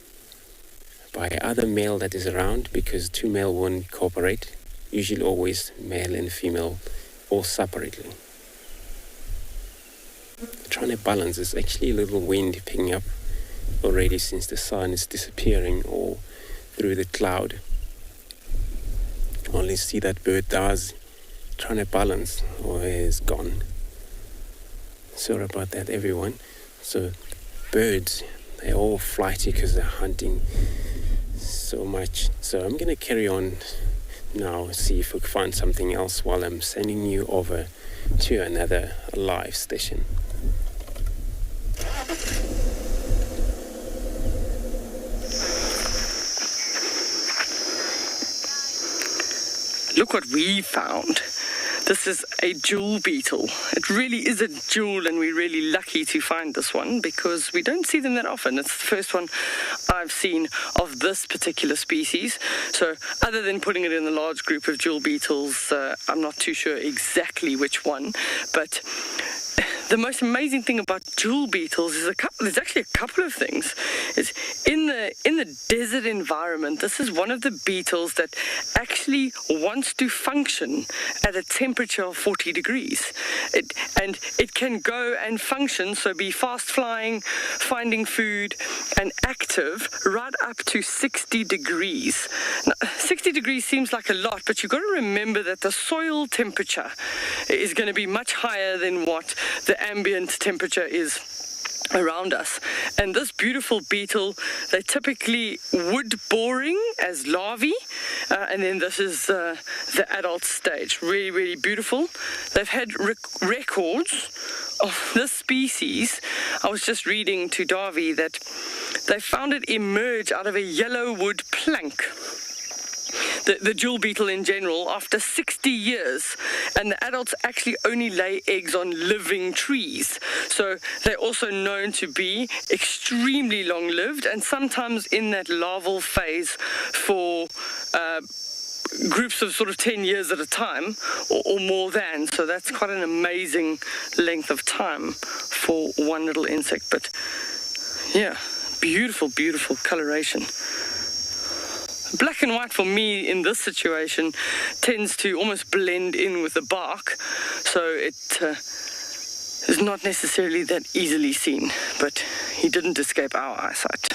Speaker 6: by other male that is around, because two male won't cooperate, usually always male and female, all separately. Trying to balance, there's actually a little wind picking up already since the sun is disappearing or through the cloud. Only see that bird does trying to balance or is gone. Sorry about that, everyone. So birds, They're all flighty because they're hunting so much. So I'm going to carry on now, see if we can find something else while I'm sending you over to another live station.
Speaker 5: Look what we found. This is a jewel beetle. It really is a jewel, and we're really lucky to find this one because we don't see them that often. It's the first one I've seen of this particular species. So other than putting it in the large group of jewel beetles, I'm not too sure exactly which one, but the most amazing thing about jewel beetles is there's actually a couple of things. Is in the desert environment, this is one of the beetles that actually wants to function at a temperature of 40 degrees. It can go and function, so be fast flying, finding food, and active right up to 60 degrees. Now, 60 degrees seems like a lot, but you've got to remember that the soil temperature is going to be much higher than what the ambient temperature is around us. And this beautiful beetle, they're typically wood boring as larvae, and then this is the adult stage. Really, really beautiful. They've had records of this species. I was just reading to Darby that they found it emerge out of a yellow wood plank. The jewel beetle in general, after 60 years, and the adults actually only lay eggs on living trees. So they're also known to be extremely long-lived, and sometimes in that larval phase for groups of sort of 10 years at a time, or more than. So that's quite an amazing length of time for one little insect. But yeah, beautiful, beautiful coloration. Black and white for me in this situation tends to almost blend in with the bark, so it is not necessarily that easily seen, but he didn't escape our eyesight.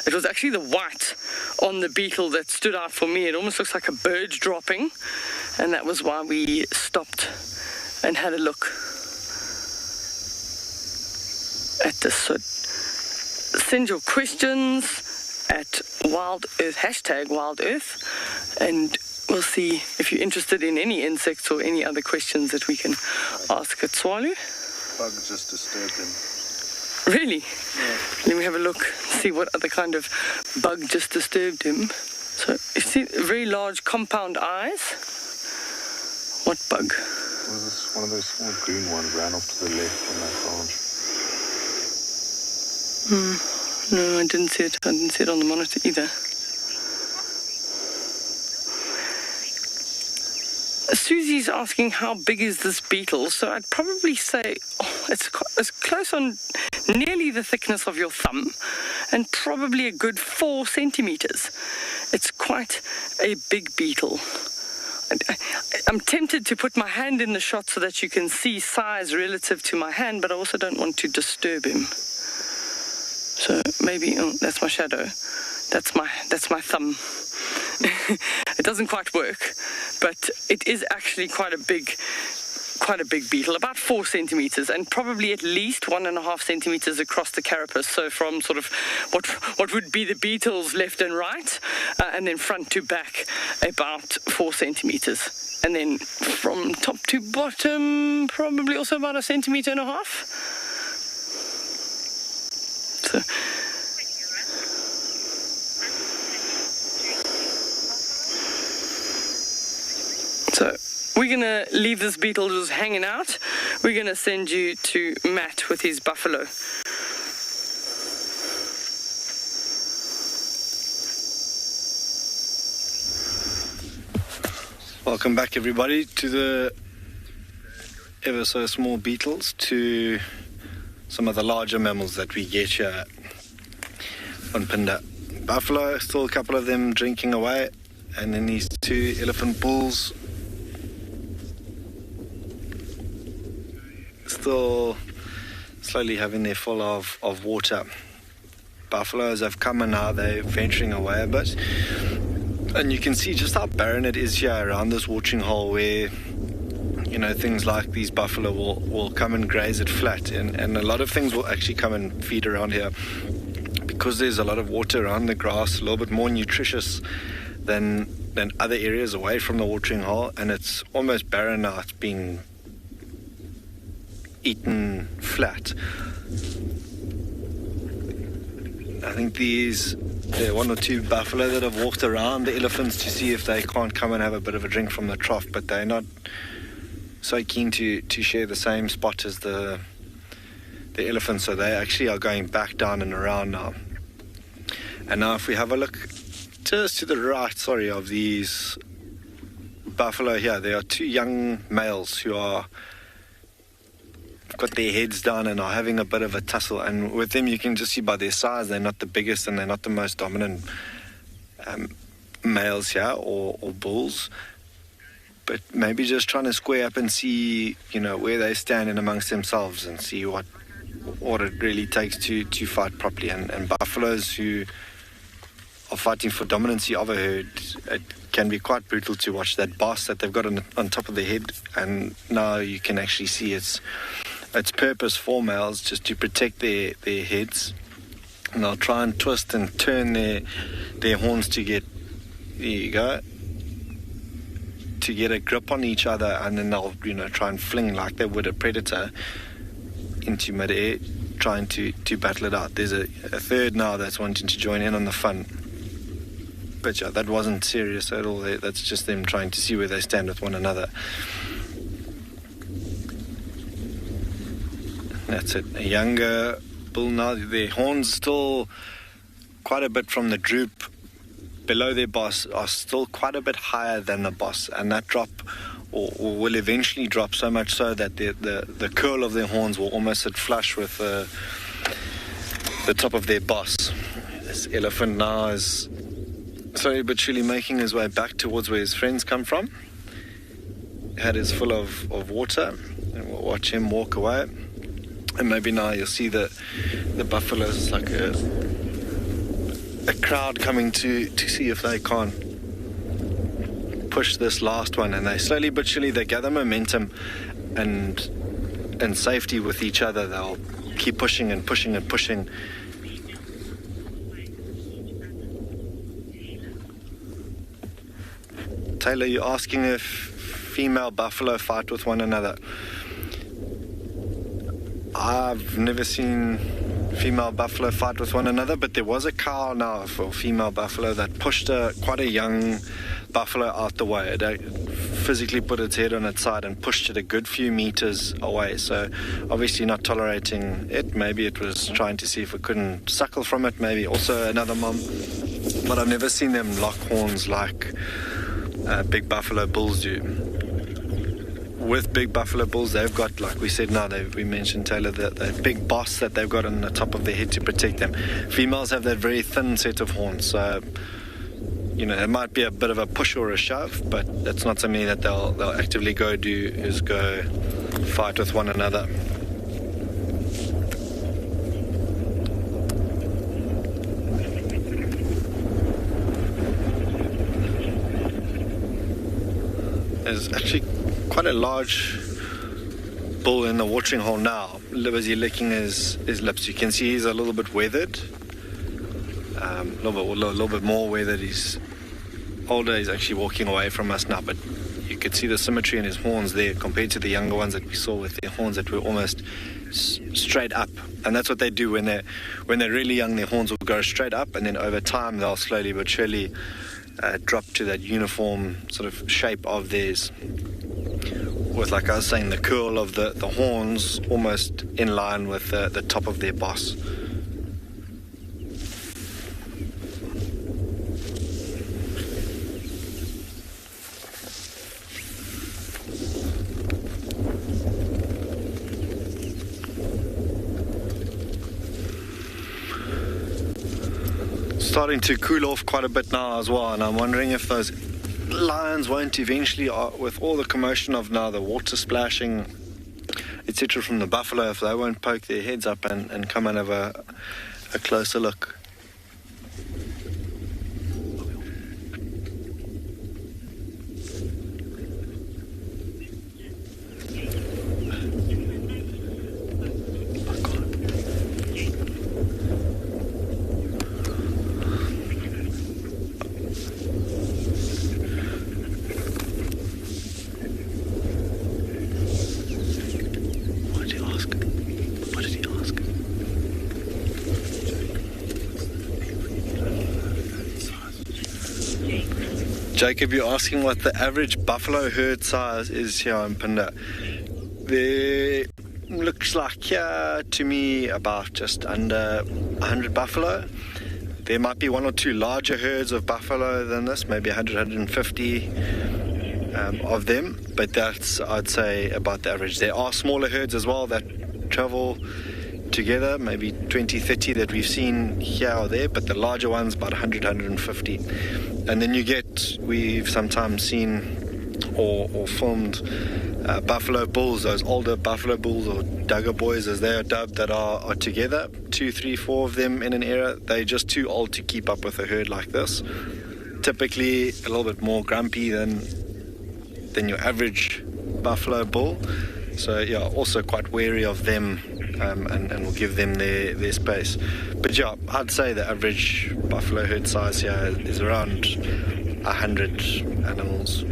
Speaker 5: It was actually the white on the beetle that stood out for me. It almost looks like a bird dropping, and that was why we stopped and had a look at this. So send your questions at Wild Earth, hashtag Wild Earth, and we'll see if you're interested in any insects or any other questions that we can ask at Swalu.
Speaker 3: Bug just disturbed him.
Speaker 5: Really?
Speaker 3: Yeah.
Speaker 5: Let me have a look, see what other kind of bug just disturbed him. So you see very large compound eyes. What bug?
Speaker 3: Was this one of those small green ones ran off to the left on that branch?
Speaker 5: No, I didn't see it. I didn't see it on the monitor either. Susie's asking how big is this beetle. So I'd probably say it's close on nearly the thickness of your thumb, and probably a good 4 centimeters. It's quite a big beetle. I'm tempted to put my hand in the shot so that you can see size relative to my hand, but I also don't want to disturb him. So maybe, that's my shadow. That's my thumb. It doesn't quite work, but it is actually quite a big beetle, about 4 centimeters, and probably at least 1.5 centimeters across the carapace. So from sort of what would be the beetles left and right, and then front to back, about 4 centimeters. And then from top to bottom, probably also about 1.5 centimeters. So we're going to leave this beetle just hanging out. We're going to send you to Matt with his buffalo.
Speaker 4: Welcome back, everybody, to the ever so small beetles, to some of the larger mammals that we get here on Pinda. Buffalo, still a couple of them drinking away, and then these 2 elephant bulls still slowly having their full of water. Buffaloes have come and now they're venturing away a bit, and you can see just how barren it is here around this watering hole, where things like these buffalo will come and graze it flat, and a lot of things will actually come and feed around here because there's a lot of water around the grass, a little bit more nutritious than other areas away from the watering hole, and it's almost barren now. It's been eaten flat. I think there are one or two buffalo that have walked around the elephants to see if they can't come and have a bit of a drink from the trough, but they're not so keen to share the same spot as the elephants, so they actually are going back down and around now. And now if we have a look just to the right, of these buffalo here, there are two young males who are got their heads down and are having a bit of a tussle, and with them you can just see by their size they're not the biggest and they're not the most dominant males here or bulls, but maybe just trying to square up and see, where they stand in amongst themselves and see what it really takes to fight properly. And buffaloes who are fighting for dominancy of a herd, it can be quite brutal to watch that boss that they've got on top of their head, and now you can actually see its purpose for males just to protect their heads, and they'll try and twist and turn their horns to get, there you go, to get a grip on each other, and then they'll try and fling like they would a predator into midair, trying to battle it out. There's a third now that's wanting to join in on the fun, but yeah, that wasn't serious at all. That's just them trying to see where they stand with one another. That's it. A younger bull now. Their horns still quite a bit from the droop below their boss are still quite a bit higher than the boss, and that drop or will eventually drop so much so that the curl of their horns will almost sit flush with the top of their boss. This elephant now is slowly but surely making his way back towards where his friends come from. Head is full of water, and we'll watch him walk away. And maybe now you'll see the buffaloes like a crowd coming to see if they can't push this last one, and they slowly but surely they gather momentum and safety with each other. They'll keep pushing and pushing and pushing. Taylor, you're asking if female buffalo fight with one another. I've never seen female buffalo fight with one another, but there was a cow now for female buffalo that pushed quite a young buffalo out the way. It physically put its head on its side and pushed it a good few meters away, so obviously not tolerating it. Maybe it was trying to see if it couldn't suckle from it, maybe also another mom, but I've never seen them lock horns like big buffalo bulls do. With big buffalo bulls, they've got, like we said now, we mentioned, Taylor, the big boss that they've got on the top of their head to protect them. Females have that very thin set of horns, so it might be a bit of a push or a shove, but that's not something that they'll actively go do, is go fight with one another. There's actually quite a large bull in the watering hole now, busy licking his lips. You can see he's a little bit weathered, a little bit more weathered. He's older, he's actually walking away from us now, but you could see the symmetry in his horns there compared to the younger ones that we saw with their horns that were almost straight up. And that's what they do when they're really young. Their horns will go straight up, and then over time they'll slowly but surely drop to that uniform sort of shape of theirs, with, like I was saying, the curl of the horns almost in line with the top of their boss. Starting to cool off quite a bit now as well, and I'm wondering if those lions won't eventually, with all the commotion of now the water splashing, etc., from the buffalo, if they won't poke their heads up and come and have a closer look. Jacob, you're asking what the average buffalo herd size is here in Phinda. There looks like here to me about just under 100 buffalo. There might be one or two larger herds of buffalo than this, maybe 100, 150 of them, but that's, I'd say, about the average. There are smaller herds as well that travel together, maybe 20, 30 that we've seen here or there, but the larger ones about 100, 150. And then we've sometimes seen or filmed buffalo bulls, those older buffalo bulls, or Duggar boys as they are dubbed, that are together, 2, 3, 4 of them in an area. They're just too old to keep up with a herd like this. Typically a little bit more grumpy than your average buffalo bull. So yeah, also quite wary of them, and will give them their space. But yeah, I'd say the average buffalo herd size here is around 100 animals.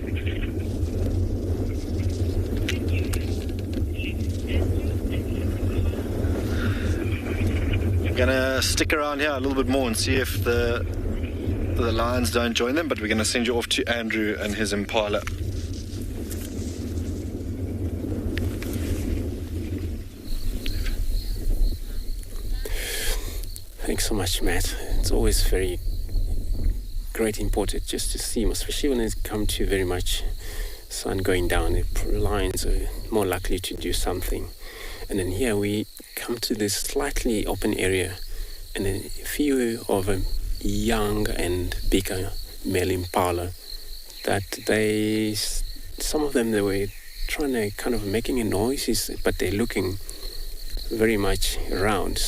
Speaker 4: I'm gonna stick around here a little bit more and see if the lions don't join them, but we're gonna send you off to Andrew and his impala.
Speaker 6: Thanks so much, Matt. It's always very great important just to see, especially when it comes to very much sun going down. The lions are more likely to do something. And then here we come to this slightly open area, and then a few of them young and bigger male impala that some of them, they were trying to kind of making a noise, but they're looking very much around.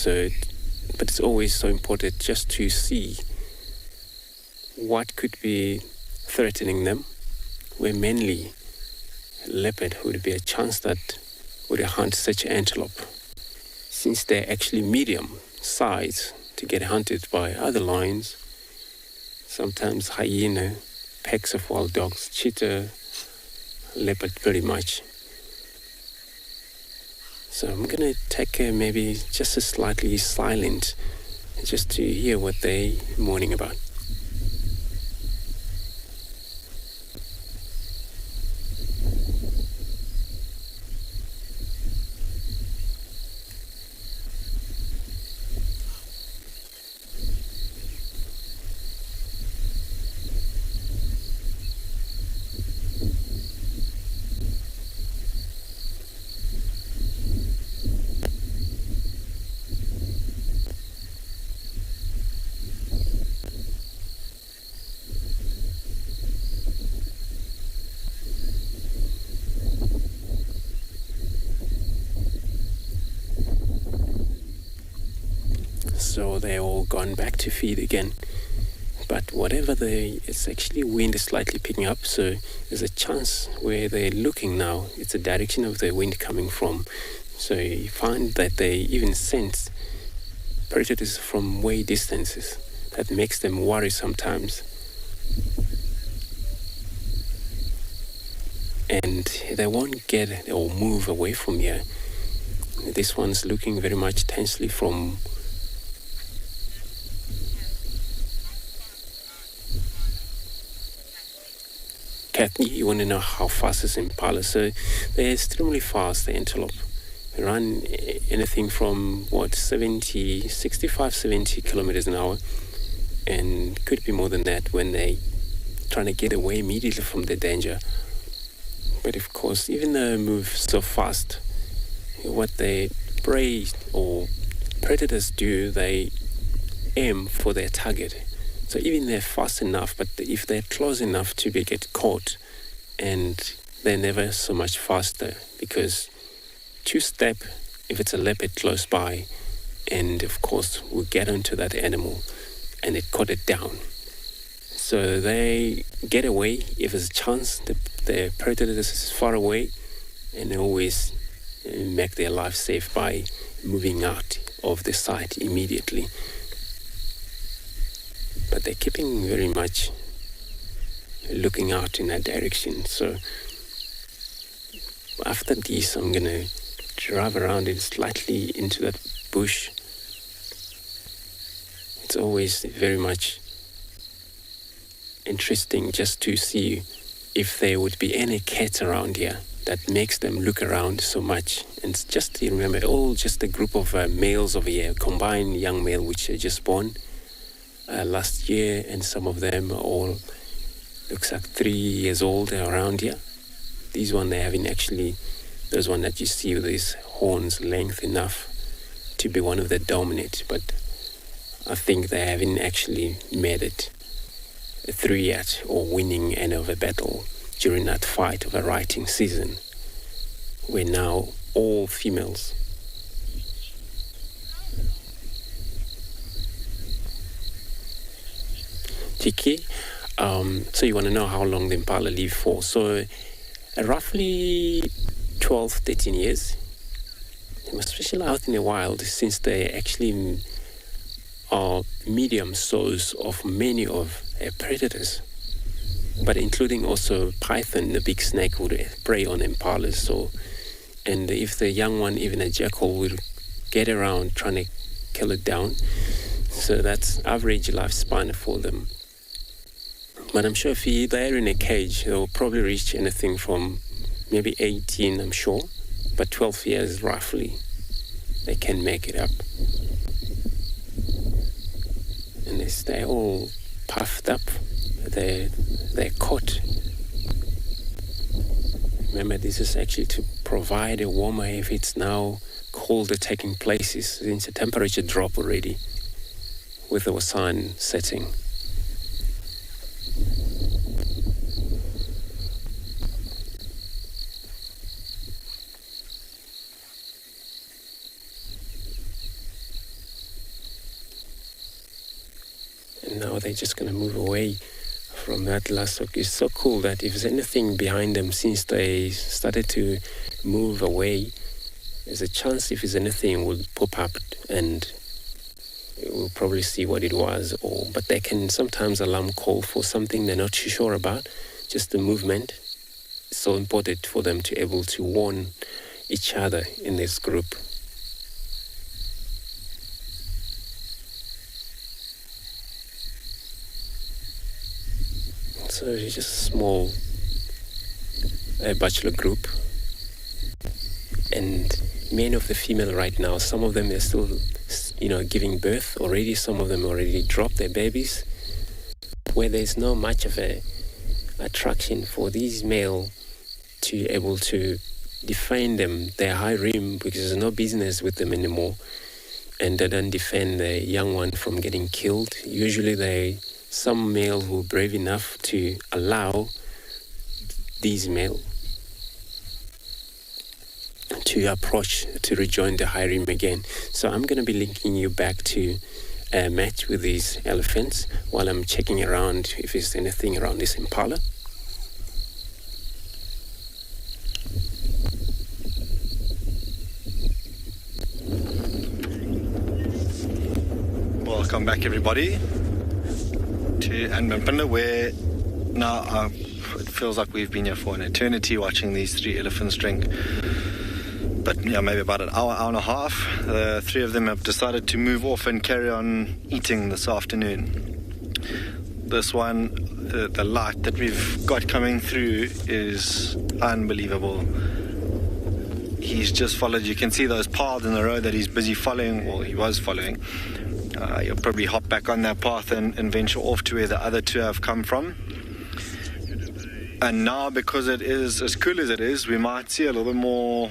Speaker 6: But it's always so important just to see what could be threatening them, where mainly leopard would be a chance that would hunt such antelope, since they're actually medium size to get hunted by other lions, sometimes hyena, packs of wild dogs, cheetah, leopard very much. So I'm going to take maybe just a slightly silent, just to hear what they're mourning about. So they're all gone back to feed again. But whatever it's actually wind is slightly picking up, so there's a chance where they're looking now, it's the direction of the wind coming from. So you find that they even sense predators from way distances. That makes them worry sometimes. And they won't get or move away from here. This one's looking very much tensely from Kathy. You want to know how fast is impala? So they're extremely fast, the antelope. They run anything from 65, 70 kilometers an hour, and could be more than that when they trying to get away immediately from the danger. But of course, even though they move so fast, what they prey or predators do, they aim for their target. So even they're fast enough, but if they're close enough to get caught, and they're never so much faster, because two-step, if it's a leopard close by, and of course we'll get onto that animal and it caught it down. So they get away if there's a chance. The predator is far away, and they always make their life safe by moving out of the site immediately. But they're keeping very much looking out in that direction. So after this, I'm going to drive around it slightly into that bush. It's always very much interesting just to see if there would be any cats around here that makes them look around so much. And it's just to remember, all just a group of males over here, combined young male, which are just born last year, and some of them are all looks like 3 years old. They're around here. These one they haven't actually, those one that you see with these horns length enough to be one of the dominant, but I think they haven't actually made it through yet or winning any of a battle during that fight of a writing season. We're now all females. Tiki, so you want to know how long the impala live for. So roughly 12, 13 years. Especially out in the wild, since they actually are medium source of many of predators, but including also python, the big snake, would prey on impalas. So, and if the young one, even a jackal, will get around trying to kill it down. So that's average lifespan for them. But I'm sure if they're in a cage, they'll probably reach anything from maybe 18, I'm sure, but 12 years roughly, they can make it up. And they're all puffed up, they're caught. Remember, this is actually to provide a warmer if it's now colder taking place, since the temperature drop already with the sun setting. And now they're just going to move away from that last look. It's so cool that if there's anything behind them, since they started to move away, there's a chance if there's anything will pop up and we'll probably see what it was. But they can sometimes alarm call for something they're not too sure about, just the movement. It's so important for them to be able to warn each other in this group. So it's just a small bachelor group, and many of the female right now, some of them are still, giving birth already. Some of them already dropped their babies, where there's not much of a attraction for these male to be able to defend them, their high rim, because there's no business with them anymore, and they don't defend the young one from getting killed. Usually some male who are brave enough to allow these male to approach to rejoin the high rim again. So I'm going to be linking you back to a match with these elephants while I'm checking around if there's anything around this impala.
Speaker 4: Welcome back, everybody, to Anbempinda, where now it feels like we've been here for an eternity watching these three elephants drink. But yeah, maybe about an hour and a half. The three of them have decided to move off and carry on eating this afternoon. This one, the light that we've got coming through is unbelievable. He's just followed. You can see those paths in the road that he's busy following, or he was following. You'll probably hop back on that path and venture off to where the other two have come from. And now, because it is as cool as it is, we might see a little bit more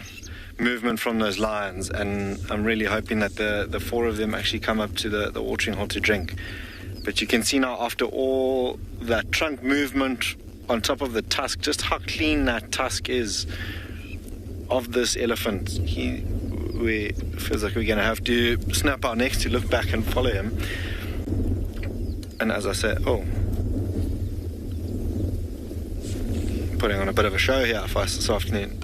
Speaker 4: movement from those lions, and I'm really hoping that the four of them actually come up to the watering hole to drink. But you can see now, after all that trunk movement on top of the tusk, just how clean that tusk is of this elephant. We feels like we're going to have to snap our necks to look back and follow him. And as I said, putting on a bit of a show here for us this afternoon.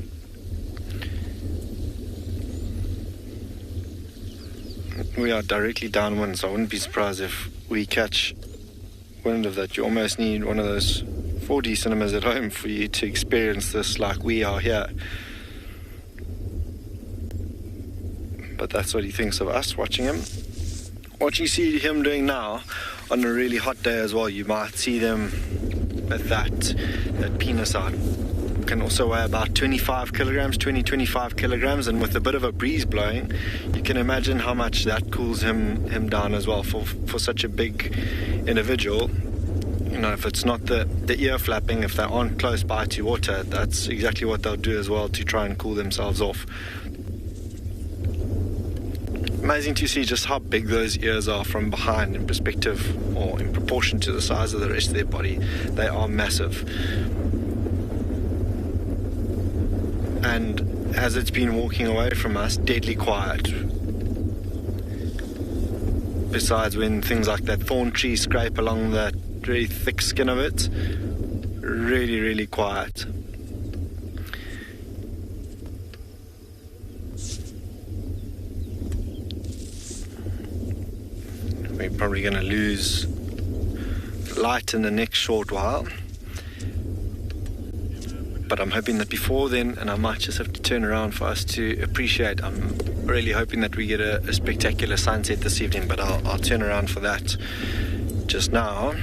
Speaker 4: We are directly downwind, so I wouldn't be surprised if we catch wind of that. You almost need one of those 4D cinemas at home for you to experience this like we are here. But that's what he thinks of us watching him. What you see him doing now on a really hot day as well, you might see them that penis out. Can also weigh about 25 kilograms, 25 kilograms, and with a bit of a breeze blowing, you can imagine how much that cools him down as well. For such a big individual, you know, if it's not the ear flapping, if they aren't close by to water, that's exactly what they'll do as well to try and cool themselves off. Amazing to see just how big those ears are from behind in perspective, or in proportion to the size of the rest of their body. They are massive. And as it's been walking away from us, deadly quiet. Besides when things like that thorn tree scrape along that very thick skin of it, really, really quiet. We're probably going to lose light in the next short while. But I'm hoping that before then, and I might just have to turn around for us to appreciate, I'm really hoping that we get a spectacular sunset this evening, but I'll turn around for that just now.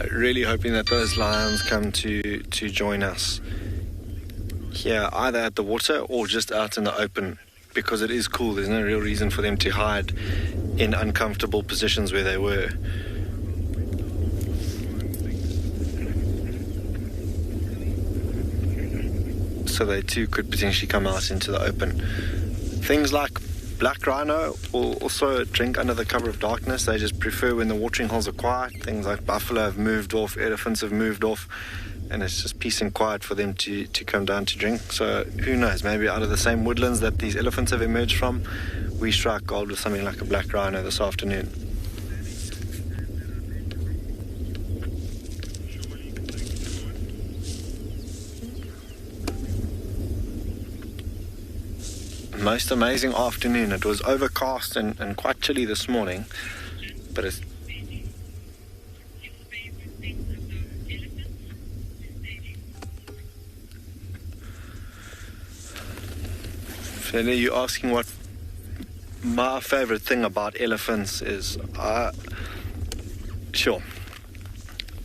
Speaker 4: Really hoping that those lions come to join us here, either at the water or just out in the open, because it is cool. There's no real reason for them to hide in uncomfortable positions where they were. So they too could potentially come out into the open. Things like black rhino will also drink under the cover of darkness. They just prefer when the watering holes are quiet. Things like buffalo have moved off, elephants have moved off, and it's just peace and quiet for them to come down to drink. So who knows, maybe out of the same woodlands that these elephants have emerged from, we strike gold with something like a black rhino this afternoon. Most amazing afternoon. It was overcast and quite chilly this morning, but it's Fela, you're asking what my favorite thing about elephants is. Sure,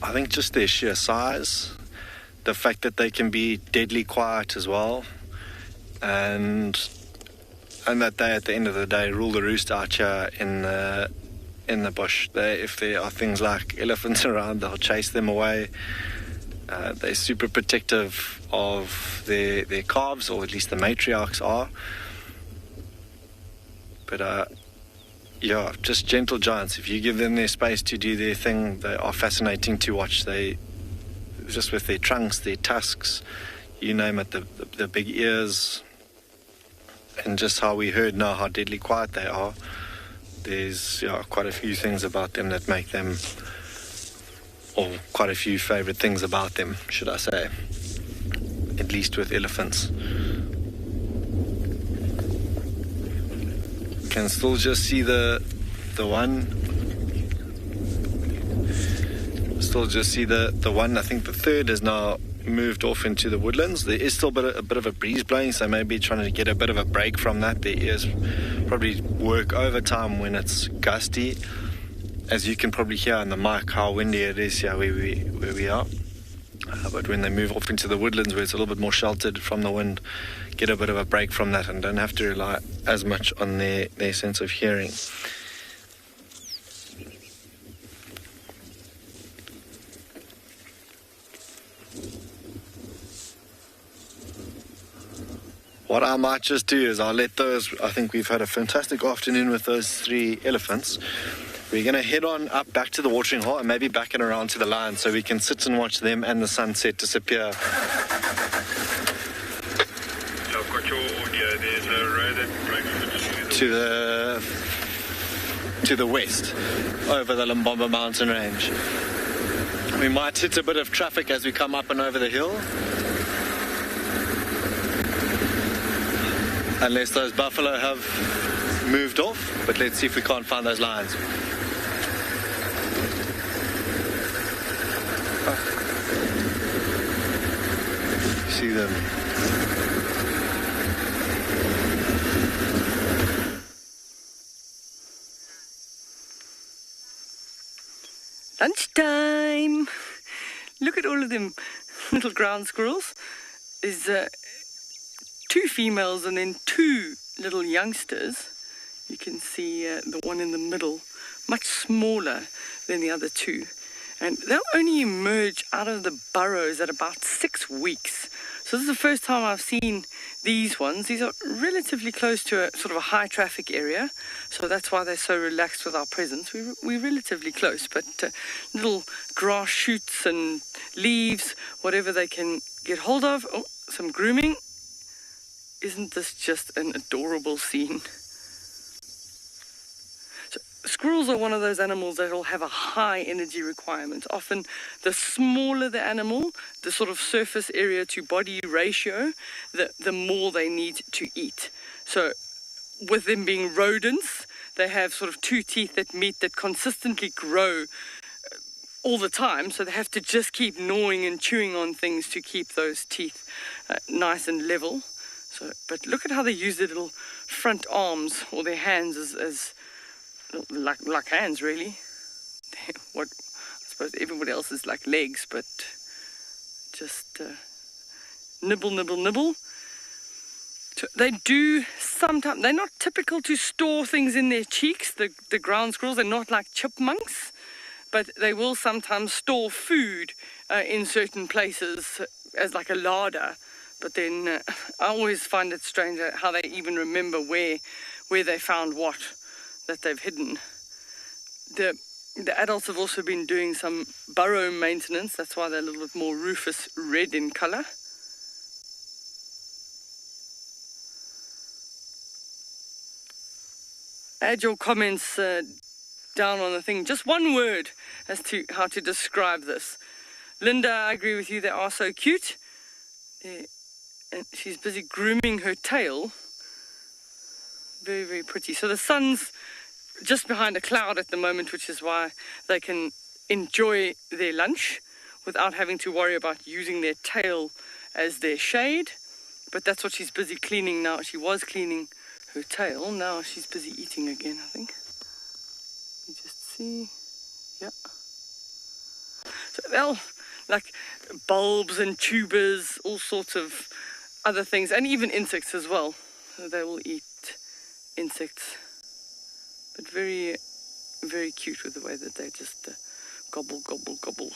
Speaker 4: I think just their sheer size, the fact that they can be deadly quiet as well, and that they, at the end of the day, rule the roost out here in the bush. If there are things like elephants around, they'll chase them away. They're super protective of their calves, or at least the matriarchs are. But yeah, just gentle giants. If you give them their space to do their thing, they are fascinating to watch. They, just with their trunks, their tusks, you name it, the big ears, and just how we heard now how deadly quiet they are. There's quite a few things about them that make them, or quite a few favorite things about them, should I say, at least with elephants. Can still just see the one. Still just see the one. I think the third has now moved off into the woodlands. There is still a bit of a breeze blowing, so maybe trying to get a bit of a break from that. Their ears probably work overtime when it's gusty, as you can probably hear on the mic how windy it is here where we are. But when they move off into the woodlands, where it's a little bit more sheltered from the wind, get a bit of a break from that and don't have to rely as much on their sense of hearing. What I might just do is I'll let those, I think we've had a fantastic afternoon with those 3 elephants. We're going to head on up back to the watering hole and maybe back and around to the lions so we can sit and watch them and the sunset disappear.
Speaker 8: I've got your audio. There's a road that breaks
Speaker 4: to the west, over the Limbomba mountain range. We might hit a bit of traffic as we come up and over the hill, unless those buffalo have moved off, but let's see if we can't find those lions. See them.
Speaker 5: Lunchtime. Look at all of them little ground squirrels. There's 2 females and then 2 little youngsters. You can see the one in the middle, much smaller than the other 2. And they'll only emerge out of the burrows at about 6 weeks. So this is the first time I've seen these ones. These are relatively close to a sort of a high traffic area. So that's why they're so relaxed with our presence. We're relatively close, but little grass shoots and leaves, whatever they can get hold of. Oh, some grooming. Isn't this just an adorable scene? Squirrels are one of those animals that will have a high energy requirement. Often the smaller the animal, the sort of surface area to body ratio, the more they need to eat. So with them being rodents, they have sort of 2 teeth that meet that consistently grow all the time. So they have to just keep gnawing and chewing on things to keep those teeth nice and level. So, but look at how they use their little front arms or their hands as like hands, really. What I suppose everybody else is like legs, but just nibble, nibble, nibble. So they do sometimes. They're not typical to store things in their cheeks. The ground squirrels, they're not like chipmunks, but they will sometimes store food in certain places as like a larder. But then I always find it strange how they even remember where they found what that they've hidden. The adults have also been doing some burrow maintenance. That's why they're a little bit more rufous red in color. Add your comments down on the thing. Just one word as to how to describe this. Linda, I agree with you. They are so cute. And she's busy grooming her tail. Very, very pretty. So the sun's just behind a cloud at the moment, which is why they can enjoy their lunch without having to worry about using their tail as their shade. But that's what she's busy cleaning now. She was cleaning her tail. Now she's busy eating again, I think. You just see. Yeah. So they'll like bulbs and tubers, all sorts of other things, and even insects as well. So they will eat insects, but very, very cute with the way that they just gobble, gobble, gobble.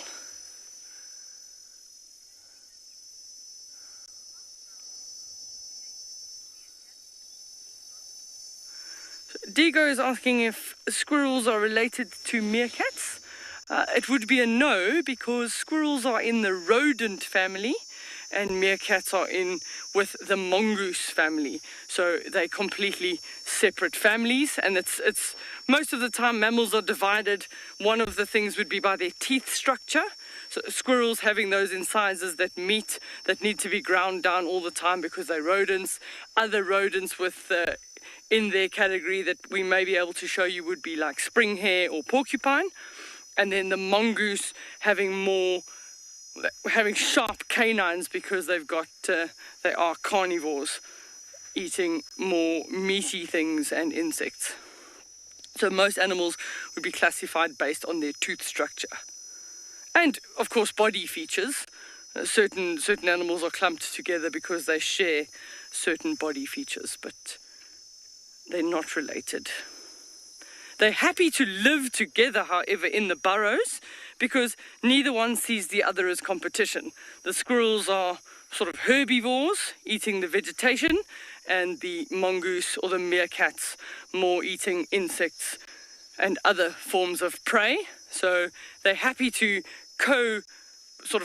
Speaker 5: So Digo is asking if squirrels are related to meerkats. It would be a no, because squirrels are in the rodent family and meerkats are in with the mongoose family. So they're completely separate families, and it's most of the time mammals are divided. One of the things would be by their teeth structure. So squirrels having those incisors that meet, that need to be ground down all the time because they're rodents. Other rodents with in their category that we may be able to show you would be like spring hare or porcupine. And then the mongoose having sharp canines because they've got they are carnivores, eating more meaty things and insects. So most animals would be classified based on their tooth structure, and of course body features. Certain animals are clumped together because they share certain body features, but they're not related. They're happy to live together, however, in the burrows, because neither one sees the other as competition. The squirrels are sort of herbivores, eating the vegetation, and the mongoose or the meerkats more eating insects and other forms of prey. So they're happy to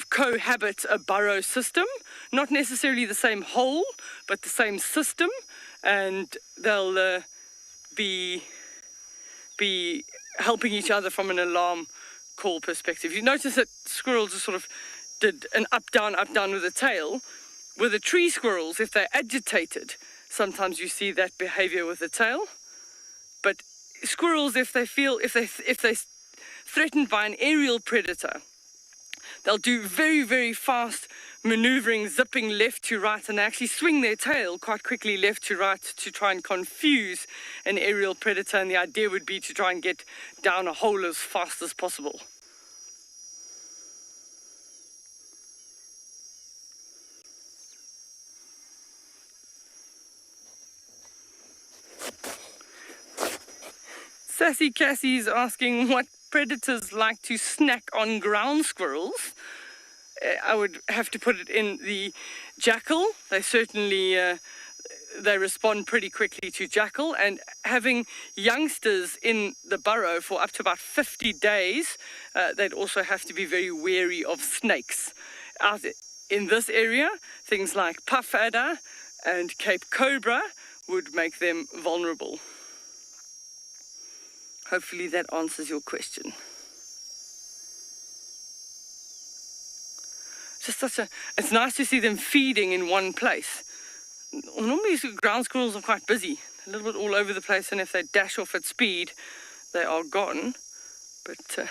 Speaker 5: cohabit a burrow system, not necessarily the same hole, but the same system, and they'll be helping each other from an alarm call perspective. You notice that squirrels just sort of did an up down with the tail. With the tree squirrels, if they're agitated, sometimes you see that behavior with the tail. But squirrels, if they're threatened by an aerial predator, they'll do very, very fast maneuvering, zipping left to right, and they actually swing their tail quite quickly left to right to try and confuse an aerial predator. And the idea would be to try and get down a hole as fast as possible. Sassy Cassie's asking what predators like to snack on ground squirrels. I would have to put it in the jackal. They certainly they respond pretty quickly to jackal, and having youngsters in the burrow for up to about 50 days, they'd also have to be very wary of snakes. Out in this area, things like puff adder and Cape cobra would make them vulnerable. Hopefully that answers your question. It's nice to see them feeding in one place. Normally ground squirrels are quite busy, a little bit all over the place, and if they dash off at speed, they are gone. But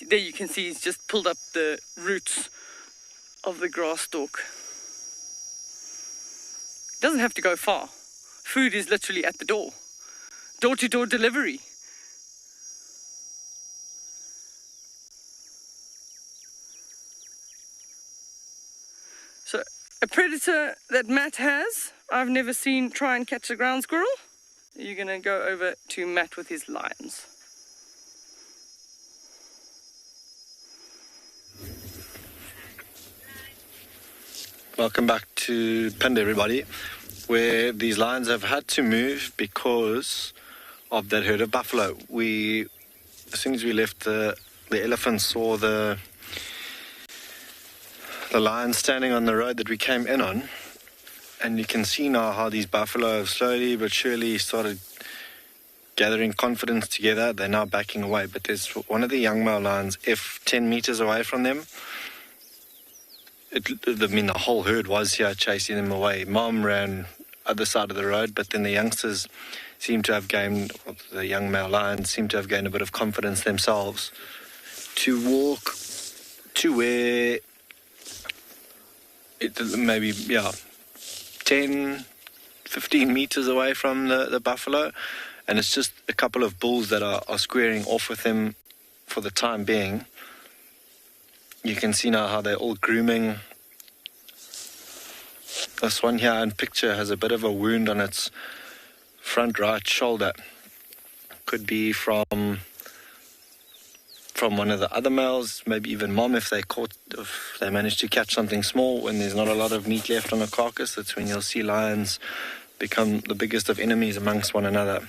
Speaker 5: there you can see he's just pulled up the roots of the grass stalk. Doesn't have to go far. Food is literally at the door. Door-to-door delivery. So a predator that Matt has, I've never seen try and catch a ground squirrel. You're going to go over to Matt with his lions.
Speaker 4: Welcome back to Panda, everybody, where these lions have had to move because of that herd of buffalo. As soon as we left, the elephants saw the lions standing on the road that we came in on, and you can see now how these buffalo have slowly but surely started gathering confidence together. They're now backing away, but there's one of the young male lions 10 meters away from them. The whole herd was here chasing them away. Mom ran other side of the road, but then the youngsters seem to have gained, the young male lions seem to have gained a bit of confidence themselves to walk to where maybe 10, 15 meters away from the buffalo, and it's just a couple of bulls that are squaring off with them for the time being. You can see now how they're all grooming. This one here in picture has a bit of a wound on its front right shoulder. Could be from one of the other males, maybe even mom if they manage to catch something small. When there's not a lot of meat left on a carcass, that's when you'll see lions become the biggest of enemies amongst one another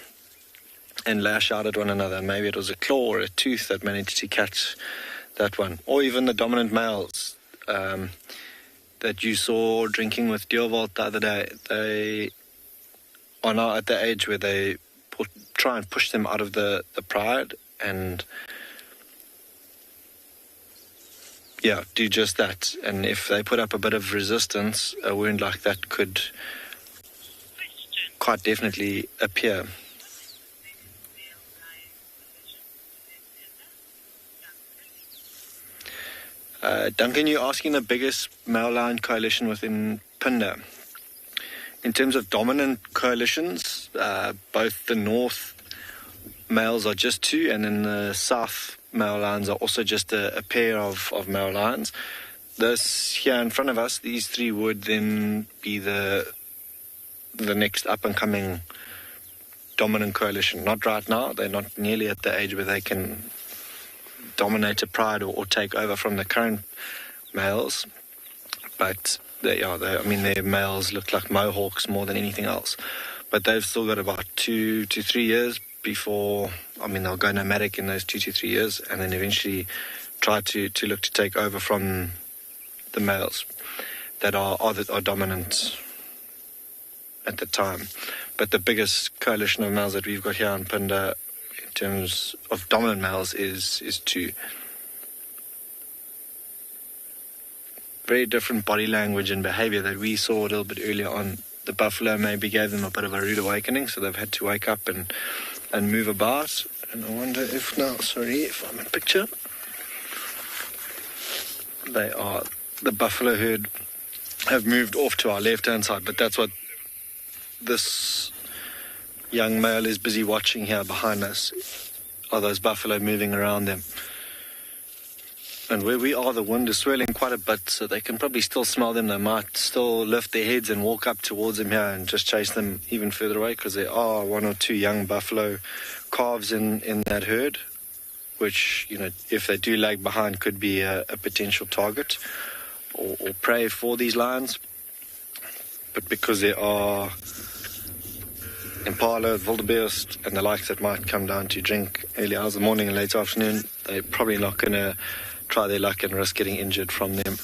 Speaker 4: and lash out at one another. And maybe it was a claw or a tooth that managed to catch that one, or even the dominant males that you saw drinking with DURELL the other day. They are now at the age where they try and push them out of the pride and do just that. And if they put up a bit of resistance, a wound like that could quite definitely appear. Duncan, you're asking the biggest male lion coalition within Punda. In terms of dominant coalitions, both the north males are just 2, and then the south male lions are also just a pair of male lions. This here in front of us, these 3 would then be the next up-and-coming dominant coalition. Not right now. They're not nearly at the age where they can dominate a pride or take over from the current males, but their males look like mohawks more than anything else. But they've still got about 2 to 3 years before, they'll go nomadic in those 2 to 3 years, and then eventually try to look to take over from the males that are dominant at the time. But the biggest coalition of males that we've got here in Punda in terms of dominant males is 2. Very different body language and behavior that we saw a little bit earlier on. The buffalo maybe gave them a bit of a rude awakening, so they've had to wake up and move about. And I wonder if I'm in picture. The buffalo herd have moved off to our left-hand side, but that's what this young male is busy watching here behind us, are those buffalo moving around them. And where we are, the wind is swirling quite a bit, so they can probably still smell them. They might still lift their heads and walk up towards them here and just chase them even further away, because there are 1 or 2 young buffalo calves in that herd, which, you know, if they do lag behind, could be a potential target or prey for these lions. But because there are impala, wildebeest, and the likes that might come down to drink early hours of the morning and late afternoon, they're probably not going to try their luck and risk getting injured from them.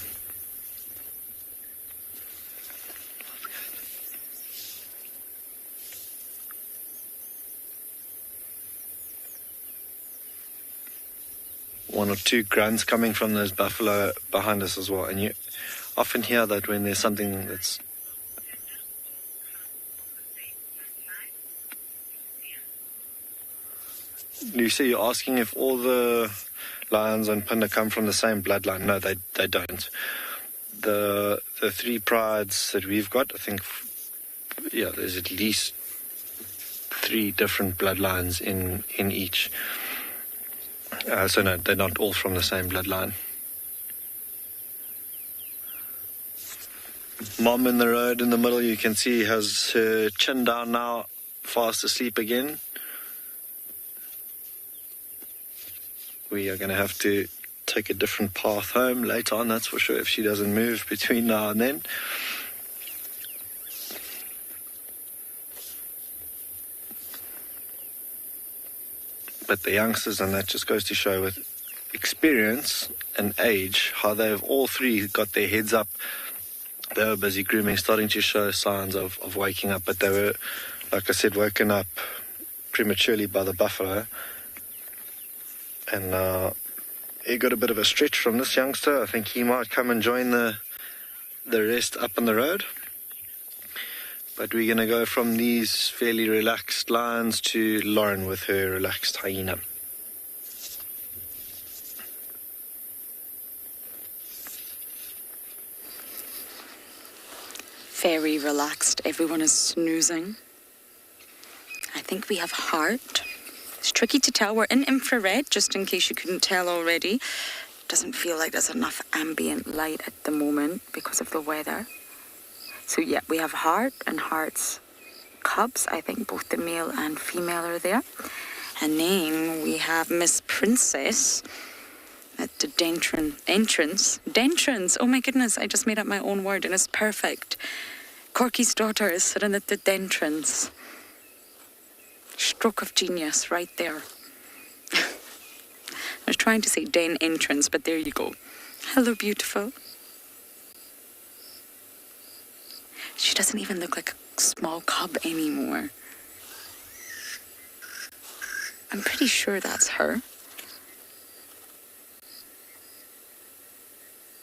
Speaker 4: One or two grunts coming from those buffalo behind us as well, and you often hear that when there's something that's Lucy, you're asking if all the lions on Pinda come from the same bloodline. No, they don't. The 3 prides that we've got, I think, yeah, there's at least 3 different bloodlines in each. So no, they're not all from the same bloodline. Mom in the road in the middle, you can see, has her chin down now, fast asleep again. We are going to have to take a different path home later on, that's for sure, if she doesn't move between now and then. But the youngsters, and that just goes to show with experience and age, how they've all 3 got their heads up. They were busy grooming, starting to show signs of waking up, but they were, like I said, woken up prematurely by the buffalo. And he got a bit of a stretch from this youngster. I think he might come and join the rest up on the road. But we're going to go from these fairly relaxed lions to Lauren with her relaxed hyena.
Speaker 2: Very relaxed. Everyone is snoozing. I think we have heart. It's tricky to tell. We're in infrared, just in case you couldn't tell already. Doesn't feel like there's enough ambient light at the moment because of the weather. So yeah, we have heart and heart's cubs. I think both the male and female are there. And then we have Miss Princess at the entrance. Oh my goodness, I just made up my own word and it's perfect. Corky's daughter is sitting at the entrance. Stroke of genius right there. I was trying to say den entrance, but there you go. Hello, beautiful. She doesn't even look like a small cub anymore. I'm pretty sure that's her.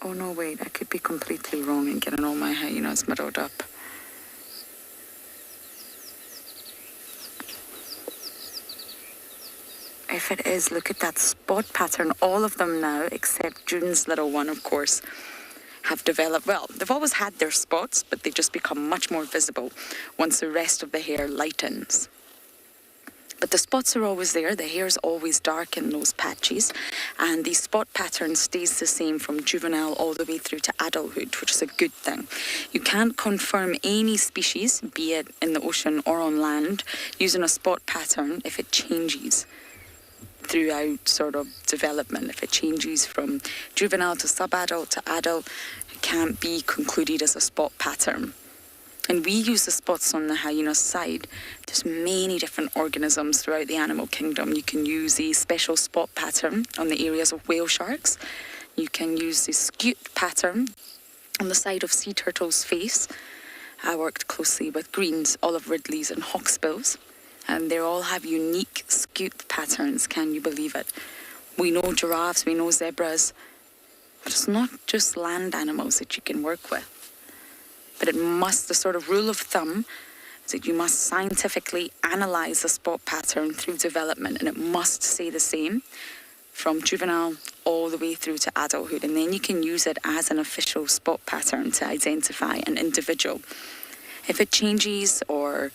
Speaker 2: Oh no, wait, I could be completely wrong and getting all my hyenas muddled up. If it is, look at that spot pattern. All of them now, except June's little one, of course, have developed, well, they've always had their spots, but they just become much more visible once the rest of the hair lightens. But the spots are always there. The hair is always dark in those patches. And the spot pattern stays the same from juvenile all the way through to adulthood, which is a good thing. You can't confirm any species, be it in the ocean or on land, using a spot pattern if it changes throughout sort of development. If it changes from juvenile to sub-adult to adult, it can't be concluded as a spot pattern. And we use the spots on the hyena side. There's many different organisms throughout the animal kingdom. You can use a special spot pattern on the areas of whale sharks. You can use the scute pattern on the side of sea turtle's face. I worked closely with greens, olive ridleys and hawksbills. And they all have unique scute patterns, can you believe it? We know giraffes, we know zebras, but it's not just land animals that you can work with. But the sort of rule of thumb is that you must scientifically analyze the spot pattern through development, and it must stay the same from juvenile all the way through to adulthood. And then you can use it as an official spot pattern to identify an individual. If it changes or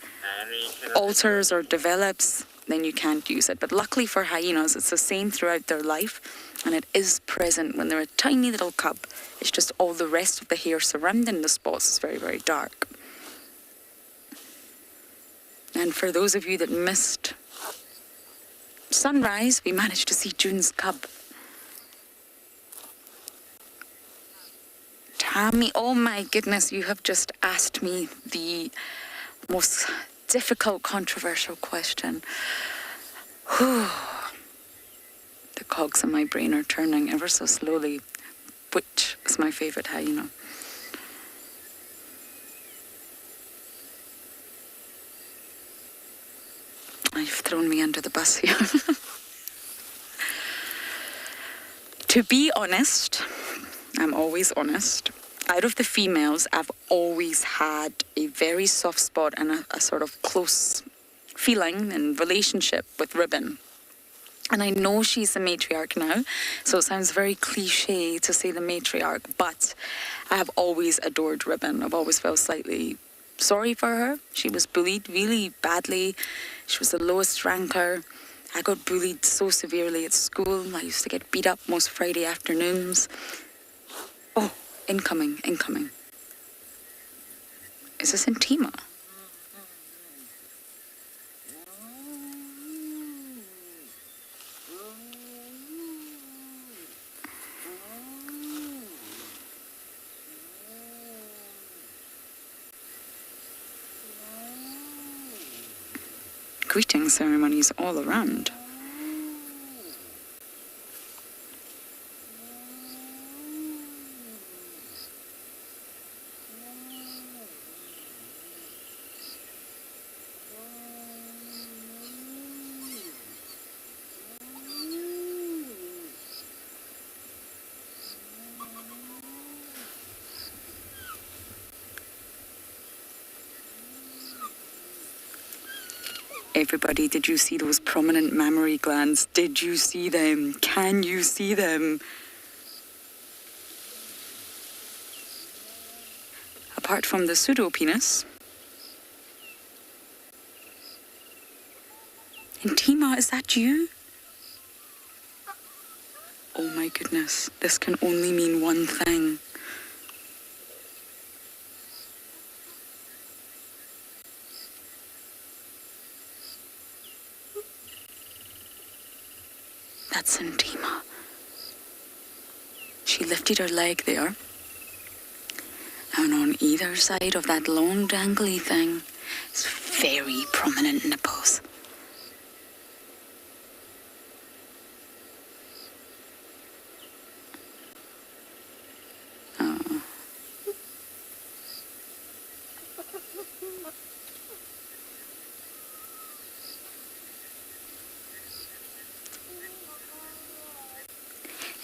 Speaker 2: alters or develops, then you can't use it. But luckily for hyenas, it's the same throughout their life. And it is present when they're a tiny little cub. It's just all the rest of the hair surrounding the spots is very, very dark. And for those of you that missed sunrise, we managed to see June's cub. Tammy, oh my goodness, you have just asked me the most difficult, controversial question. Whew. The cogs in my brain are turning ever so slowly. Which is my favourite hyena? You've thrown me under the bus here. To be honest, I'm always honest. Out of the females, I've always had a very soft spot and a sort of close feeling and relationship with Ribbon. And I know she's the matriarch now, so it sounds very cliche to say the matriarch, but I have always adored Ribbon. I've always felt slightly sorry for her. She was bullied really badly. She was the lowest ranker. I got bullied so severely at school. I used to get beat up most Friday afternoons. Oh, incoming. Is this Intima? Greeting ceremonies all around. Everybody, did you see those prominent mammary glands? Did you see them? Can you see them? Apart from the pseudo-penis. Intima, is that you? Oh my goodness, this can only mean one thing. That's Intima. She lifted her leg there. And on either side of that long dangly thing is very prominent nipples. Oh.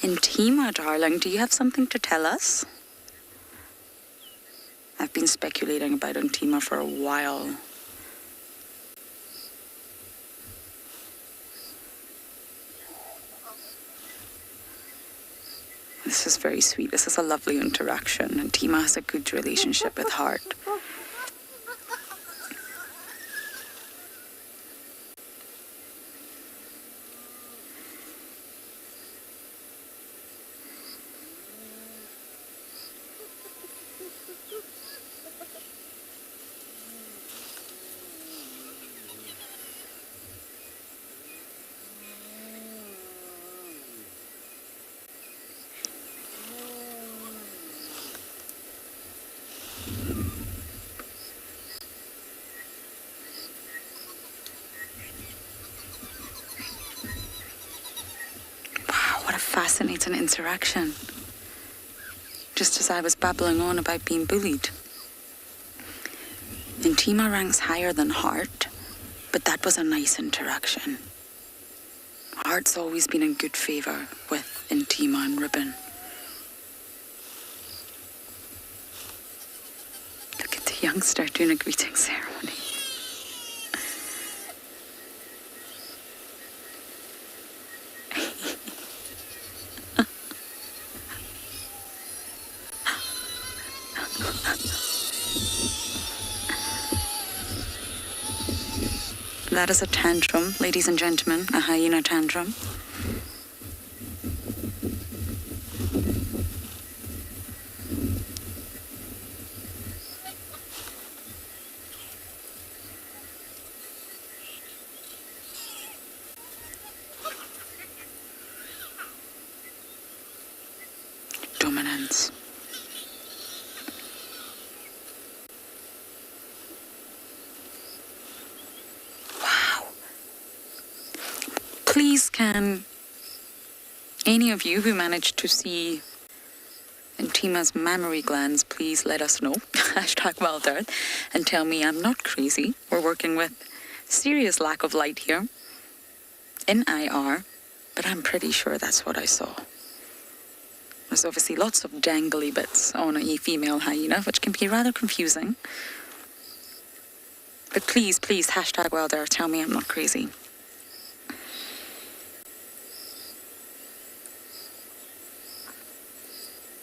Speaker 2: Intima, darling, do you have something to tell us? I've been speculating about Intima for a while. This is very sweet. This is a lovely interaction. Intima has a good relationship with Heart. Fascinating interaction. Just as I was babbling on about being bullied. Intima ranks higher than Heart, but that was a nice interaction. Heart's always been in good favour with Intima and Ribbon. Look at the youngster doing a greeting ceremony. That is a tantrum, ladies and gentlemen, a hyena tantrum. And wow. Please, can any of you who managed to see Intima's mammary glands, please let us know, hashtag Wild Earth, and tell me I'm not crazy. We're working with serious lack of light here in IR, but I'm pretty sure that's what I saw. There's obviously lots of dangly bits on a female hyena, which can be rather confusing. But please, please, hashtag Wild Earth, tell me I'm not crazy.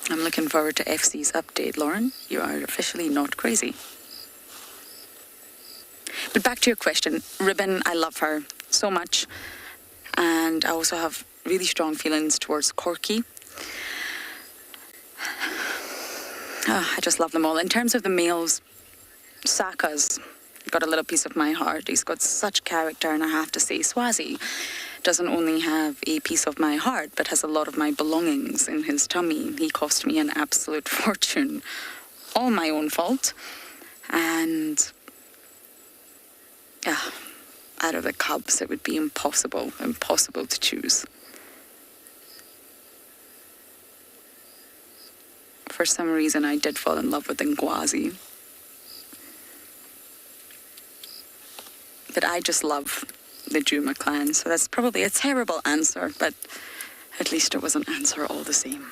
Speaker 2: I'm looking forward to FC's update, Lauren. You are officially not crazy. But back to your question. Ribbon, I love her so much. And I also have really strong feelings towards Corky. I just love them all. In terms of the males, Saka's got a little piece of my heart. He's got such character, and I have to say, Swazi doesn't only have a piece of my heart, but has a lot of my belongings in his tummy. He cost me an absolute fortune. All my own fault. And out of the cubs, it would be impossible to choose. For some reason, I did fall in love with Ngwazi. But I just love the Juma clan, so that's probably a terrible answer, but at least it was an answer all the same.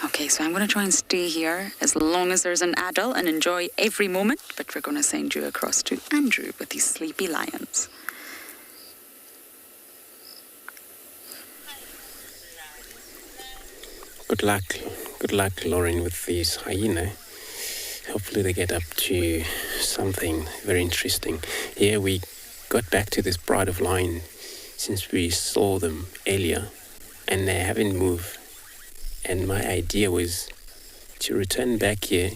Speaker 2: Okay, so I'm going to try and stay here as long as there's an adult and enjoy every moment, but we're going to send you across to Andrew with these sleepy lions.
Speaker 6: Good luck, Lauren, with these hyena. Hopefully they get up to something very interesting. Here we got back to this pride of lion since we saw them earlier, and they haven't moved. And my idea was to return back here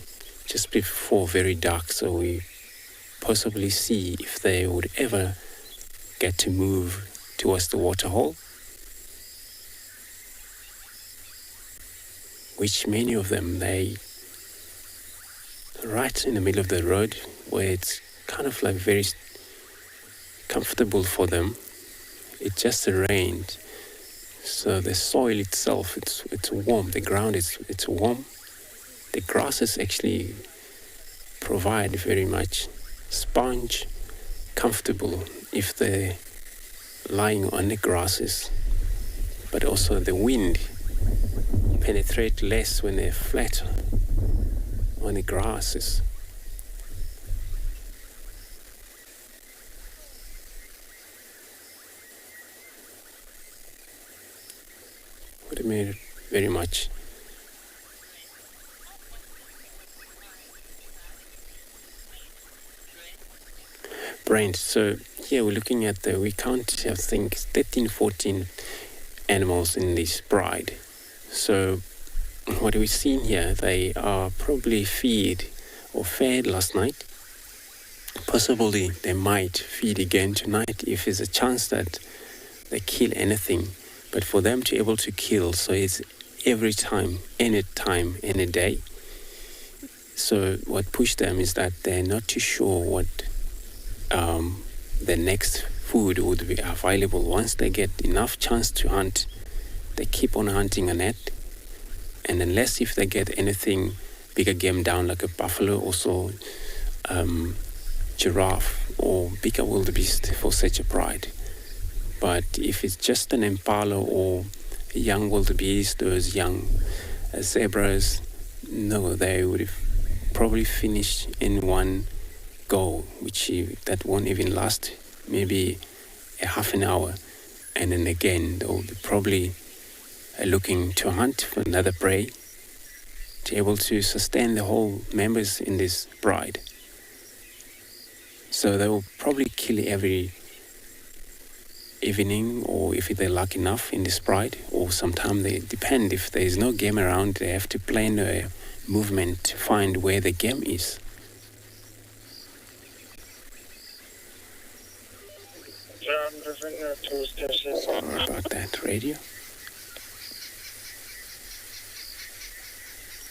Speaker 6: just before very dark, so we possibly see if they would ever get to move towards the waterhole, which many of them, they right in the middle of the road where it's kind of like very comfortable for them. It just rained, so the soil itself, it's warm. The ground it's warm. The grasses actually provide very much sponge, comfortable if they're lying on the grasses, but also the wind penetrate less when they're flat on the grasses. Would have made it very much. Brent, so here we're looking at we count, I think, 13, 14 animals in this pride. So what we've seen here, they are probably fed last night. Possibly they might feed again tonight if there's a chance that they kill anything. But for them to be able to kill, so it's every time, any day. So what pushed them is that they're not too sure what the next food would be available. Once they get enough chance to hunt, they keep on hunting on it. And unless if they get anything bigger game down like a buffalo or so, giraffe or bigger wildebeest for such a pride. But if it's just an impala or a young wildebeest, those young zebras, no, they would have probably finished in one go, that won't even last maybe a half an hour. And then again, they'll be probably looking to hunt for another prey to be able to sustain the whole members in this pride. So they will probably kill every evening, or if they're lucky enough in this pride, or sometimes they depend. If there is no game around, they have to plan a movement to find where the game is. Sorry about that, radio.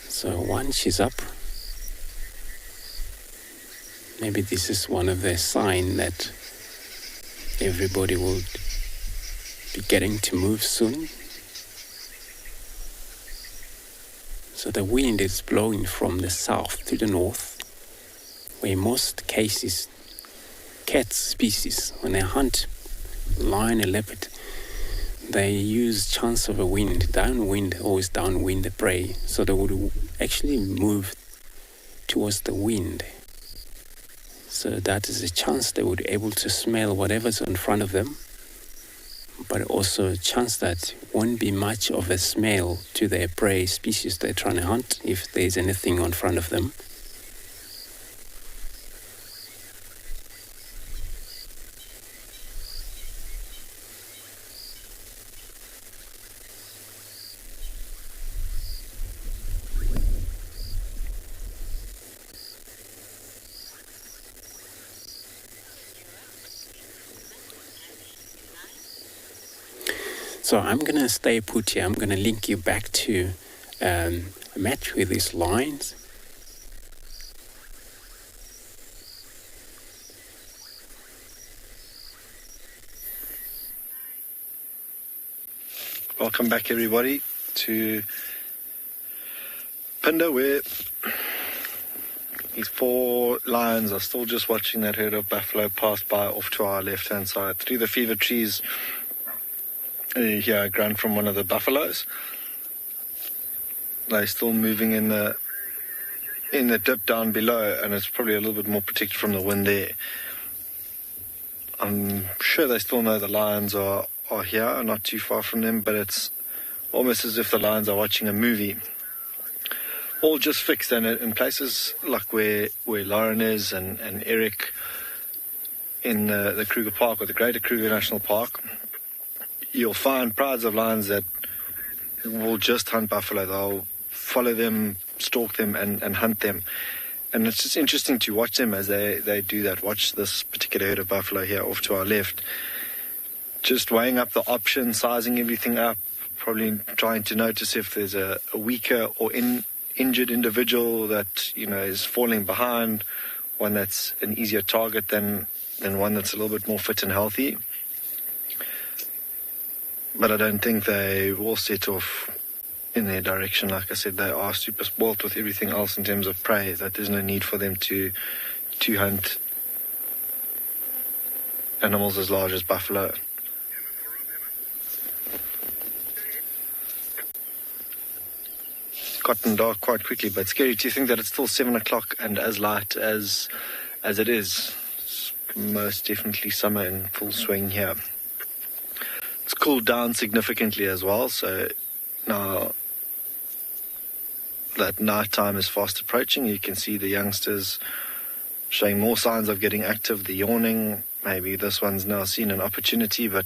Speaker 6: So once she's up, maybe this is one of the signs that everybody will be getting to move soon. So the wind is blowing from the south to the north, where in most cases, cat species, when they hunt lion and leopard, they use chance of a wind, downwind, always downwind the prey. So they would actually move towards the wind. So that is a chance they would be able to smell whatever's in front of them, but also a chance that won't be much of a smell to their prey species they're trying to hunt if there's anything in front of them. So I'm going to stay put here. I'm going to link you back to a match with these lines.
Speaker 4: Welcome back, everybody, to Pinda, where these 4 lions are still just watching that herd of buffalo pass by off to our left-hand side through the fever trees. Here I grunt from one of the buffaloes. They're still moving in the dip down below, and it's probably a little bit more protected from the wind there. I'm sure they still know the lions are here, not too far from them, but it's almost as if the lions are watching a movie. All just fixed, and in places like where Lauren is and Eric in the Kruger Park, or the Greater Kruger National Park, you'll find prides of lions that will just hunt buffalo. They'll follow them, stalk them, and hunt them. And it's just interesting to watch them as they do that. Watch this particular herd of buffalo here off to our left. Just weighing up the options, sizing everything up, probably trying to notice if there's a weaker or injured individual that, is falling behind, one that's an easier target than one that's a little bit more fit and healthy. But I don't think they will set off in their direction. Like I said, they are super spoilt with everything else in terms of prey, that there's no need for them to hunt animals as large as buffalo. It's gotten dark quite quickly, but scary to think that it's still 7 o'clock and as light as it is. It's most definitely summer in full swing here. It's cooled down significantly as well, so now that night time is fast approaching. You can see the youngsters showing more signs of getting active, the yawning. Maybe this one's now seen an opportunity, but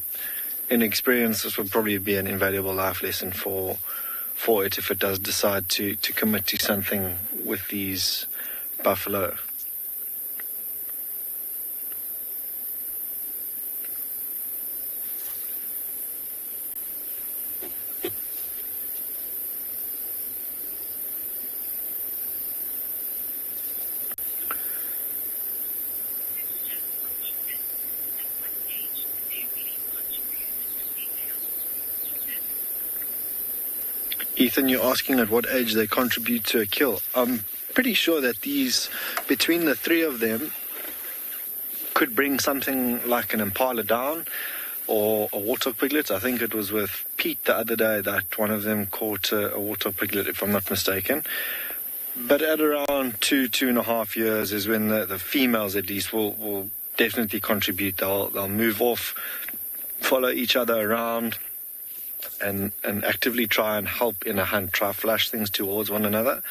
Speaker 4: in experience this would probably be an invaluable life lesson for it if it does decide to commit to something with these buffalo. Ethan, you're asking at what age they contribute to a kill. I'm pretty sure that between the 3 of them, could bring something like an impala down or a warthog piglet. I think it was with Pete the other day that one of them caught a warthog piglet, if I'm not mistaken. But at around 2.5 years is when the females at least will definitely contribute. They'll move off, follow each other around, and actively try and help in a hunt, try flash things towards one another.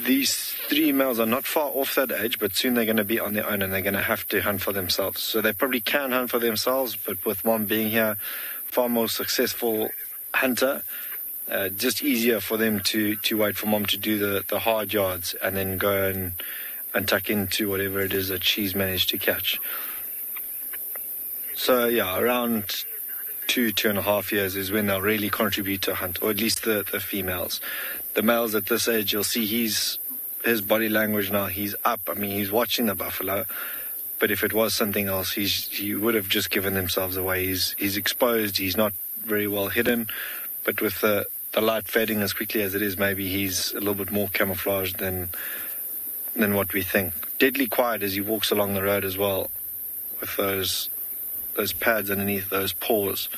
Speaker 4: These 3 males are not far off that age, but soon they're going to be on their own and they're going to have to hunt for themselves. So they probably can hunt for themselves, but with Mom being here, far more successful hunter, just easier for them to wait for Mom to do the hard yards and then go and tuck into whatever it is that she's managed to catch. So yeah, around 2.5 years is when they'll really contribute to a hunt, or at least the females. The males at this age, you'll see his body language now, he's up. I mean, he's watching the buffalo, but if it was something else, he would have just given themselves away. He's exposed, he's not very well hidden, but with the light fading as quickly as it is, maybe he's a little bit more camouflaged than what we think. Deadly quiet as he walks along the road as well, with those pads underneath those paws.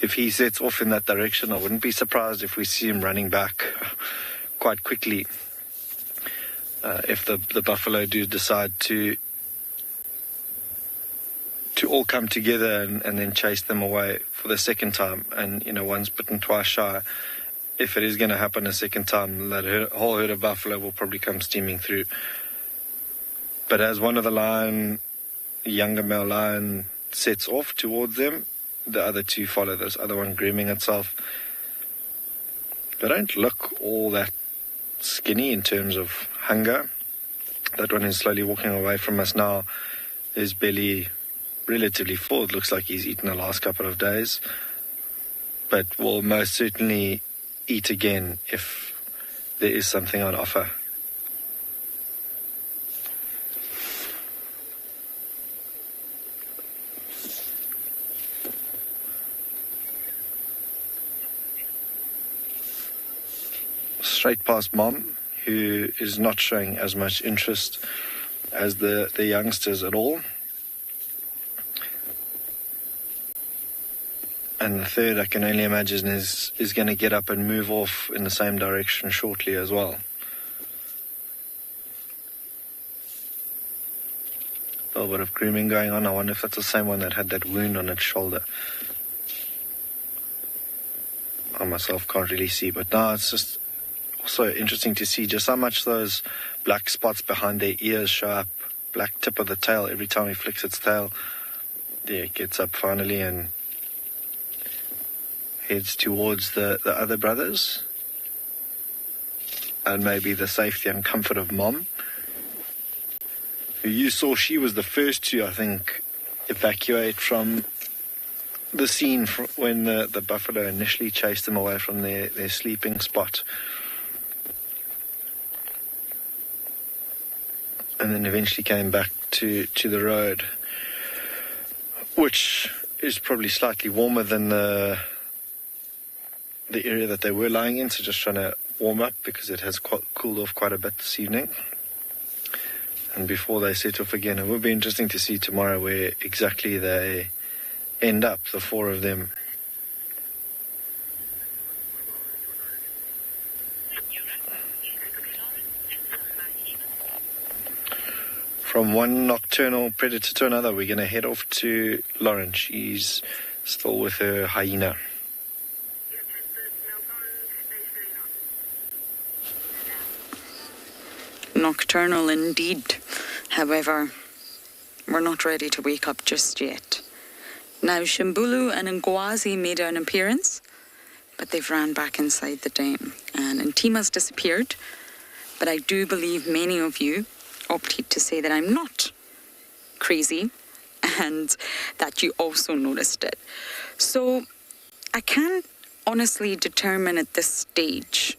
Speaker 4: If he sets off in that direction, I wouldn't be surprised if we see him running back quite quickly. If the buffalo do decide to all come together and then chase them away for the second time, and once bitten, twice shy. If it is going to happen a second time, that whole herd of buffalo will probably come steaming through. But as one of the younger male lion sets off towards them, the other two follow. This other one grooming itself. They don't look all that skinny in terms of hunger. That one is slowly walking away from us now. His belly relatively full. It looks like he's eaten the last couple of days, but will most certainly eat again if there is something on offer. Straight past Mom, who is not showing as much interest as the youngsters at all. And the third, I can only imagine, is going to get up and move off in the same direction shortly as well. A little bit of grooming going on. I wonder if that's the same one that had that wound on its shoulder. I myself can't really see, but now it's just also interesting to see just how much those black spots behind their ears show up. Black tip of the tail every time he flicks its tail. There, it gets up finally and heads towards the other brothers, and maybe the safety and comfort of Mom, who you saw, she was the first to, I think, evacuate from the scene when the buffalo initially chased them away from their sleeping spot, and then eventually came back to the road, which is probably slightly warmer than the area that they were lying in, so just trying to warm up because it has cooled off quite a bit this evening. And before they set off again, it will be interesting to see tomorrow where exactly they end up, the four of them. From one nocturnal predator to another, we're going to head off to Lauren. She's still with her hyena.
Speaker 2: Nocturnal indeed. However, we're not ready to wake up just yet. Now, Shimbulu and Ngwazi made an appearance, but they've ran back inside the den. And Ntima's disappeared, but I do believe many of you opted to say that I'm not crazy and that you also noticed it. So I can't honestly determine at this stage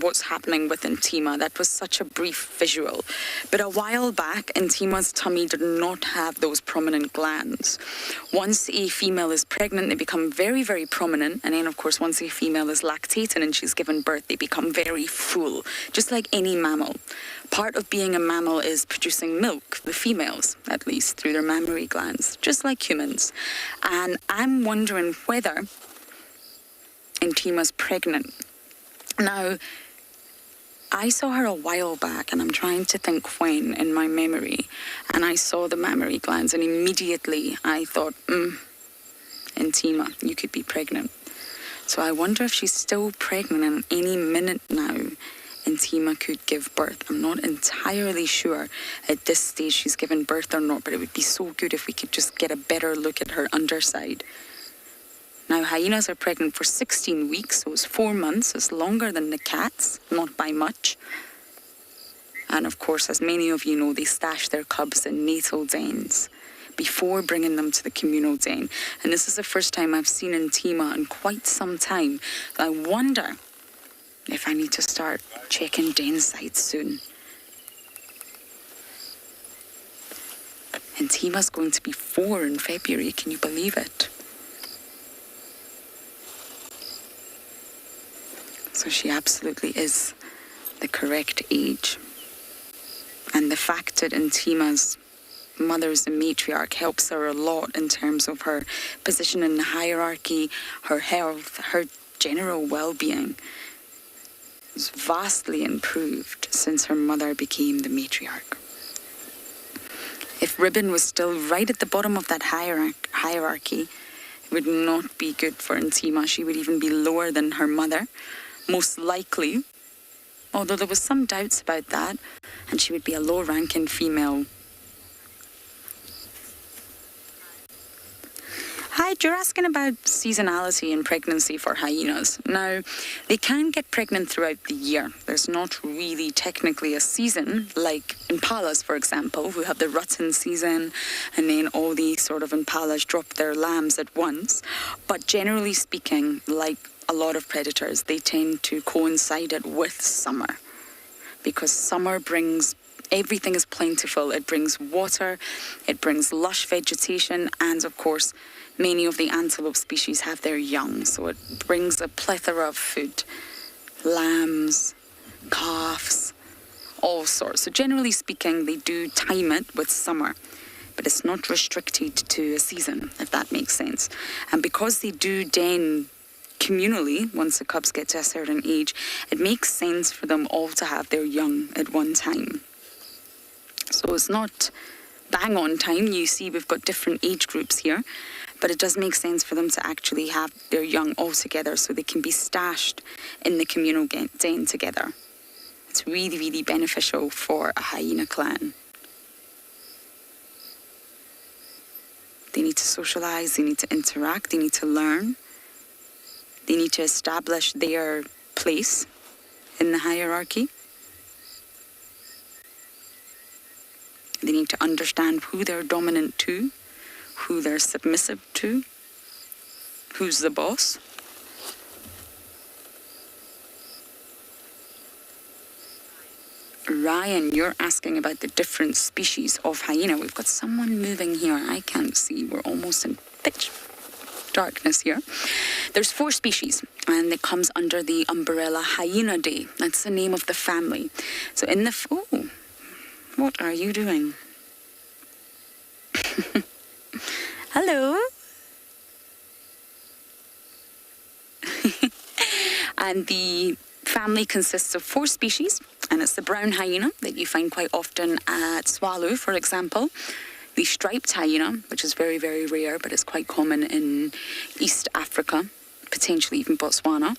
Speaker 2: what's happening with Ntima. That was such a brief visual. But a while back, Ntima's tummy did not have those prominent glands. Once a female is pregnant, they become very, very prominent. And then, of course, once a female is lactating and she's given birth, they become very full, just like any mammal. Part of being a mammal is producing milk, the females, at least, through their mammary glands, just like humans. And I'm wondering whether Ntima's pregnant. Now, I saw her a while back, and I'm trying to think when in my memory, and I saw the mammary glands, and immediately I thought, Ntima, you could be pregnant. So I wonder if she's still pregnant, and any minute now, Ntima could give birth. I'm not entirely sure at this stage she's given birth or not, but it would be so good if we could just get a better look at her underside. Now, hyenas are pregnant for 16 weeks, so it's 4 months. It's longer than the cats, not by much. And of course, as many of you know, they stash their cubs in natal dens before bringing them to the communal den. And this is the first time I've seen Ntima in quite some time. I wonder if I need to start checking den sites soon. And Tima's going to be 4 in February, can you believe it? So she absolutely is the correct age. And the fact that Ntima's mother's a matriarch helps her a lot in terms of her position in the hierarchy, her health, her general well-being is vastly improved since her mother became the matriarch. If Ribbon was still right at the bottom of that hierarchy, it would not be good for Ntima. She would even be lower than her mother, most likely, although there was some doubts about that, and she would be a low-ranking female. Hi, you're asking about seasonality in pregnancy for hyenas. Now, they can get pregnant throughout the year. There's not really technically a season, like impalas, for example, who have the rutting season, and then all these sort of impalas drop their lambs at once. But generally speaking, like a lot of predators, they tend to coincide it with summer, because summer brings everything is plentiful. It brings water, it brings lush vegetation, and of course, many of the antelope species have their young, so it brings a plethora of food. Lambs, calves, all sorts. So generally speaking, they do time it with summer, but it's not restricted to a season, if that makes sense. And because they do den communally, once the cubs get to a certain age, it makes sense for them all to have their young at one time. So it's not bang on time. You see we've got different age groups here, but it does make sense for them to actually have their young all together so they can be stashed in the communal den together. It's really, really beneficial for a hyena clan. They need to socialize, they need to interact, they need to learn. They need to establish their place in the hierarchy. They need to understand who they're dominant to, who they're submissive to, who's the boss. Ryan, you're asking about the different species of hyena. We've got someone moving here. I can't see. We're almost in pitch darkness here. There's 4 species, and it comes under the umbrella Hyenidae. That's the name of the family. So in the... Oh, what are you doing? Hello? And the family consists of 4 species, and it's the brown hyena that you find quite often at Swallow, for example. The striped hyena, which is very, very rare, but it's quite common in East Africa, potentially even Botswana.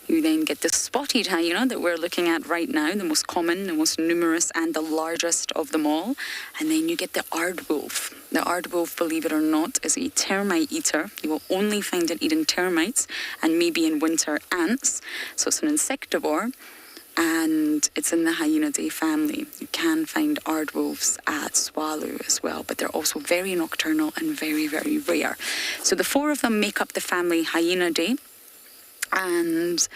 Speaker 2: You then get the spotted hyena that we're looking at right now, the most common, the most numerous, and the largest of them all. And then you get the aardwolf. The aardwolf, believe it or not, is a termite eater. You will only find it eating termites and maybe in winter ants. So it's an insectivore, and it's in the Hyenidae family. You can find aardwolves at Swallow as well, but they're also very nocturnal and very, very rare. So the 4 of them make up the family Hyenidae, and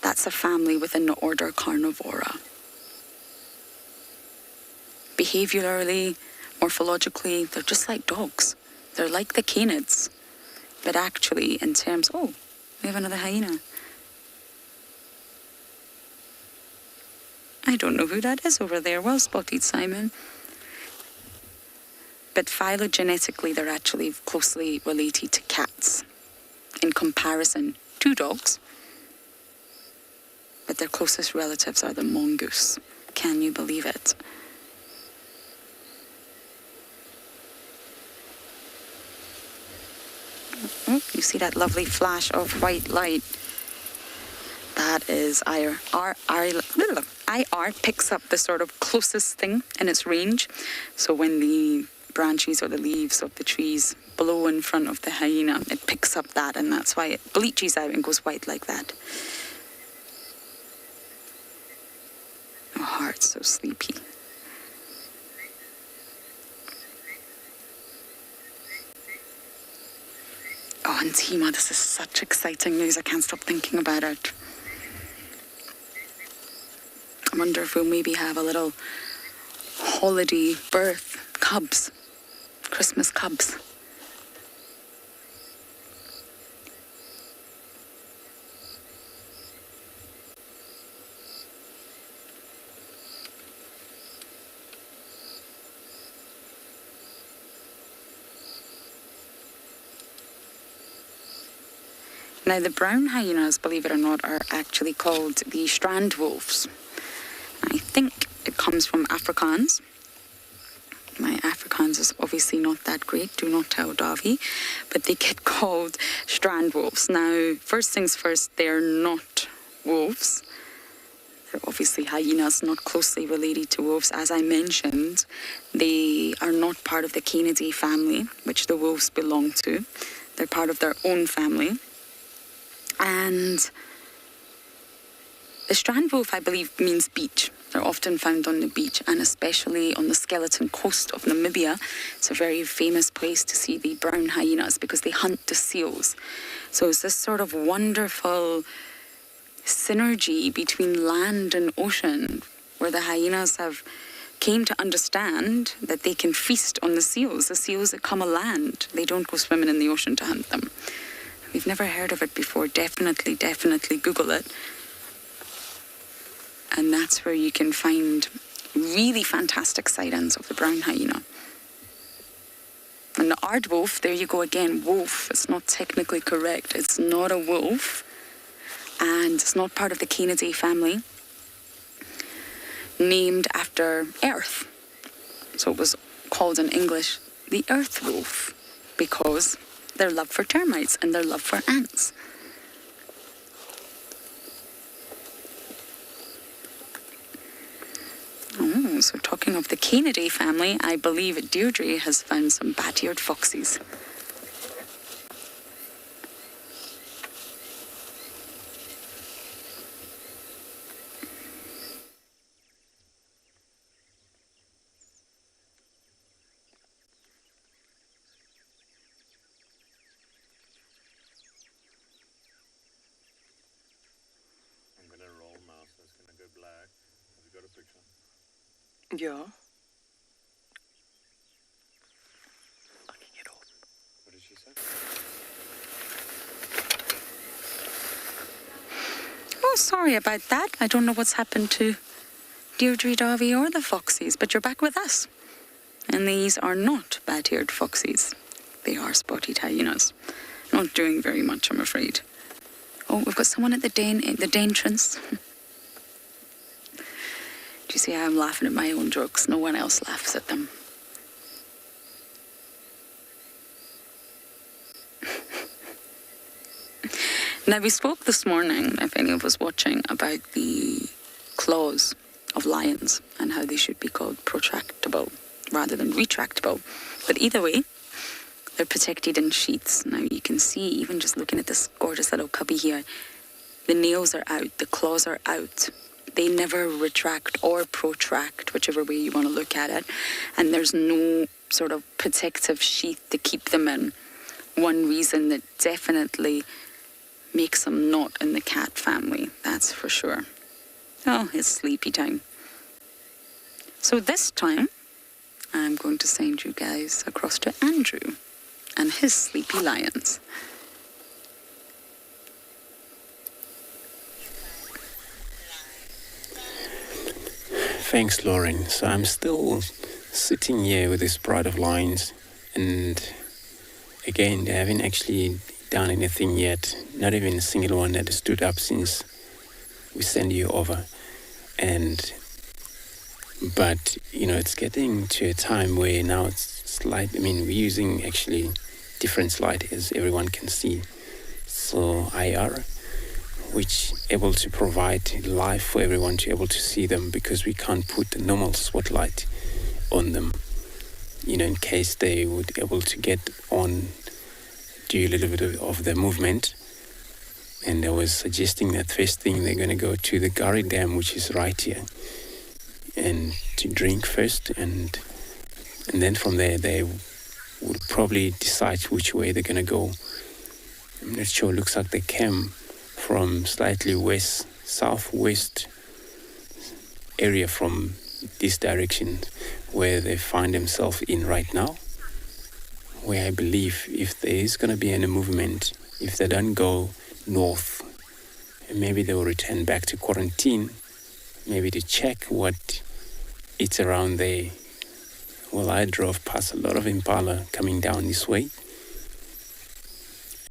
Speaker 2: that's a family within the order Carnivora. Behaviorally, morphologically, they're just like dogs. They're like the canids, but actually in terms... Oh, we have another hyena. I don't know who that is over there. Well spotted, Simon. But phylogenetically, they're actually closely related to cats in comparison to dogs. But their closest relatives are the mongoose. Can you believe it? Oh, you see that lovely flash of white light? That is IR picks up the sort of closest thing in its range. So when the branches or the leaves of the trees blow in front of the hyena, it picks up that, and that's why it bleaches out and goes white like that. Oh, heart's so sleepy. Oh, and Tima, this is such exciting news. I can't stop thinking about it. I wonder if we'll maybe have a little holiday birth cubs, Christmas cubs. Now, the brown hyenas, believe it or not, are actually called the strand wolves. I think it comes from Afrikaans. My Afrikaans is obviously not that great, do not tell Davy, but they get called strand wolves. Now, first things first, they're not wolves. They're obviously hyenas, not closely related to wolves. As I mentioned, they are not part of the Kennedy family, which the wolves belong to. They're part of their own family. And the strand wolf, I believe, means beach. They're often found on the beach, and especially on the skeleton coast of Namibia. It's a very famous place to see the brown hyenas because they hunt the seals. So it's this sort of wonderful synergy between land and ocean, where the hyenas have came to understand that they can feast on the seals that come on land. They don't go swimming in the ocean to hunt them. We've never heard of it before. Definitely Google it. And that's where you can find really fantastic sightings of the brown hyena. And the aardwolf, there you go again, wolf. It's not technically correct. It's not a wolf. And it's not part of the Kennedy family. Named after Earth. So it was called in English the earth wolf, because their love for termites and their love for ants. Oh, so talking of the Kennedy family, I believe Deirdre has found some bat-eared foxes. Yeah.
Speaker 5: I can get on.
Speaker 6: What did she say?
Speaker 2: Oh, sorry about that. I don't know what's happened to Deirdre, Davy, or the foxes, but you're back with us. And these are not bat-eared foxes. They are spotted hyenas. Not doing very much, I'm afraid. Oh, we've got someone at the entrance. Do you see how I'm laughing at my own jokes? No one else laughs at them. Now, we spoke this morning, if any of us watching, about the claws of lions and how they should be called protractable rather than retractable. But either way, they're protected in sheaths. Now, you can see, even just looking at this gorgeous little cubby here, the nails are out, the claws are out. They never retract or protract, whichever way you want to look at it. And there's no sort of protective sheath to keep them in. One reason that definitely makes them not in the cat family, that's for sure. Oh, it's sleepy time. So this time, I'm going to send you guys across to Andrew and his sleepy lions.
Speaker 6: Thanks, Lauren. So I'm still sitting here with this pride of lions, and again, they haven't actually done anything yet. Not even a single one that stood up since we sent you over. But it's getting to a time where now it's we're using actually different slide, as everyone can see. So IR, which able to provide live for everyone to able to see them, because we can't put the normal spotlight on them, in case they would able to get on, do a little bit of the movement. And I was suggesting that first thing they're going to go to the Gari Dam, which is right here. and to drink first, and then from there they would probably decide which way they're going to go. I'm not sure. It looks like they came from slightly southwest area from this direction where they find themselves in right now, where I believe if there is going to be any movement, if they don't go north, maybe they will return back to quarantine, maybe to check what it's around there. Well, I drove past a lot of impala coming down this way,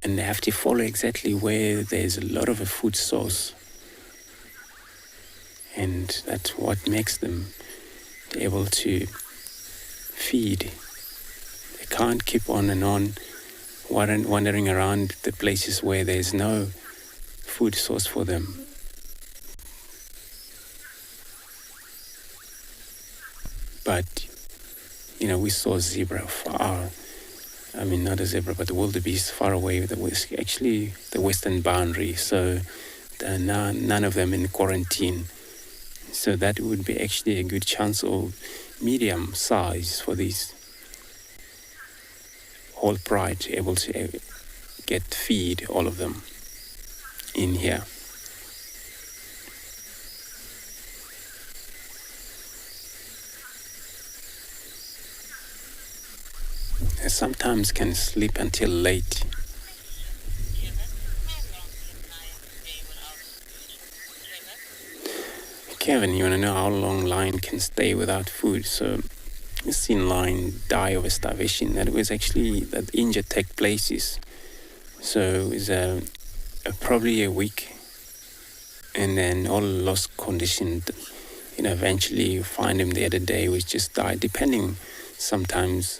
Speaker 6: and they have to follow exactly where there's a lot of a food source, and that's what makes them able to feed. They can't keep on and on wandering around the places where there's no food source for them. But, we saw zebra far. I mean, not a zebra, but the wildebeest far away. That was actually the western boundary. So none of them in quarantine. So that would be actually a good chance of medium size for these whole pride to able to feed all of them in here. They sometimes can sleep until late. Kevin, you want to know how long lion can stay without food? So I've seen lion die of starvation. That was actually that injured take places. So it's probably a week, and then all lost condition. Eventually you find him the other day, which just died. Depending, sometimes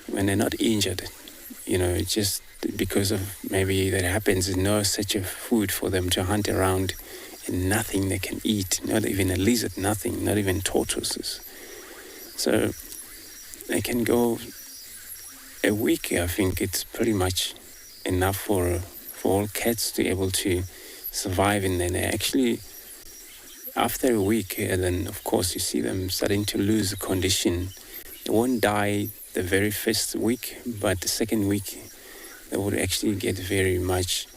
Speaker 6: when they're not injured, just because of maybe that happens, there's no such a food for them to hunt around. Nothing they can eat, not even a lizard, nothing, not even tortoises. So they can go a week. I think it's pretty much enough for all cats to be able to survive. And then they actually, after a week, then of course you see them starting to lose the condition. They won't die the very first week, but the second week they would actually get very much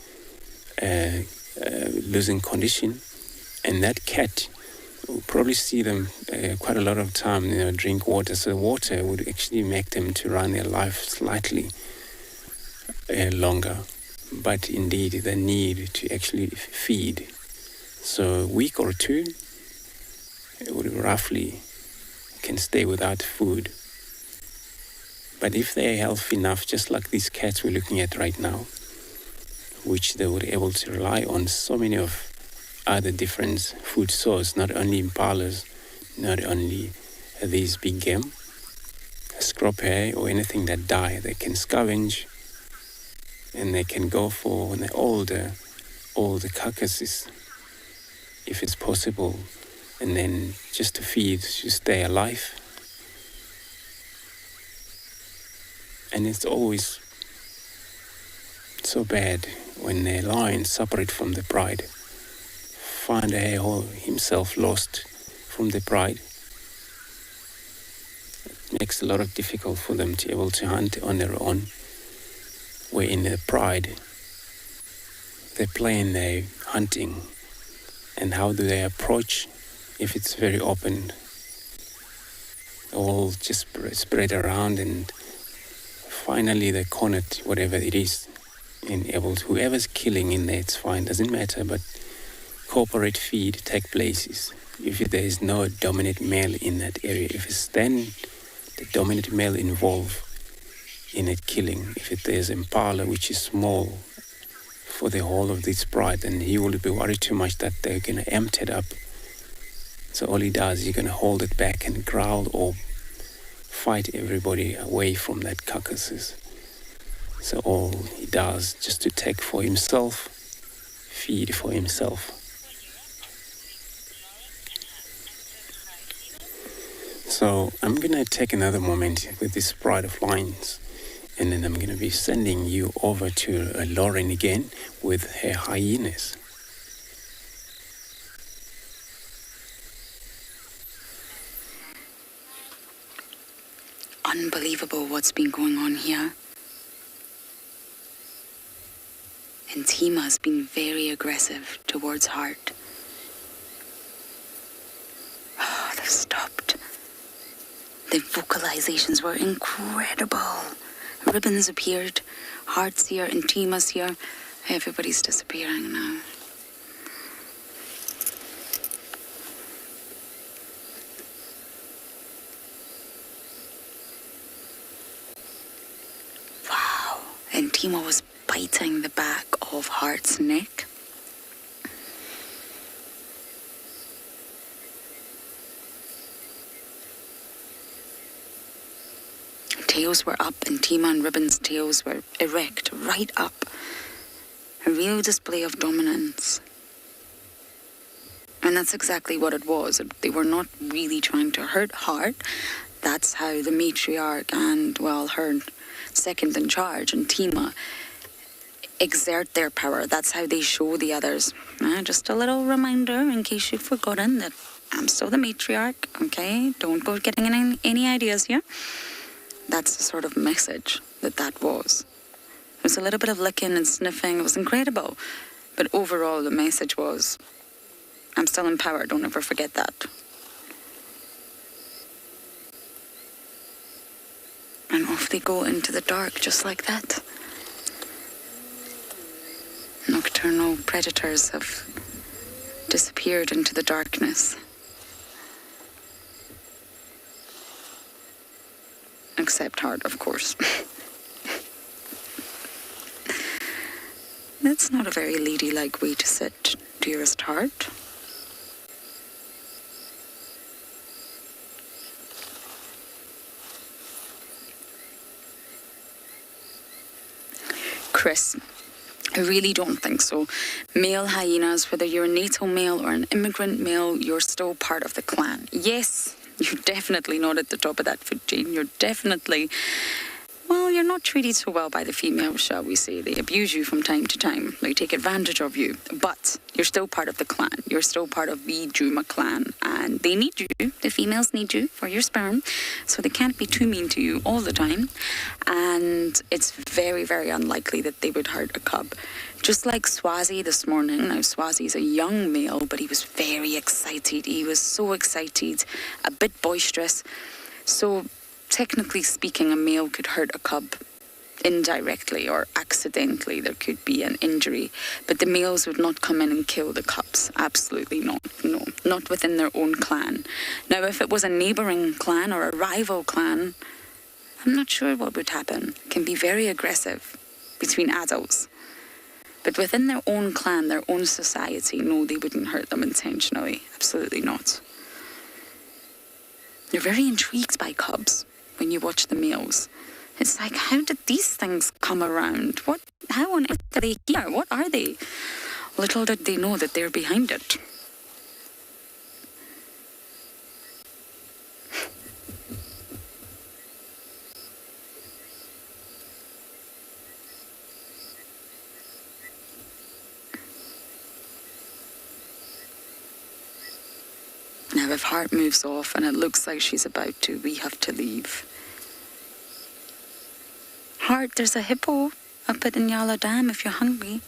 Speaker 6: losing condition, and that cat will probably see them quite a lot of time, drink water. So water would actually make them to run their life slightly longer, but indeed they need to actually feed. So a week or two, it would roughly can stay without food. But if they're healthy enough, just like these cats we're looking at right now, which they were able to rely on so many of other different food sources, not only impalas, not only these big game, scrub hare or anything that die, they can scavenge, and they can go for, when they're older, all the carcasses, if it's possible, and then just to feed, to stay alive. And it's always so bad when the lion separate from the pride, find a hare himself lost from the pride. It makes a lot of difficult for them to be able to hunt on their own, where in the pride they plan their hunting, and how do they approach if it's very open, all just spread around, and finally they corner whatever it is. And able to, whoever's killing in there, it's fine, doesn't matter, but corporate feed take places. If there is no dominant male in that area, if it's then the dominant male involved in it killing, if there's impala which is small for the whole of this pride, then he will be worried too much that they're going to empty it up. So all he does, he's going to hold it back and growl or fight everybody away from that carcasses. So all he does just to take for himself, feed for himself. So I'm going to take another moment with this pride of lions, and then I'm going to be sending you over to Lauren again with her hyenas.
Speaker 2: unbelievable what's been going on here. And Tima's been very aggressive towards Heart. Oh, they've stopped. The vocalizations were incredible. Ribbons appeared, Heart's here, and Tima's here. Everybody's disappearing now. Wow. And Tima was biting the back of Heart's neck. Tails were up, and Tima and Ribbon's tails were erect, right up. A real display of dominance. And that's exactly what it was. They were not really trying to hurt Heart. That's how the matriarch and, well, her second in charge and Tima exert their power. That's how they show the others. Just a little reminder in case you've forgotten that I'm still the matriarch, okay? Don't go getting any ideas here. That's the sort of message that was. There was a little bit of licking and sniffing. It was incredible. But overall, the message was, I'm still in power. Don't ever forget that. And off they go into the dark, just like that. Nocturnal predators have disappeared into the darkness. Except Heart, of course. That's not a very ladylike way to sit, dearest Heart. Chris, I really don't think so. Male hyenas, whether you're a natal male or an immigrant male, you're still part of the clan. Yes, you're definitely not at the top of that food chain. You're definitely, well, you're not treated so well by the females, shall we say. They abuse you from time to time. They take advantage of you. But you're still part of the clan. You're still part of the Juma clan. And they need you. The females need you for your sperm. So they can't be too mean to you all the time. And it's very, very unlikely that they would hurt a cub. Just like Swazi this morning. Now, Swazi's a young male, but he was very excited. He was so excited, a bit boisterous. So, technically speaking, a male could hurt a cub indirectly or accidentally. There could be an injury. But the males would not come in and kill the cubs. Absolutely not. No, not within their own clan. Now, if it was a neighbouring clan or a rival clan, I'm not sure what would happen. It can be very aggressive between adults. But within their own clan, their own society, no, they wouldn't hurt them intentionally. Absolutely not. You're very intrigued by cubs when you watch the males. It's like, how did these things come around? How on earth are they here? What are they? Little did they know that they're behind it. Now, if Heart moves off and it looks like she's about to, we have to leave. Heart, there's a hippo up at Inyala Dam if you're hungry.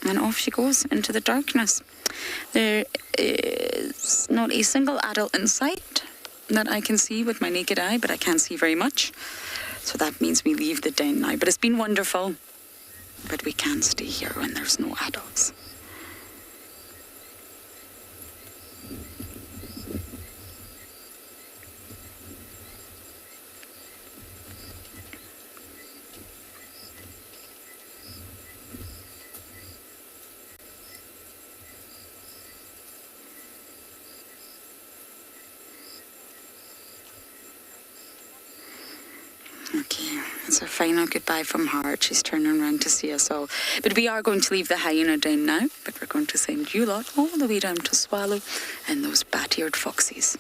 Speaker 2: And off she goes into the darkness. There is not a single adult in sight that I can see with my naked eye, but I can't see very much. So that means we leave the den now. But it's been wonderful. But we can't stay here when there's no adults. Okay, it's a final goodbye from Heart. She's turning around to see us all. But we are going to leave the hyena den now, but we're going to send you lot all the way down to Swallow and those bat-eared foxes.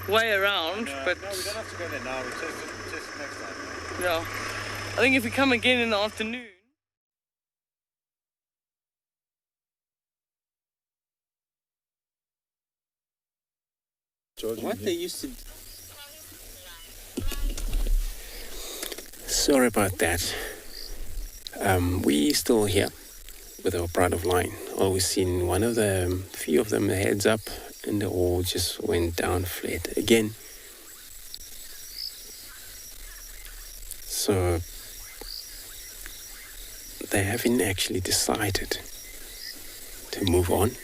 Speaker 5: Way around, but...
Speaker 9: No, we don't have to go there now. We'll test next time.
Speaker 5: Yeah. I think if we come again in the afternoon...
Speaker 6: What they used to... Sorry about that. We still here with our pride of line. Always seen one of the few of them heads up, and they all just went down flat again. So they haven't actually decided to move on.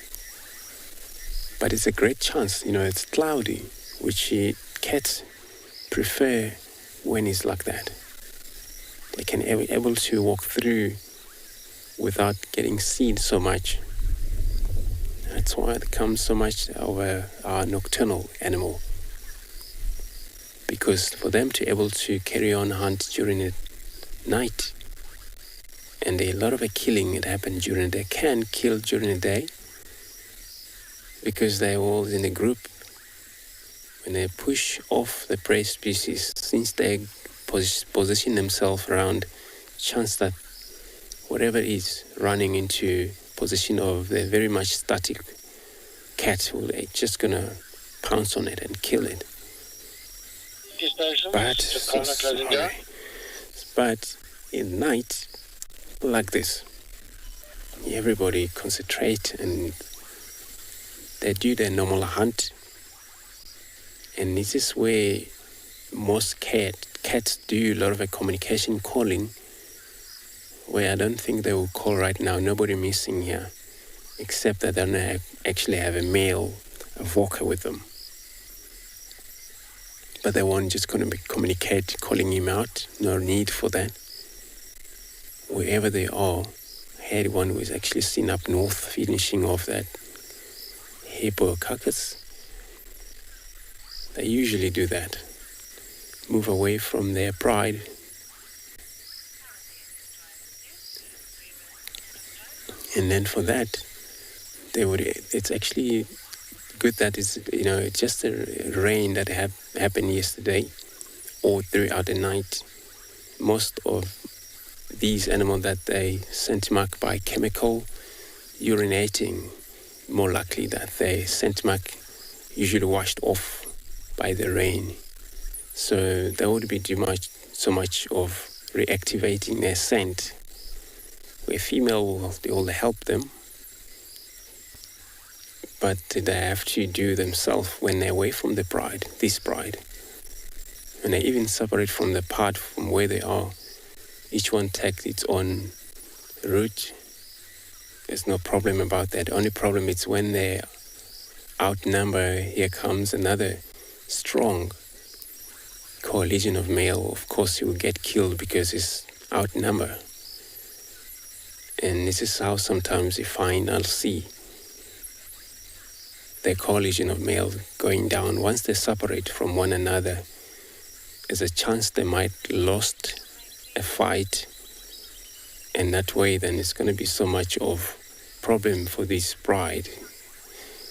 Speaker 6: But it's a great chance, it's cloudy, which cats prefer when it's like that. They can be able to walk through without getting seen so much. That's why it comes so much over our nocturnal animal. Because for them to be able to carry on hunt during the night, and a lot of a killing it happened during the day, can kill during the day, because they're all in a group. When they push off the prey species, since they position themselves around, chance that whatever is running into position of the very much static cat will just gonna pounce on it and kill it. But in night, like this, everybody concentrate and they do their normal hunt. And this is where most cats do a lot of a communication calling, where I don't think they will call right now. Nobody missing here, except that they don't actually have a male, a walker with them. But they won't just going to communicate, calling him out. No need for that. Wherever they are, I had one who was actually seen up north finishing off that hippo carcass. They usually do that. Move away from their pride. And then for that, it's actually good that it's, just a rain that happened yesterday or throughout the night. Most of these animals that they scent mark by chemical urinating, more likely that they scent mark usually washed off by the rain. So there would be so much of reactivating their scent, where female will help them, but they have to do themselves when they're away from this pride. And they even separate from the part from where they are. Each one takes its own route. There's no problem about that. The only problem is when they outnumber, here comes another strong coalition of male. Of course, he will get killed because he's outnumbered. And this is how sometimes I'll see the coalition of male going down. Once they separate from one another, there's a chance they might lost a fight, and that way then it's going to be so much of problem for this pride.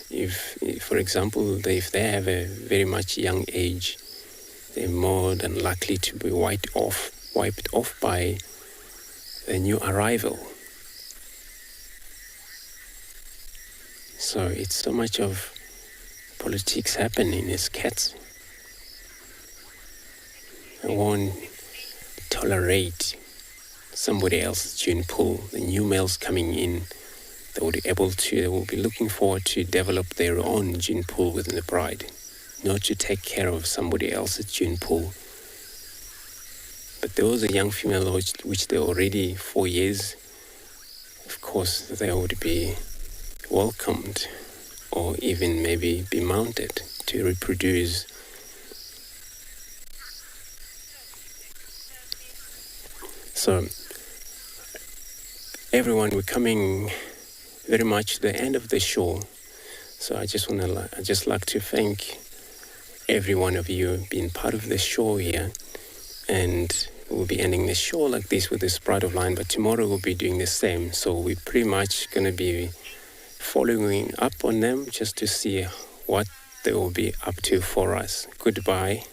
Speaker 6: If for example, if they have a very much young age, they're more than likely to be wiped off by a new arrival. So it's so much of politics happening as cats. I won't tolerate somebody else's gene pool. The new males coming in, they will be looking forward to develop their own gene pool within the pride, not to take care of somebody else's gene pool. But there was a young female which they're already 4 years. Of course, they would be welcomed or even maybe be mounted to reproduce. So everyone, we're coming very much to the end of the show. So I just like to thank every one of you being part of the show here. And we'll be ending the show like this with this Pride of Line, but tomorrow we'll be doing the same. So we're pretty much going to be following up on them just to see what they will be up to for us. Goodbye.